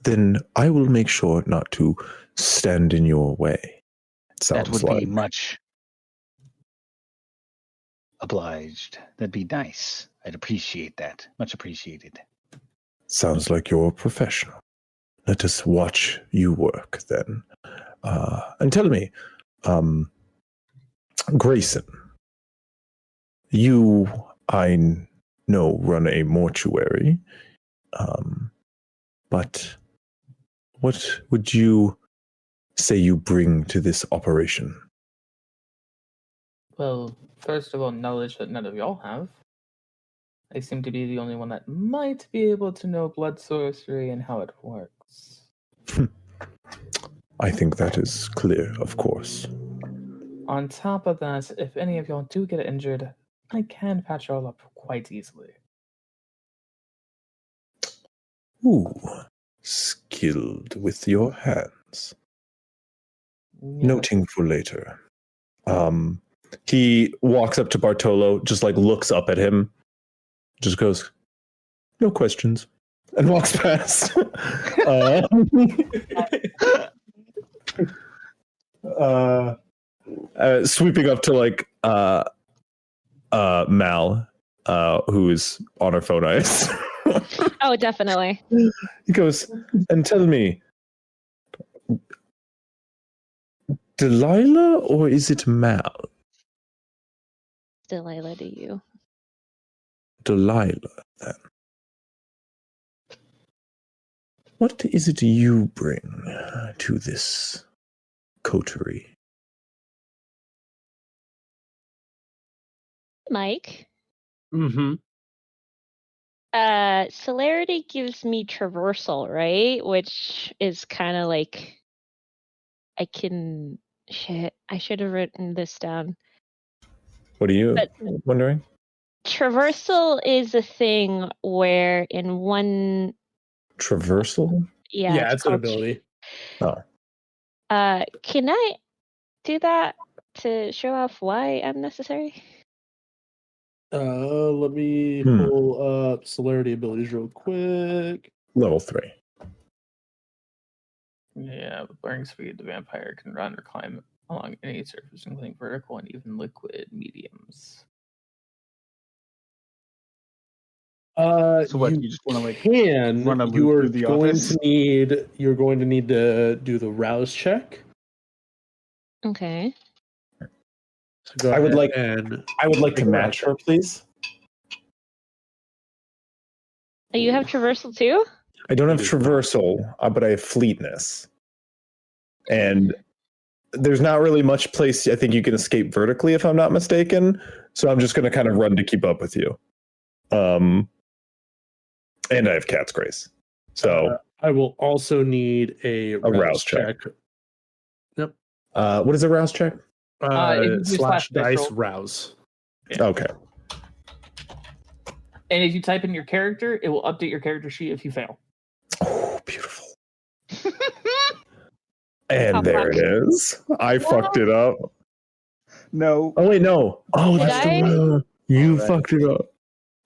then I will make sure not to stand in your way. It sounds That would like be much obliged. That'd be nice. I'd appreciate that. Much appreciated. Sounds like you're a professional. Let us watch you work then. And tell me, Grayson, you, I know, run a mortuary, but what would you say you bring to this operation? Well, first of all, knowledge that none of y'all have. I seem to be the only one that might be able to know blood sorcery and how it works. I think that is clear, of course. On top of that, if any of y'all do get injured, I can patch y'all up quite easily. Ooh, skilled with your hands. Yes. Noting for later. He walks up to Bartolo, just like looks up at him, just goes, "No questions," and walks past. Sweeping up to like Mal, who is on her phone, I assume. Oh, definitely. He goes, "And tell me, Delilah or is it Mal?" Delilah to you. Delilah, then. What is it you bring to this coterie? Mike. Mm-hmm. Celerity gives me traversal, right? Which is kind of like I should have written this down. What are you wondering? Traversal is a thing where in one Traversal? Yeah, it's an called ability. Oh. Can I do that to show off why I'm necessary? Let me pull up celerity abilities real quick. Level 3. Yeah, with burning speed, the vampire can run or climb along any surface, including vertical and even liquid mediums. So what, you just wanna, like, run a loop you are through the going office? you're going to need to do the rouse check. Okay. So go I would ahead like to make a match rouse her, please. Oh, you have traversal too? I don't have It is not. traversal, but I have fleetness. And there's not really much place I think you can escape vertically, if I'm not mistaken. So I'm just going to kind of run to keep up with you. And I have cat's grace. So I will also need a rouse check. Yep. What is a rouse check? If you do Slash dice roll. rouse. Yeah. Okay. And if you type in your character, it will update your character sheet if you fail. Oh, beautiful. And there it is. I fucked it up. No. Oh wait, no. Oh, Did that's I? you Alright. fucked it up.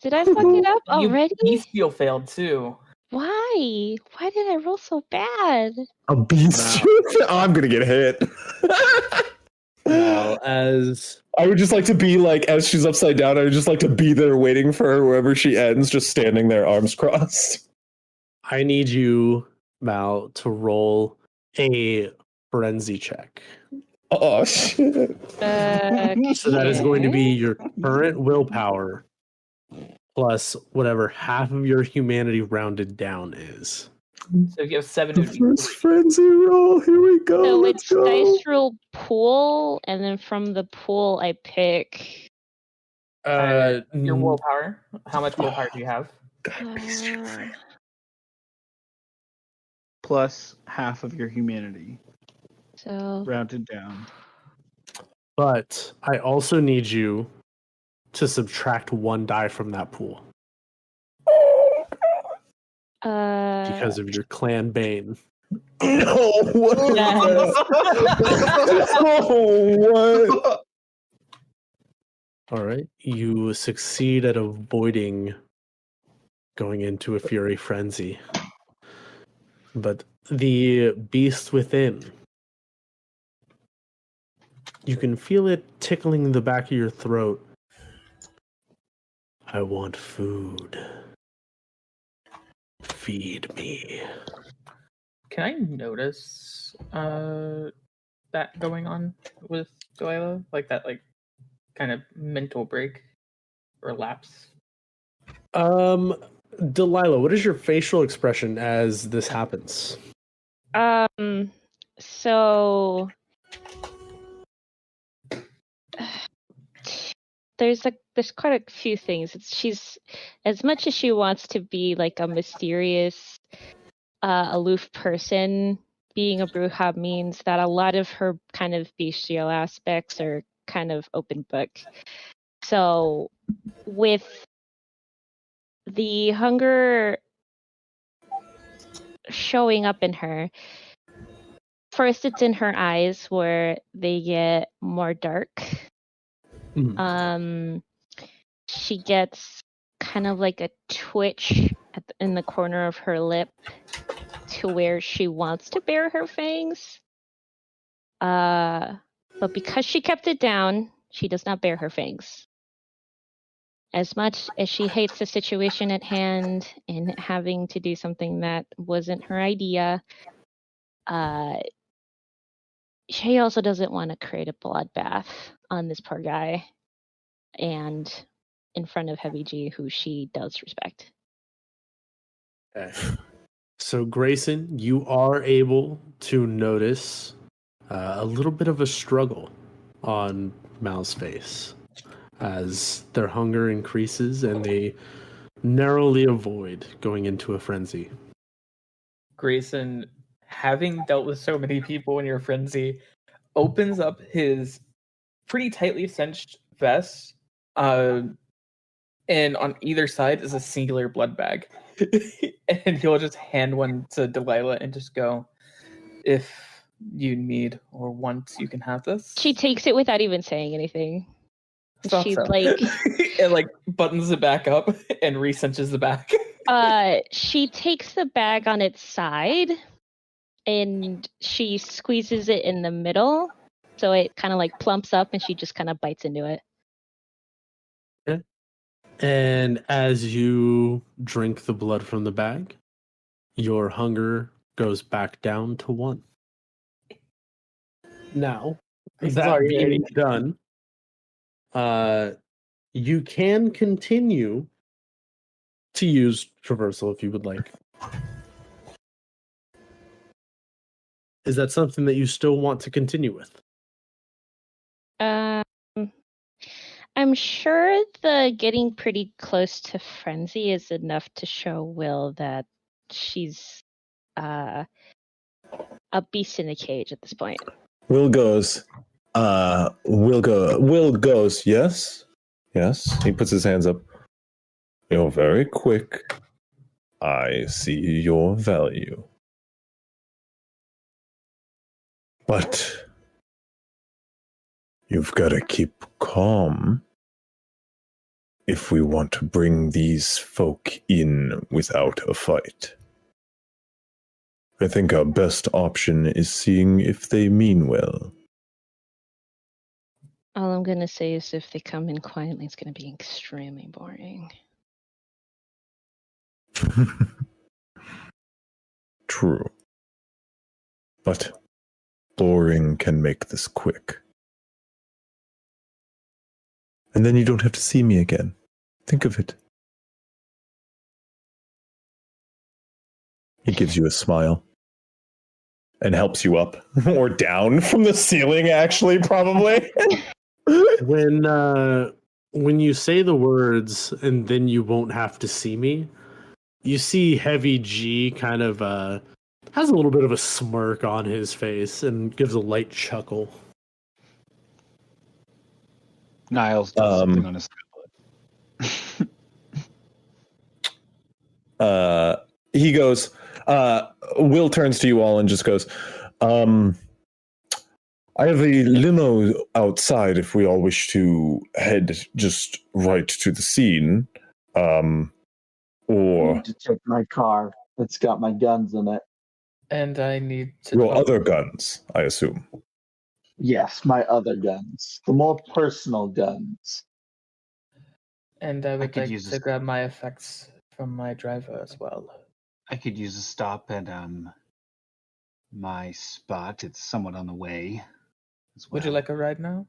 Did I fuck it up already? You failed too. Why? Why did I roll so bad? A beast. Oh, I'm gonna get hit. Now, as I would just like to be like, as she's upside down, I would just like to be there waiting for her wherever she ends, just standing there, arms crossed. I need you, Mal, to roll a frenzy check. Oh shit. So that is going to be your current willpower plus whatever half of your humanity rounded down is. So if you have 7, The it would be first 3. frenzy roll. Here we go. So Let's it's go. dice roll pool, and then from the pool I pick. Your willpower. How much willpower do you have? Plus half of your humanity, So rounded down. But I also need you to subtract 1 die from that pool because of your clan bane. No, what? Oh, what? All right. You succeed at avoiding going into a fury frenzy. But the beast within, you can feel it tickling the back of your throat. I want food. Feed me. Can I notice that going on with Delilah? Like that kind of mental break or lapse? Delilah, what is your facial expression as this happens? So there's quite a few things. She's, as much as she wants to be like a mysterious, aloof person, being a Bruja means that a lot of her kind of bestial aspects are kind of open book. So with the hunger showing up in her, first it's in her eyes where they get more dark. She gets kind of like a twitch in the corner of her lip to where she wants to bare her fangs. But because she kept it down, she does not bare her fangs. As much as she hates the situation at hand and having to do something that wasn't her idea, she also doesn't want to create a bloodbath on this poor guy and in front of Heavy G, who she does respect. Okay. So, Grayson, you are able to notice a little bit of a struggle on Mal's face as their hunger increases and they narrowly avoid going into a frenzy. Grayson, having dealt with so many people in your frenzy, opens up his pretty tightly cinched vest, and on either side is a singular blood bag. And he'll just hand one to Delilah and just go, if you need or want, you can have this. She takes it without even saying anything. She's So. like, and like buttons it back up and re-cinches the back. She takes the bag on its side and she squeezes it in the middle, so it kind of like plumps up and she just kind of bites into it. Okay. And as you drink the blood from the bag, your hunger goes back down to 1. Now, that being done, you can continue to use traversal if you would like. Is that something that you still want to continue with? I'm sure the getting pretty close to frenzy is enough to show Will that she's a beast in a cage at this point. Will goes, Will goes, yes. Yes. He puts his hands up. You're very quick. I see your value. But you've got to keep calm if we want to bring these folk in without a fight. I think our best option is seeing if they mean well. All I'm gonna say is if they come in quietly, it's gonna be extremely boring. True. But boring can make this quick. And then you don't have to see me again. Think of it. He gives you a smile. And helps you up. Or down from the ceiling, actually, probably. When you say the words, and then you won't have to see me, you see Heavy G kind of has a little bit of a smirk on his face and gives a light chuckle. Niles does something on his tablet. He goes, Will turns to you all and just goes, I have a limo outside if we all wish to head just right to the scene. I Or need to check my car. It's got my guns in it. And I need to. your other guns, I assume. Yes, my other guns. The more personal guns. And I would could like use to grab my effects from my driver as well. I could use a stop at my spot. It's somewhat on the way. As well. Would you like a ride now?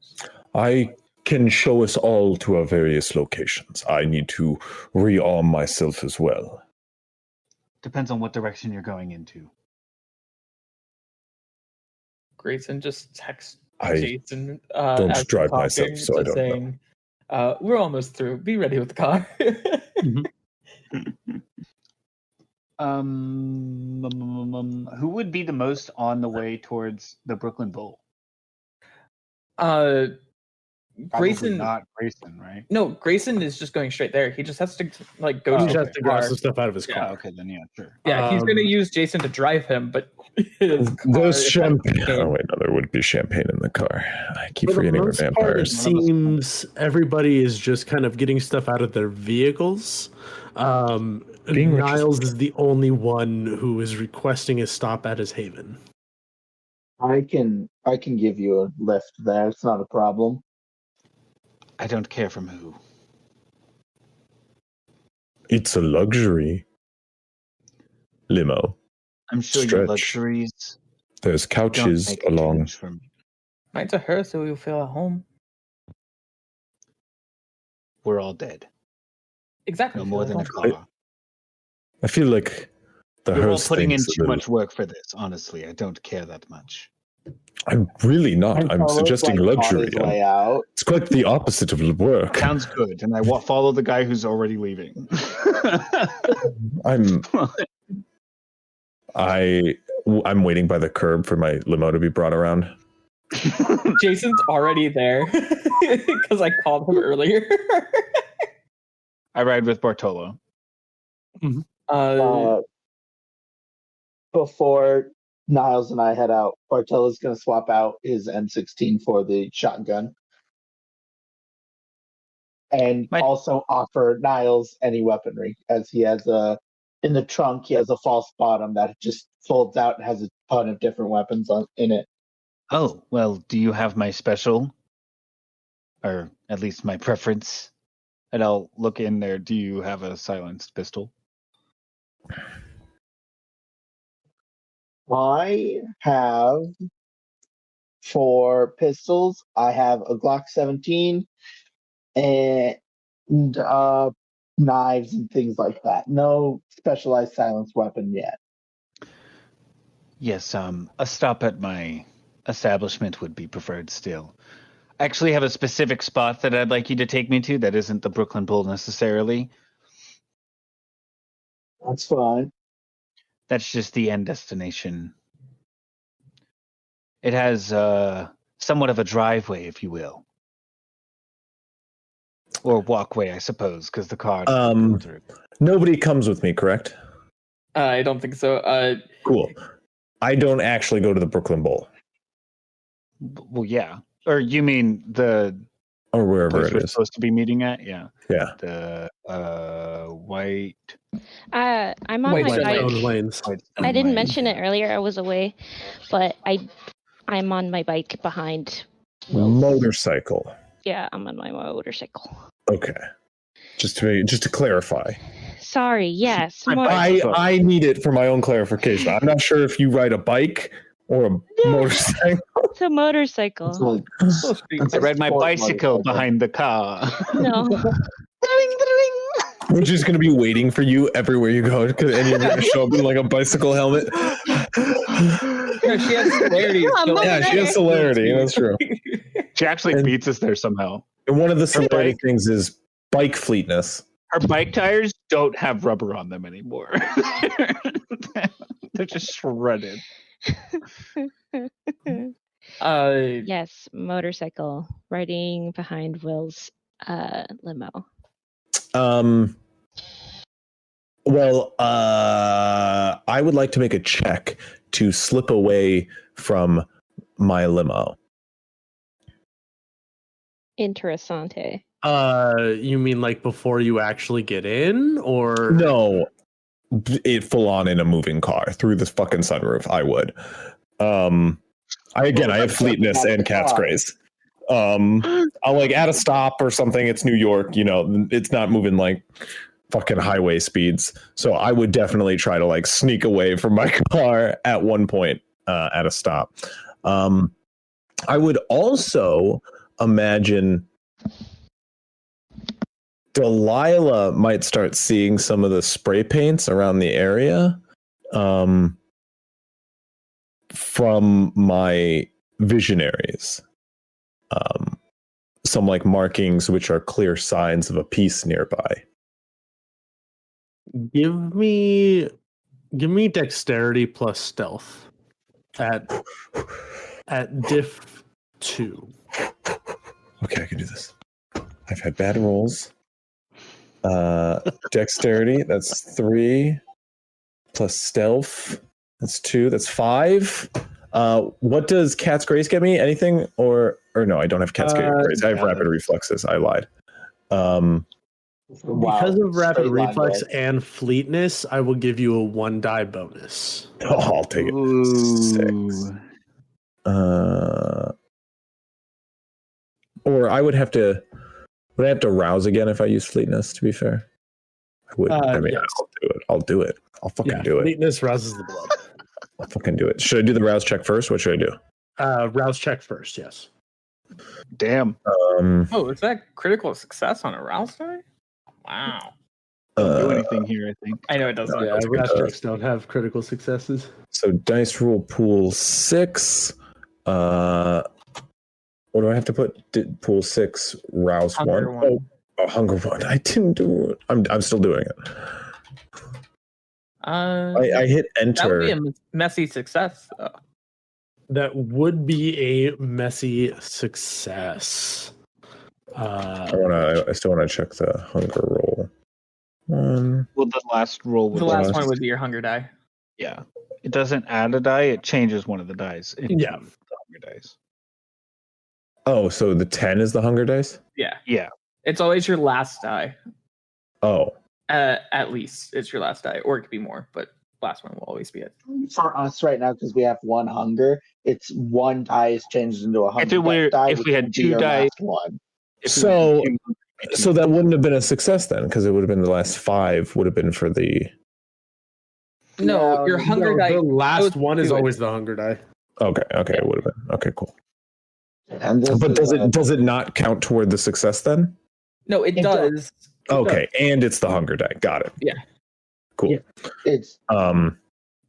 I can show us all to our various locations. I need to rearm myself as well. Depends on what direction you're going into. Grayson just texts I Jason. don't as drive talking, myself, so I just don't know. We're almost through. Be ready with the car. Who would be the most on the way towards the Brooklyn Bowl? Grayson, Probably not Grayson, right? No, Grayson is just going straight there. He just has to like go He to just the has to grab car. some stuff out of his Yeah, car. okay, then yeah, sure. Yeah, he's going to use Jason to drive him, but his car There's is champagne. okay. Oh, wait, no, there would be champagne in the car. I keep For the forgetting we're most part, it vampires. seems everybody is just kind of getting stuff out of their vehicles. Being rich Niles is the only one who is requesting a stop at his haven. I can give you a lift there. It's not a problem. I don't care from who. It's a luxury. Limo. I'm sure your Stretch. luxuries There's don't couches make a along. change for me. Mine to her, so we'll feel at home. We're all dead. Exactly. No more feel than at a home. car. I feel like the You're all hearse putting in thing's a too little- much work for this, honestly. I don't care that much. I'm really not. I'm Carlos, suggesting like, on luxury. his way out. It's quite the opposite of work. Sounds good, and I follow the guy who's already leaving. I'm waiting by the curb for my limo to be brought around. Jason's already there because I called him earlier. I ride with Bartolo. Before Niles and I head out, Bartolo's going to swap out his M16 for the shotgun. And also offer Niles any weaponry, as he has in the trunk, he has a false bottom that just folds out and has a ton of different weapons in it. Oh, well, do you have my special? Or at least my preference? And I'll look in there. Do you have a silenced pistol? I have, for pistols, I have a Glock 17 and knives and things like that. No specialized silenced weapon yet. Yes, a stop at my establishment would be preferred still. I actually have a specific spot that I'd like you to take me to that isn't the Brooklyn Bowl necessarily. That's fine. That's just the end destination. It has somewhat of a driveway, if you will. Or walkway, I suppose, because the car doesn't go through. Nobody comes with me, correct? I don't think so. Cool. I don't actually go to the Brooklyn Bowl. Well, yeah. Or you mean the or wherever place it we're is. supposed to be meeting at? Yeah. Yeah. The white. I'm on White my Stone bike. Lanes. I didn't mention it earlier. I was away, but I'm on my bike behind Will's. Motorcycle. Yeah, I'm on my motorcycle. Okay. Just to clarify. Sorry. Yes. I need it for my own clarification. I'm not sure if you ride a bike or a motorcycle. It's a motorcycle. I ride my bicycle behind the car. No. We're just going to be waiting for you everywhere you go, and you're going to show up in like a bicycle helmet. Yeah, she has celerity. Yeah, she has celerity. That's true. She actually beats us there somehow. And one of the celerity things is bike fleetness. Her bike tires don't have rubber on them anymore. They're just shredded. Yes, motorcycle riding behind Will's limo. Well, I would like to make a check to slip away from my limo. Interessante. You mean like before you actually get in, or No, it full on in a moving car through this fucking sunroof. I would. I have fleetness and cat's grace. I'll like at a stop or something. It's New York, it's not moving like fucking highway speeds. So I would definitely try to like sneak away from my car at one point at a stop. I would also imagine Delilah might start seeing some of the spray paints around the area from my visionaries. Some like markings which are clear signs of a piece nearby. give me dexterity plus stealth at diff 2. Okay, I can do this. I've had bad rolls. Dexterity, that's 3. Plus stealth, that's 2. That's 5. What does Cat's Grace get me? Anything? Or no, I don't have Cat's Grace. I have rapid reflexes. I lied. Because of rapid reflex and fleetness, I will give you a 1 die bonus. Oh, I'll take it. Ooh. 6. Or I would have to. Would I have to rouse again if I use fleetness? To be fair, I would. Yes. I'll do it. I'll fucking do it. Fleetness rouses the blood. I'll fucking do it. Should I do the rouse check first? What should I do? Rouse check first. Yes. Damn. Oh, is that critical success on a rouse die? Wow. Don't do anything here, I think. I know it doesn't. Yeah, rouse checks don't have critical successes. So dice roll pool 6. What do I have to put? Pool 6, rouse Hunger 1. Oh, hunger 1. I didn't do it. I'm still doing it. I hit enter. That would be a messy success, though. That would be a messy success. I still want to check the hunger roll. Well, the last roll was The last one would be your hunger die. Yeah. It doesn't add a die, it changes one of the dice. Yeah. The hunger dice. Oh, so the 10 is the hunger dice? Yeah. Yeah. It's always your last die. Oh. At least it's your last die, or it could be more, but last one will always be it. For us right now, because we have 1 hunger, it's 1 die is changed into a hunger die. If we had 2 dice, one. So that wouldn't have been a success then, because it would have been the last 5 would have been for the. No, your hunger die. The last goes one is to it. always the hunger die. Okay, it would have been. Okay, cool. And But does it not count toward the success then? No, it does. Okay, and it's the hunger die. Got it. Yeah. Cool. Yeah. It's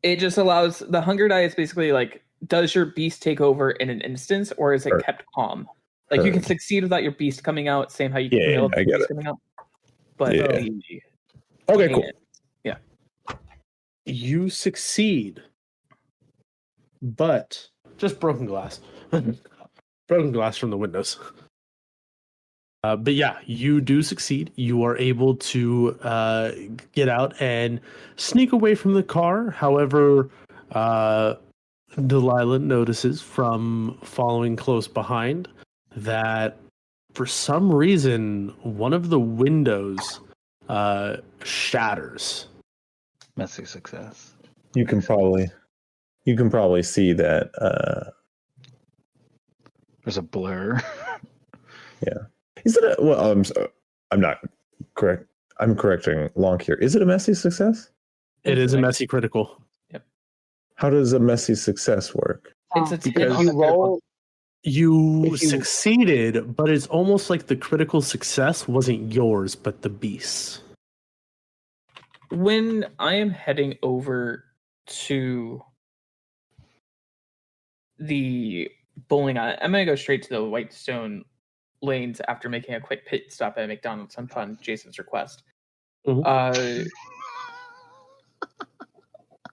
It just allows the hunger die is basically like, does your beast take over in an instance, or is it Heard. kept calm? Like you can Heard. succeed without your beast coming out, same how you can Yeah, fail with I your get beast it. coming out. But Yeah. Okay, cool. yeah. You succeed, but just broken glass. Broken glass from the windows. But yeah, you do succeed. You are able to get out and sneak away from the car. However, Delilah notices from following close behind that for some reason one of the windows shatters. Messy success. You can probably see that. There's a blur. Is it a? Well, I'm not correct. I'm correcting Lonk here. Is it a messy success? It is a messy critical. How does a messy success work? It's a 10 Because on you the critical. roll. You If you- succeeded, but it's almost like the critical success wasn't yours, but the beast's. When I am heading over to the bowling alley, I'm gonna go straight to the Whitestone lanes after making a quick pit stop at McDonald's upon Jason's request. Mhm.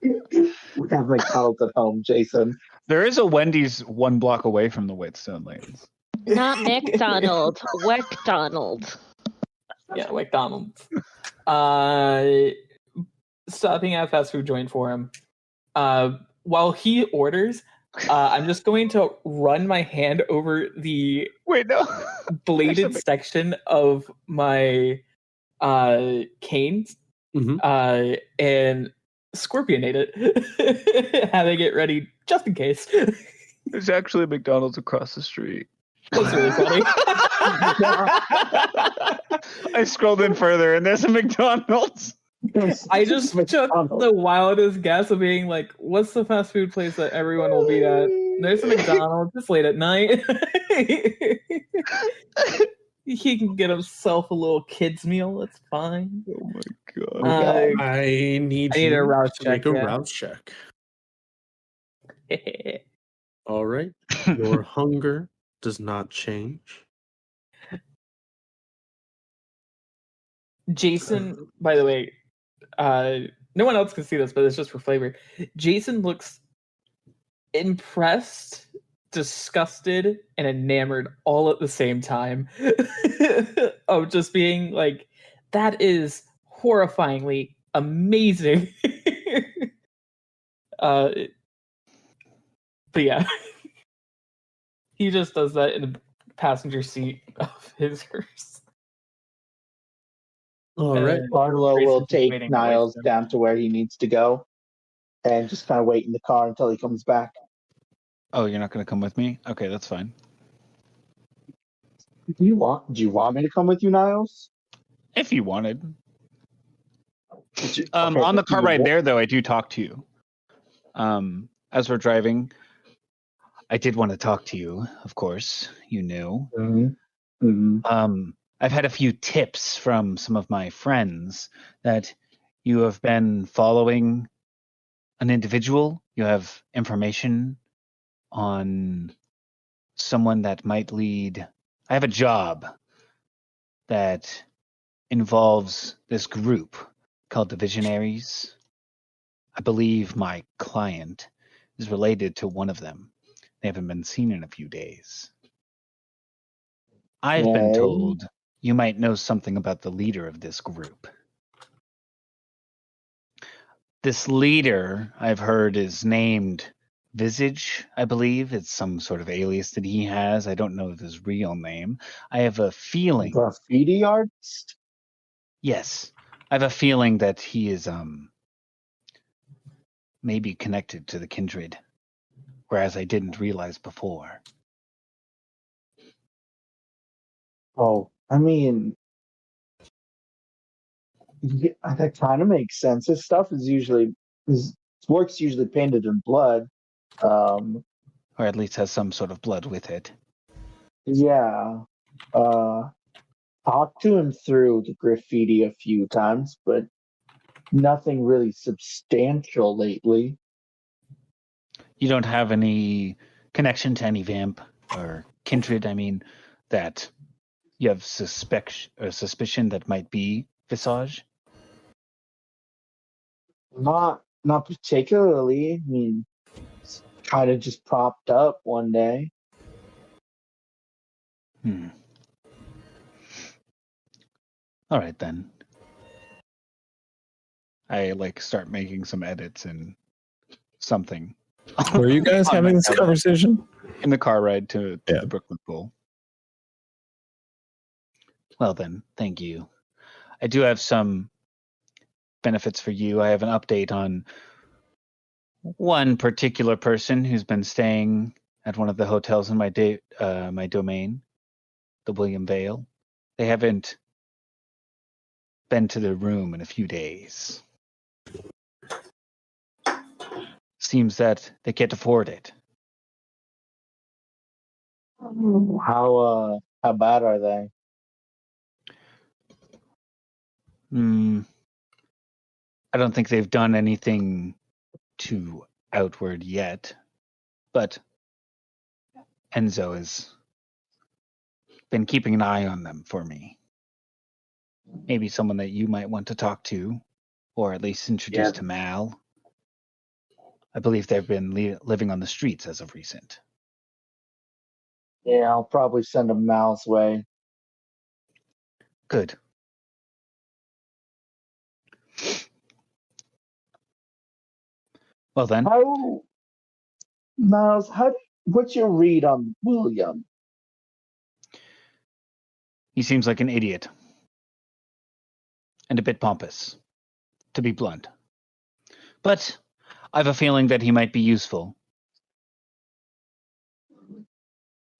We have McDonald's at home, Jason. There is a Wendy's 1 block away from the Whitestone lanes. Not McDonald, Weckdonald. Yeah, McDonald's. Stopping at a fast food joint for him. While he orders, I'm just going to run my hand over the Wait, no. bladed section of my canes and scorpionate it, having it ready just in case. There's actually a McDonald's across the street. That's really funny. I scrolled in further and there's a McDonald's. I just took the wildest guess of being like, what's the fast food place that everyone will be at? There's a McDonald's. It's late at night. He can get himself a little kid's meal. It's fine. Oh my god. I need a you rouse to check. make a rouse check. All right. Your hunger does not change. Jason, by the way, no one else can see this, but it's just for flavor. Jason looks impressed, disgusted, and enamored all at the same time of just being like, that is horrifyingly amazing. But yeah, he just does that in the passenger seat of his hearse. All right. Barlow will Jason's take waiting Niles for him. down to where he needs to go and just kind of wait in the car until he comes back. Oh, you're not going to come with me? Okay, that's fine. Do you want me to come with you, Niles? If you wanted. Okay, On the but car you ride won't- there, though, I do talk to you. As we're driving, I did want to talk to you, of course. You knew. Mhm. Mhm. I've had a few tips from some of my friends that you have been following an individual. You have information on someone that might lead. I have a job that involves this group called the Visionaries. I believe my client is related to one of them. They haven't been seen in a few days. I've been Okay. told you might know something about the leader of this group. This leader, I've heard, is named Visage, I believe. It's some sort of alias that he has. I don't know his real name. I have a feeling. Graffiti artist? Yes. I have a feeling that he is maybe connected to the kindred, whereas I didn't realize before. Oh, I mean, yeah, that kind of makes sense. His stuff is usually his work's usually painted in blood. Or at least has some sort of blood with it. Yeah. Talked to him through the graffiti a few times, but nothing really substantial lately. You don't have any connection to any vamp or kindred, I mean, that you have suspicion that might be Visage? Not Not particularly. I mean, it's kind of just propped up one day. All right then. I start making some edits and something. Were you guys On having my this tablet. conversation? In the car ride to Yeah. the Brooklyn Bowl. Well then, thank you. I do have some benefits for you. I have an update on one particular person who's been staying at one of the hotels in my domain, the William Vale. They haven't been to their room in a few days. Seems that they can't afford it. How bad are they? I don't think they've done anything too outward yet, but Enzo has been keeping an eye on them for me. Maybe someone that you might want to talk to, or at least introduce to Mal. I believe they've been living on the streets as of recent. Yeah, I'll probably send them Mal's way. Good. Well then, Miles, what's your read on William? he seems like an idiot. And a bit pompous, to be blunt. But I have a feeling that he might be useful.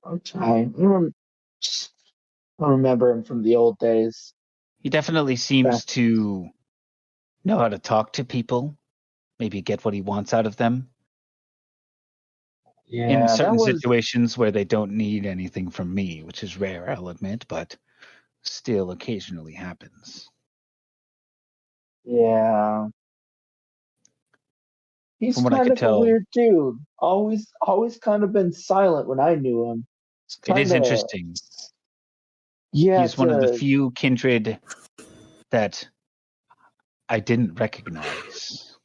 Okay. I remember him from the old days. He definitely seems to know how to talk to people, maybe get what he wants out of them. Yeah, In certain situations where they don't need anything from me, which is rare, I'll admit, but still occasionally happens. Yeah. He's From what I kind could of a tell, weird dude. Always kind of been silent when I knew him. it is interesting. Yeah, He's one of the few kindred that I didn't recognize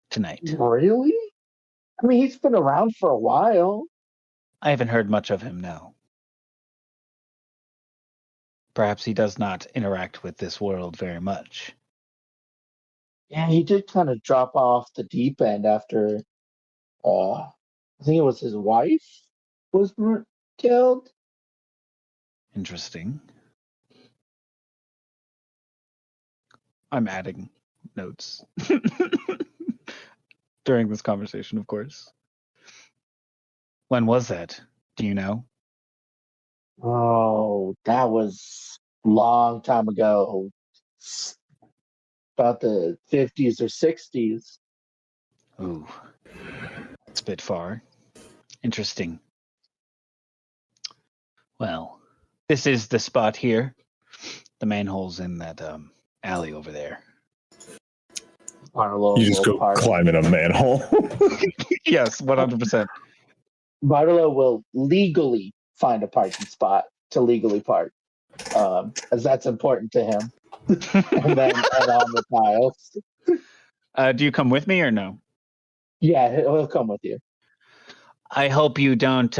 tonight. Really? I mean, he's been around for a while. I haven't heard much of him now. Perhaps he does not interact with this world very much. Yeah, he did kind of drop off the deep end after, I think it was his wife was killed. Interesting. I'm adding notes during this conversation, of course. When was that? Do you know? Oh, that was a long time ago. About the 50s or 60s. Ooh, it's a bit far. Interesting. Well, this is the spot here. The manhole's in that alley over there. You just go climb in a manhole. Yes, 100%. Bartolo will legally find a parking spot to legally park, as that's important to him. And then add on the tiles. Do you come with me or no? Yeah, he'll come with you. I hope you don't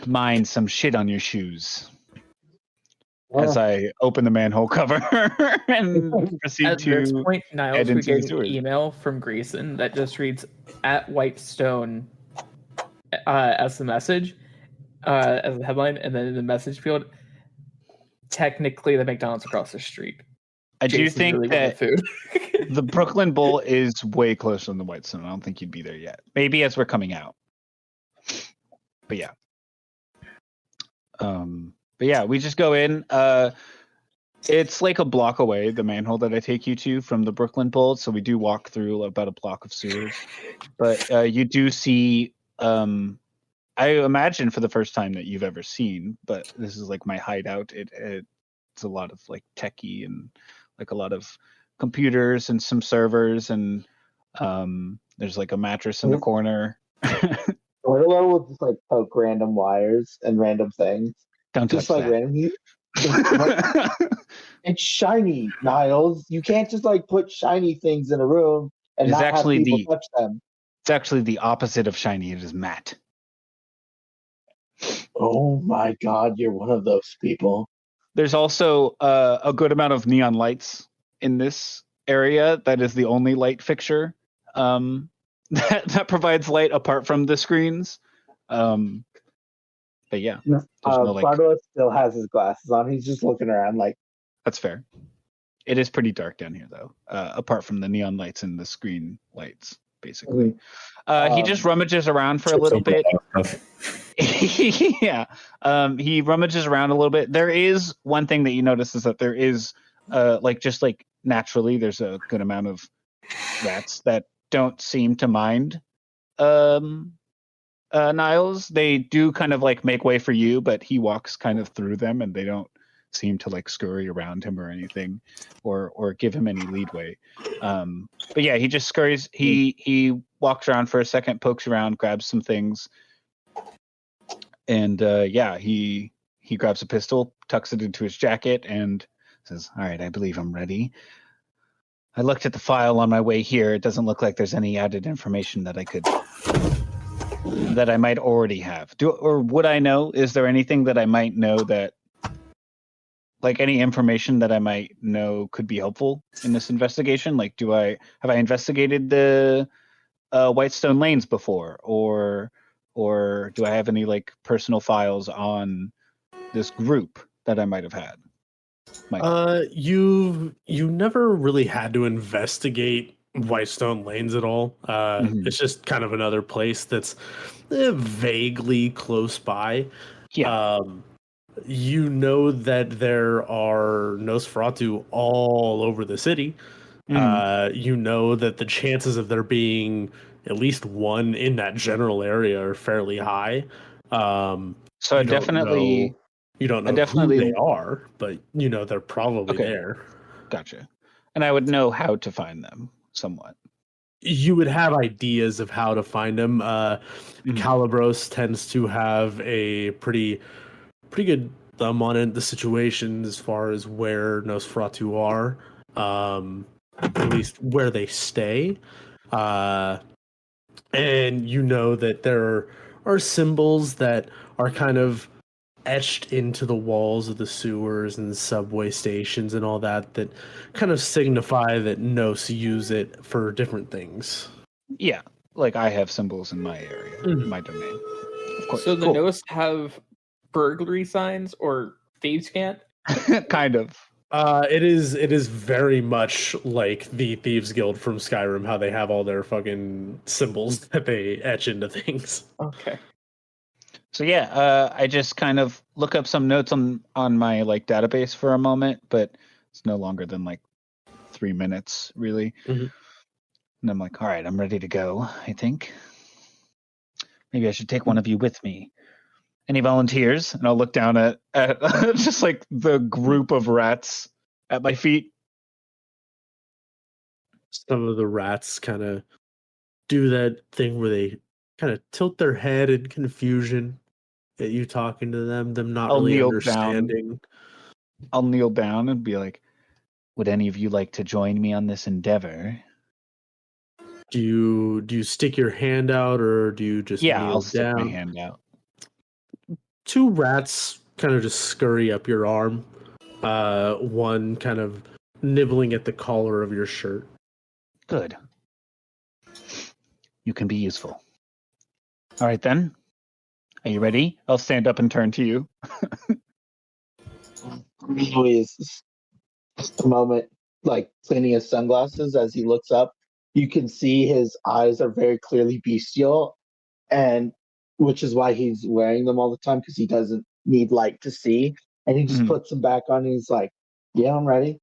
mind some shit on your shoes. As I open the manhole cover and proceed At this to point, Niles head would into the get an sewers. email from Grayson that just reads "at Whitestone" as the message, as the headline, and then in the message field, technically the McDonald's across the street. I do Jason's think really wanting that food. the Brooklyn Bowl is way closer than the Whitestone. I don't think you'd be there yet. Maybe as we're coming out. But yeah. But yeah, we just go in. It's like a block away, the manhole that I take you to from the Brooklyn Bowl. So we do walk through about a block of sewers. But you do see, I imagine for the first time that you've ever seen, but this is like my hideout. It's a lot of like techie and like a lot of computers and some servers, and there's like a mattress in the corner. Bartolo will just like poke random wires and random things. Don't just touch like that. random. It's shiny, Niles. You can't just like put shiny things in a room and It's not have actually people the- touch them. It's actually the opposite of shiny. It is matte. Oh my god, you're one of those people. There's also a good amount of neon lights in this area. That is the only light fixture that provides light apart from the screens. But yeah, there's no, like- Bartolo still has his glasses on. He's just looking around like, that's fair. It is pretty dark down here, though, apart from the neon lights and the screen lights, basically. He just rummages around for a little bit. Yeah. He rummages around a little bit. There is one thing that you notice is that there is, just naturally, there's a good amount of rats that don't seem to mind Niles. They do kind of like make way for you, but he walks kind of through them, and they don't seem to like scurry around him or anything, or give him any leadway. But yeah, he just scurries. He walks around for a second, pokes around, grabs some things, and he grabs a pistol, tucks it into his jacket, and says, "All right, I believe I'm ready. I looked at the file on my way here. It doesn't look like there's any added information that I might already have. Or would I know? Is there anything that I might know that, like any information that I might know could be helpful in this investigation? Like, have I investigated the Whitestone Lanes before, or do I have any like personal files on this group that I might have had?" You never really had to investigate Whitestone Lanes at all. It's just kind of another place that's vaguely close by. Yeah. You know that there are Nosferatu all over the city. You know that the chances of there being at least one in that general area are fairly high. So I definitely... You don't know who they are, but you know they're probably there. Gotcha. And I would know how to find them somewhat. You would have ideas of how to find them. Calibros tends to have a pretty good thumb on the situation as far as where Nosferatu are, at least where they stay. And you know that there are symbols that are kind of etched into the walls of the sewers and subway stations and all that kind of signify that Nos use it for different things. Yeah, like I have symbols in my area, my domain. Of course. So the Nos have burglary signs, or thieves can't? Kind of. It is very much like the Thieves Guild from Skyrim, how they have all their fucking symbols that they etch into things. Okay. So yeah, I just kind of look up some notes on my like database for a moment, but it's no longer than like 3 minutes really. And I'm like, all right, I'm ready to go, I think. Maybe I should take one of you with me. Any volunteers? And I'll look down at just like the group of rats at my feet. Some of the rats kind of do that thing where they kind of tilt their head in confusion at you talking to them not really understanding. I'll kneel down and be like, would any of you like to join me on this endeavor? Do you stick your hand out, or do you just kneel I'll stick down? my hand out. 2 rats kind of just scurry up your arm, one kind of nibbling at the collar of your shirt. Good. You can be useful. All right, then. Are you ready? I'll stand up and turn to you. He is just a moment, like cleaning his sunglasses as he looks up. You can see his eyes are very clearly bestial, and which is why he's wearing them all the time, because he doesn't need light to see. And he just puts them back on, and he's like, "Yeah, I'm ready.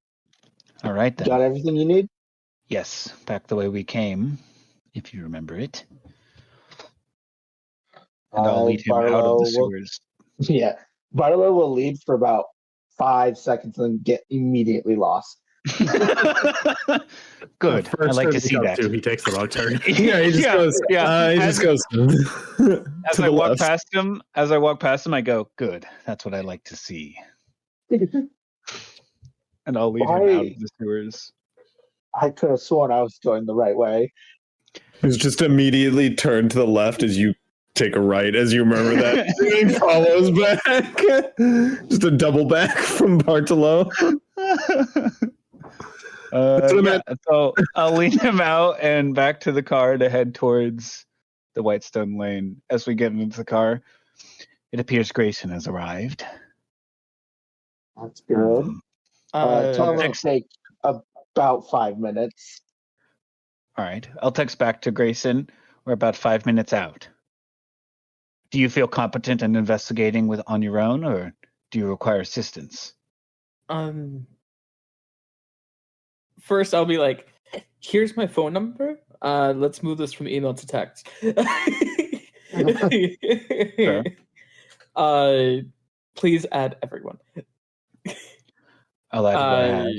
All right, then. Got everything you need?" Yes, back the way we came, if you remember it. And I'll lead him out of the sewers. Yeah. Bartolo will lead for about 5 seconds and get immediately lost. Good. I like to see that. He takes the wrong turn. Yeah, he just goes. Yeah, he just goes. As I walk past him, I go, "Good. That's what I like to see." And I'll lead him out of the sewers. I could have sworn I was going the right way. He's just immediately turned to the left as you take a right, as you remember that. He follows back. Just a double back from Bartolo. So I'll lead him out and back to the car to head towards the Whitestone Lane. As we get into the car, it appears Grayson has arrived. That's good. It's only going to take about 5 minutes. All right. I'll text back to Grayson. We're about 5 minutes out. Do you feel competent in investigating on your own, or do you require assistance? First, I'll be like, here's my phone number. Let's move this from email to text. Sure. Please add everyone. I'll add what I have.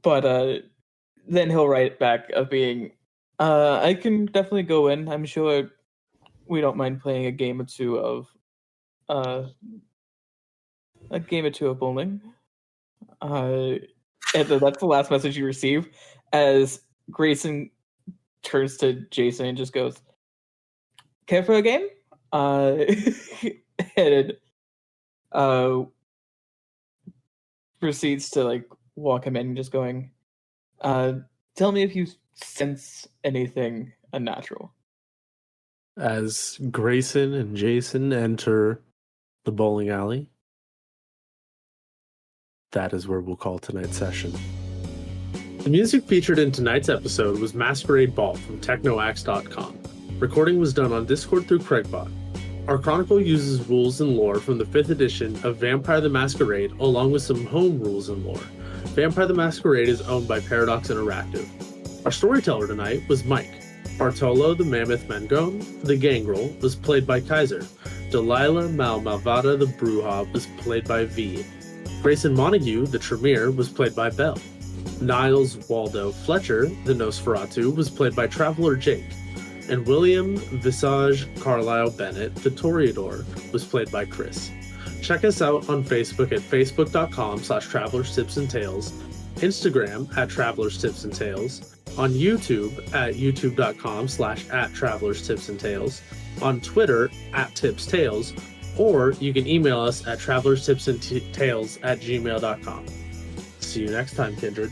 But then he'll write back of being, I can definitely go in. I'm sure we don't mind playing a game or two of bowling. And then that's the last message you receive as Grayson turns to Jason and just goes, care for a game? And proceeds to like walk him in, just going, tell me if you sense anything unnatural. As Grayson and Jason enter the bowling alley, that is where we'll call tonight's session. The music featured in tonight's episode was Masquerade Ball from technoax.com. Recording was done on Discord through Craigbot. Our chronicle uses rules and lore from the 5th edition of Vampire the Masquerade, along with some home rules and lore. Vampire the Masquerade is owned by Paradox Interactive. Our storyteller tonight was Mike. Bartolo the Mammoth Mengone, the Gangrel, was played by Kaiser. Delilah Malvada the Bruja was played by V. Grayson Montague, the Tremere, was played by Bell. Niles Waldo Fletcher, the Nosferatu, was played by Traveler Jake. And William Visage Carlisle Bennett, the Toreador, was played by Chris. Check us out on Facebook at facebook.com/travelerstipsandtales, Instagram at travelerstipsandtales, on YouTube at youtube.com/@travelerstipsandtales, on Twitter @tipstales, or you can email us at travelerstipsandtales@gmail.com. See you next time, Kindred.